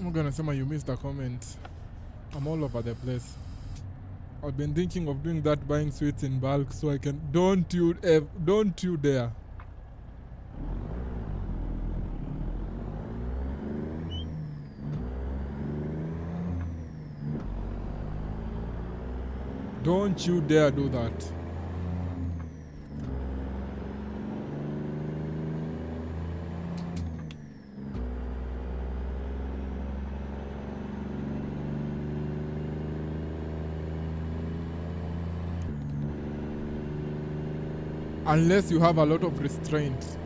I'm gonna say you missed a comment. I'm all over the place. I've been thinking of doing that, buying sweets in bulk so I can. Don't you dare. Don't you dare do that. Unless you have a lot of restraint.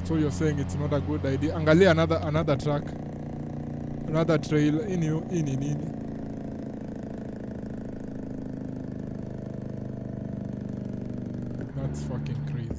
So you're saying it's not a good idea. Angalia another track. Another trail. Ini. That's fucking crazy.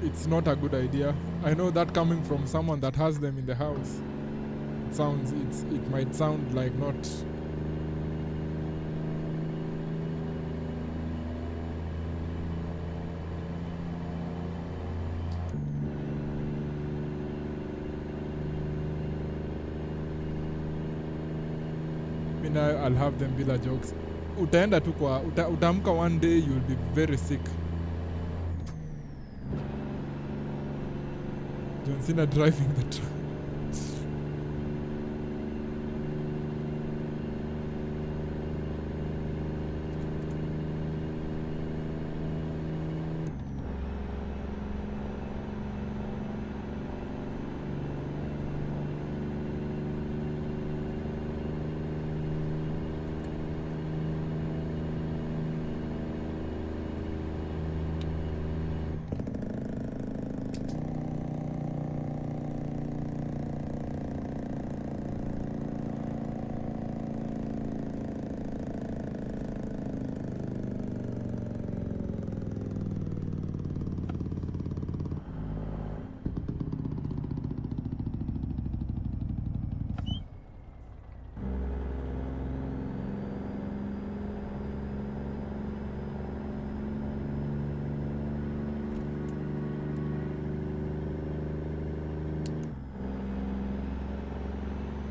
It's not a good idea. I know that coming from someone that has them in the house. It might sound like not. I'll have them bila jokes. Utaenda tu kwa utaamka one day you'll be very sick. John Cena driving the truck.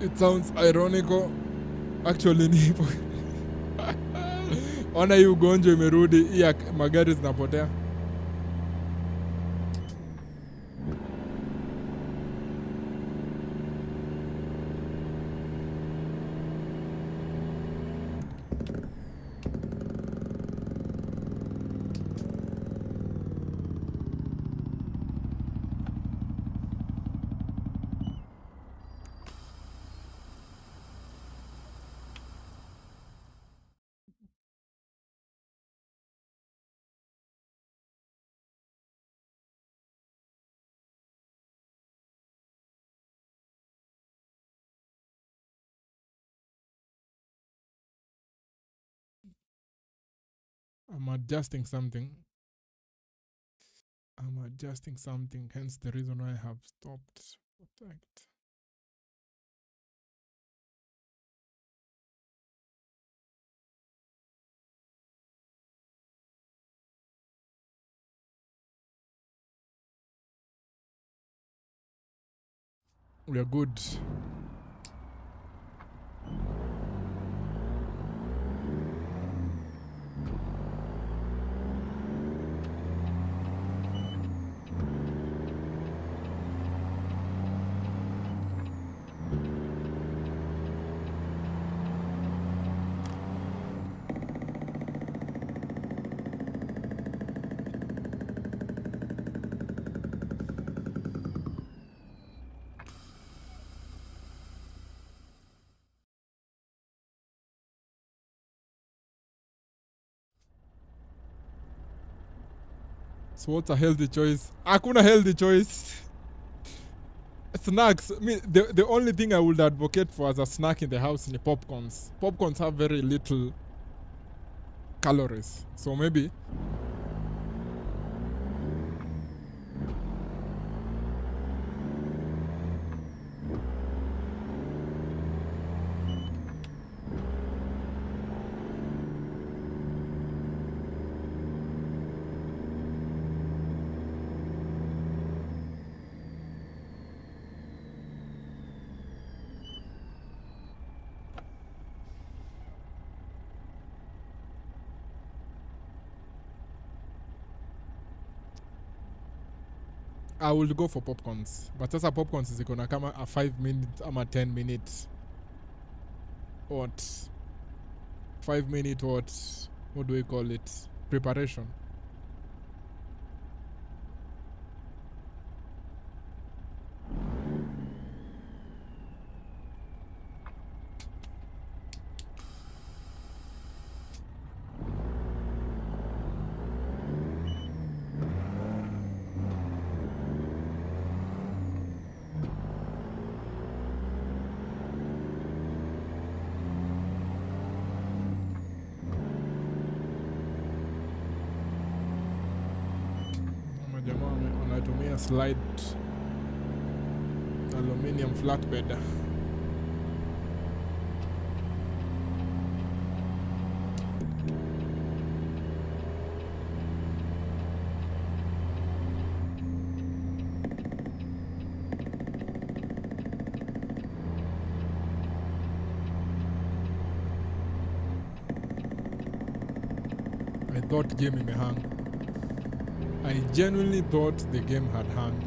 It sounds ironical. Actually ni hivyo. Ona hii ugonjwa imerudi, hii magari zinapotea. I'm adjusting something, hence the reason why I have stopped protect. We are good. So what's a healthy choice? Hakuna healthy choice. Snacks. The only thing I would advocate for as a snack in the house is popcorns. Popcorns have very little calories. So maybe I will go for popcorns. But sasa popcorns ziko na kama a 5 minutes ama 10 minutes. What? 5 minute what do we call it? Preparation. Wanatumia slide aluminium flatbed. I thought game imehang. I genuinely thought the game had hung.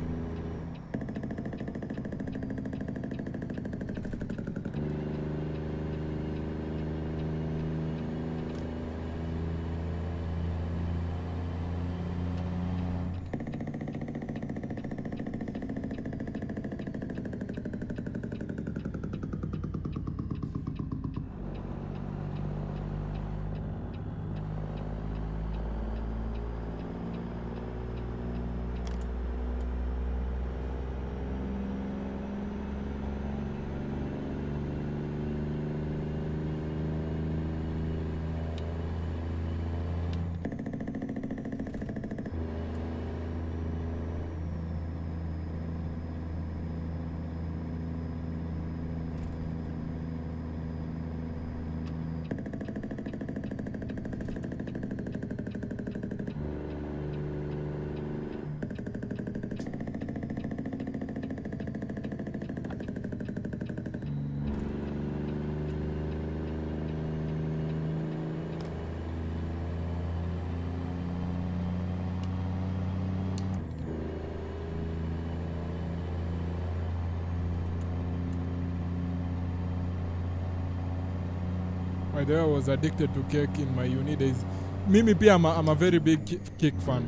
By the way, I was addicted to cake in my uni days. Mimi pia, I'm a very big cake fan.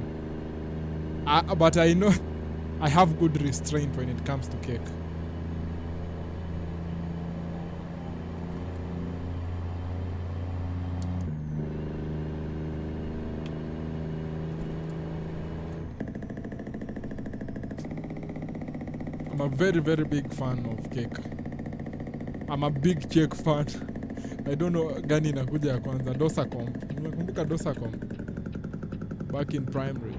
But I know I have good restraint when it comes to cake. I'm a very, very big fan of cake. I'm a big cake fan. I don't know gani inakuja ya kwanza. Dosacom. Unakumbuka Dosacom? Back in primary.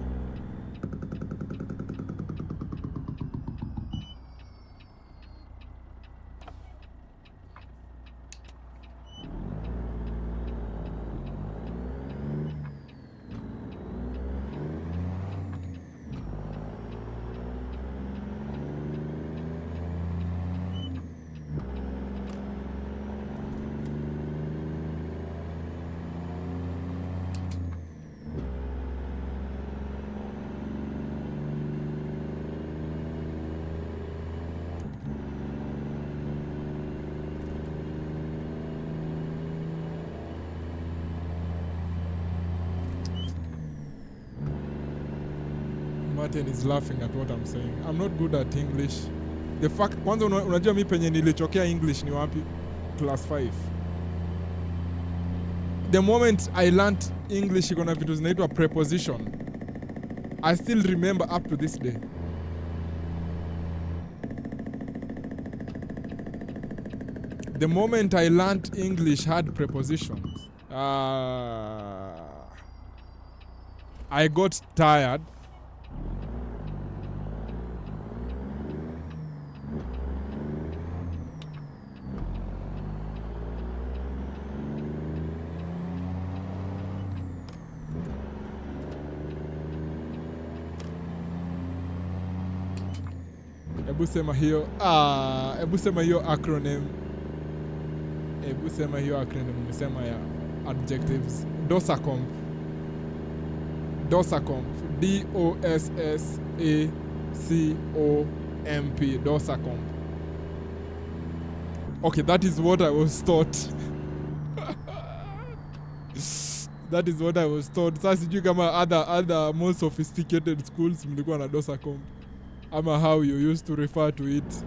Martin is laughing at what I'm saying. I'm not good at English. The fact, kwanza unajua mi penye nilichokea English ni wapi? Class 5. The moment I learned English iko na vitu zinaitwa preposition. I still remember up to this day. The moment I learned English had prepositions. I got tired. Ebu sema hiyo acronym. Ebu sema hiyo acronym umesema ya adjectives. DOSACOMP. DOSACOMP. DOSSACOMP. DOSACOMP. Okay, that is what I was taught. That is what I was taught. Sasa sijui kama other more sophisticated schools mlikuwa na DOSACOMP. Ama how you used to refer to it.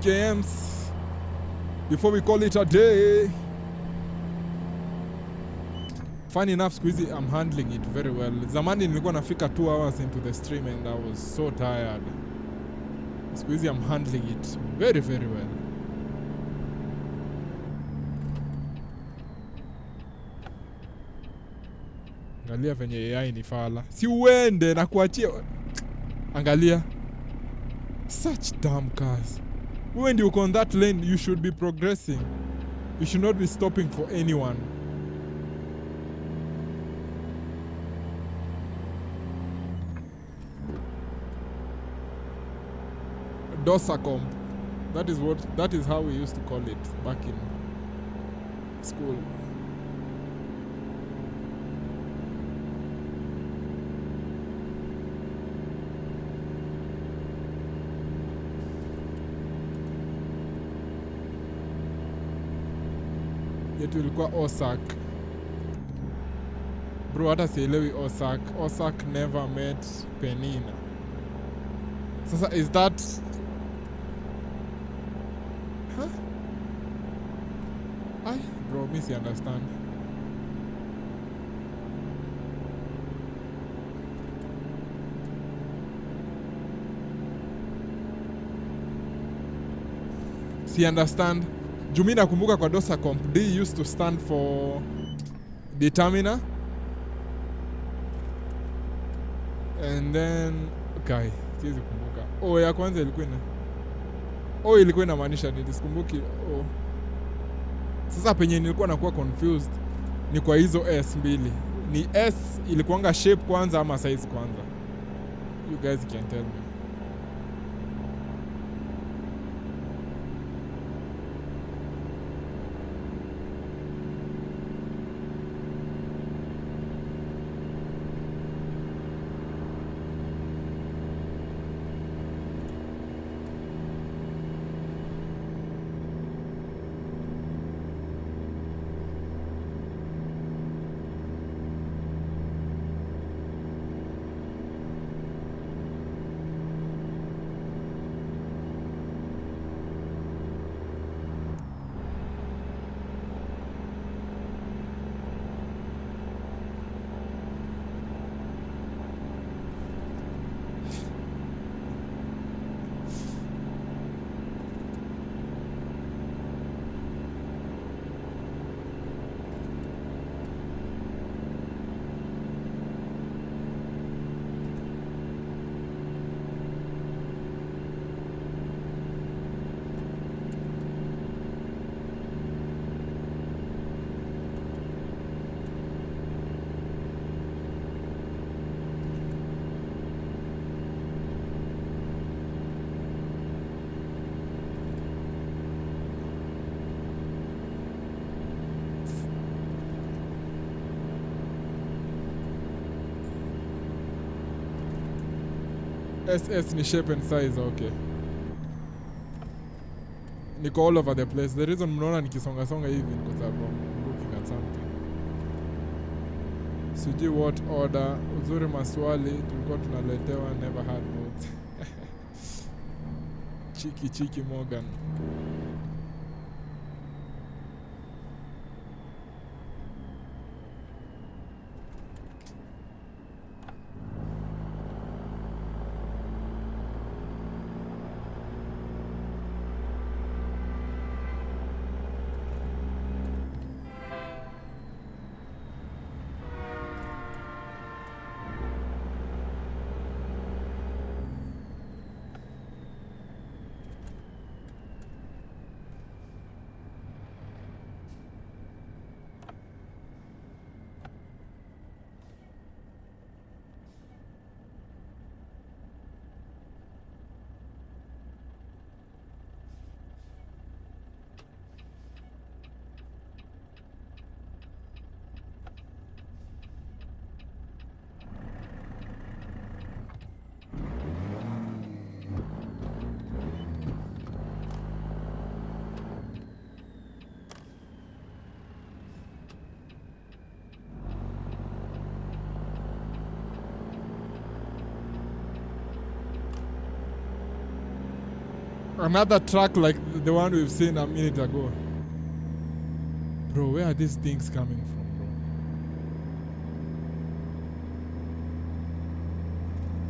kms before we call it a day. Funny enough, squeezy, I'm handling it very well. Zamani nilikuwa nafika 2 hours into the stream and I was so tired. Squeezy, I'm handling it very, very well. Angalia venye AI ni fala. Si uende na kuachia. Angalia. Such dumb cars. When you go on that lane, you should be progressing. You should not be stopping for anyone. DOSACOMP. That is how we used to call it back in school. Yetu ilikuwa OSAC. Bro, hata sielewi OSAC. OSAC never met Penina. Sasa is that... Huh? Ay, bro, me si understand. Si understand. Jumi nakumbuka kwa DOSACOMP, D used to stand for determiner. And then okay, siwezi kumbuka. Oh, ya kwanza ilikuwa ina. Oh, ilikuwa inamaanisha nini? Sikumbuki. Oh. Sasa penye nilikuwa nakuwa confused ni kwa hizo S mbili. Ni S ilikuwanga shape kwanza ama size kwanza? You guys can tell me. SS ni shape and size, okay. Niko all over the place. The reason mnaona nikisonga songa hivi ni kwa sababu I'm looking at something. Sijui what order. Uzuri maswali tulikuwa tunaletewa, never had both. Chiki Morgan. Another truck like the one we've seen a minute ago. Bro, where are these things coming from,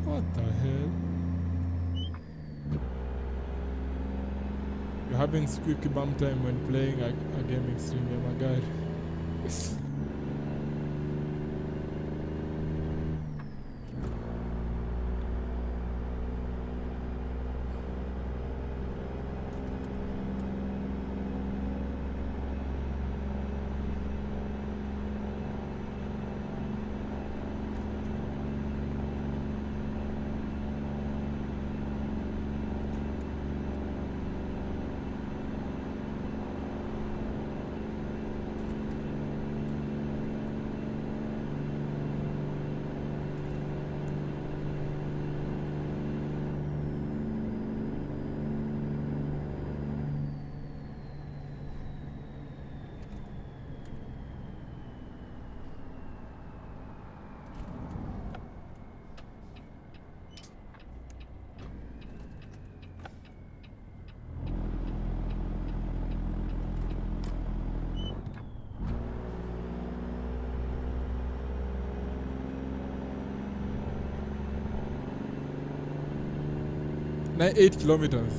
bro? What the hell? You're having squeaky bum time when playing a gaming stream, yeah, my guy. Now 8 kilometers.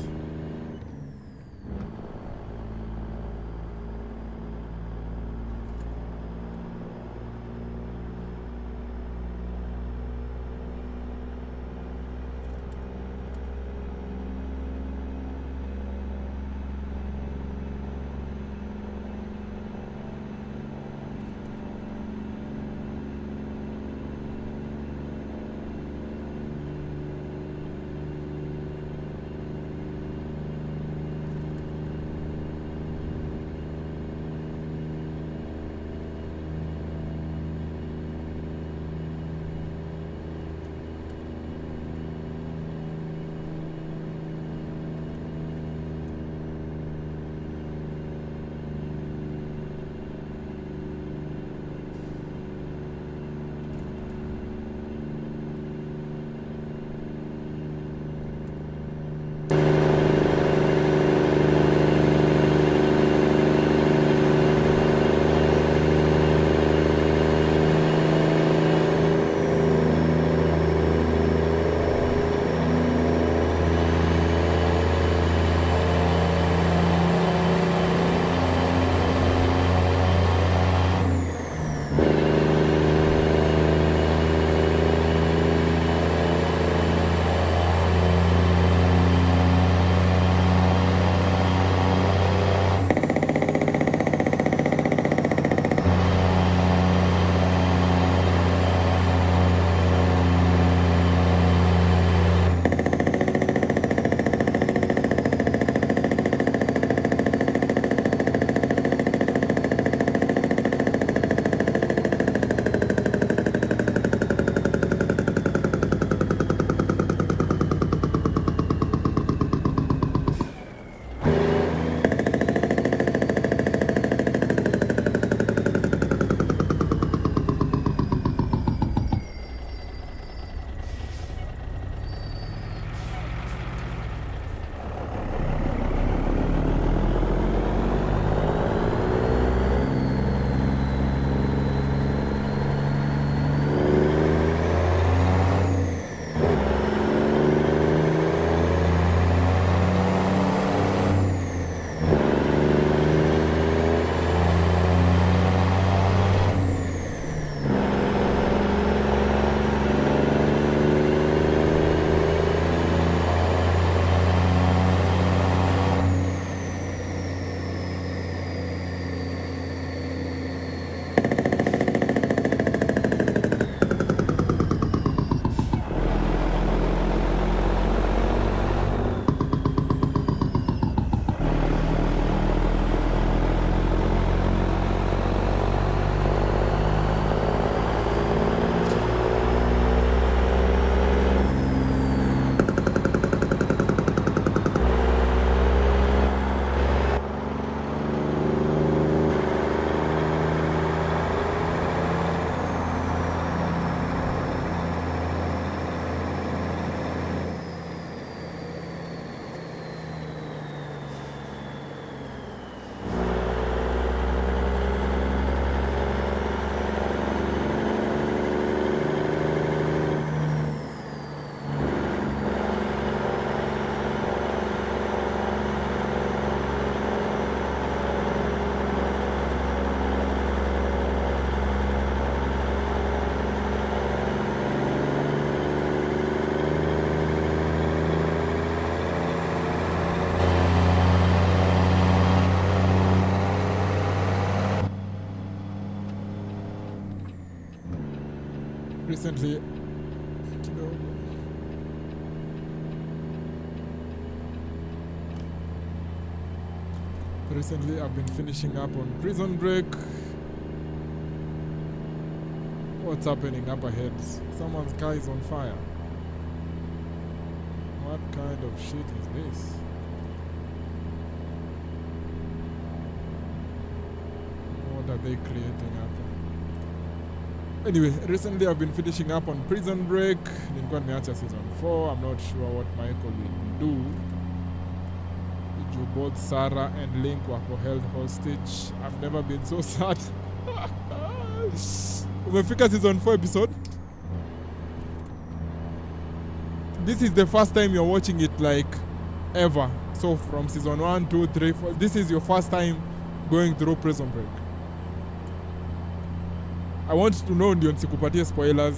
Recently, I've been finishing up on Prison Break. What's happening up ahead? Someone's car is on fire. What kind of shit is this? What are they creating up? Anyway, recently I've been finishing up on Prison Break. Nilikuwa nimeacha season 4. I'm not sure what Michael will do. Both Sarah and Link were held hostage. I've never been so sad. Umefika season 4 episode. This is the first time you're watching it like ever. So from season 1, 2, 3, 4. This is your first time going through Prison Break. I want to know ndio nisikupatie spoilers.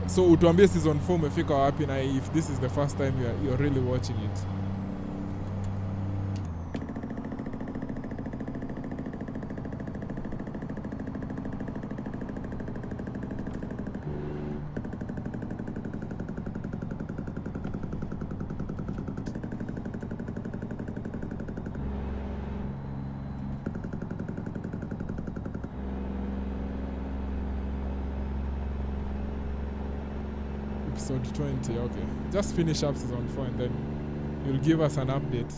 So utuambie season 4 umefika wapi na if this is the first time you're really watching it. Episode 20, okay. Just finish up season 4 and then you'll give us an update.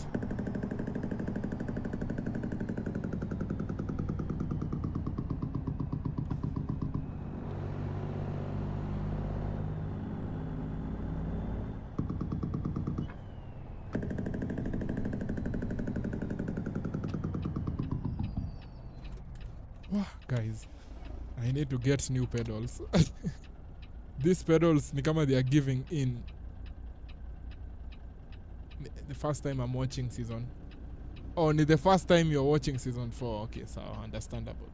Guys, I need to get new pedals. These pedals ni kama they are giving in. The first time I'm watching season. Oh, ni the first time you're watching season 4. Okay, so understandable.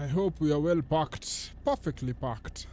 I hope we are well packed, perfectly packed.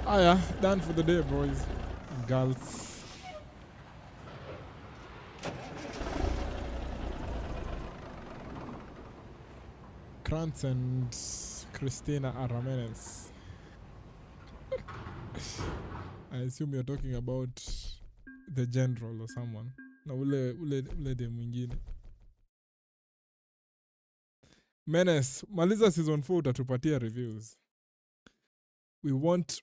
Ah yeah, done for the day, boys and girls. Krantz and Christina Aramenes. I assume you're talking about the general or someone. Na ule de mwingine. Menace, maliza season 4 utatupatia reviews. We want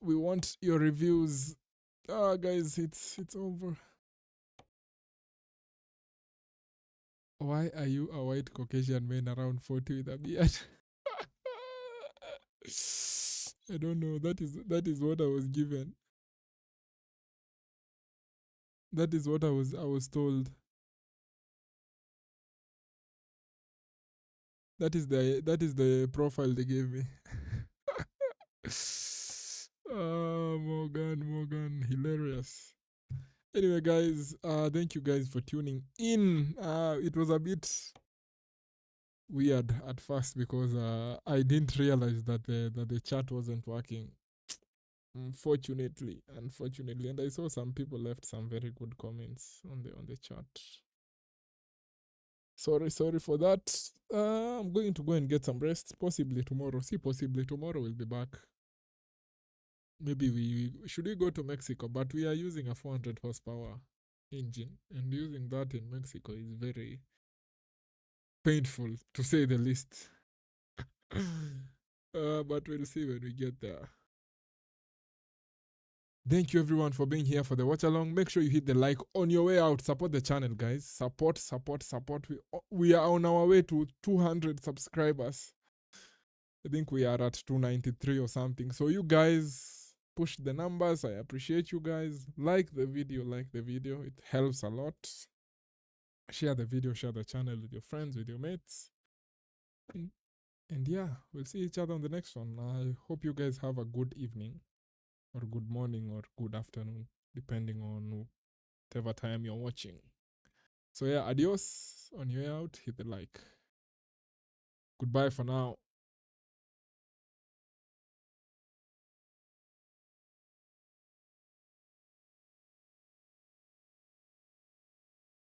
your reviews. Ah guys, it's over. Why are you a white Caucasian man around 40 with a beard? I don't know. That is what I was given. That is what I was told. That is the profile they gave me. Morgan, hilarious. Anyway, guys, thank you guys for tuning in. It was a bit weird at first because I didn't realize that the chat wasn't working. Unfortunately, and I saw some people left some very good comments on the chat. Sorry for that. I'm going to go and get some rest. Possibly tomorrow. Possibly tomorrow we'll be back. Maybe we should go to Mexico, but we are using a 400 horsepower engine, and using that in Mexico is very painful, to say the least. But we'll see when we get there. Thank you everyone for being here for the watch along. Make sure you hit the like on your way out. Support the channel, guys. Support. We are on our way to 200 subscribers. I think we are at 293 or something. So you guys push the numbers. I appreciate you guys. Like the video. It helps a lot. Share the video, share the channel with your friends, with your mates. And yeah, we'll see each other on the next one. I hope you guys have a good evening, or good morning, or good afternoon, depending on whatever time you're watching. So yeah, adios. On your way out, hit the like. Goodbye for now.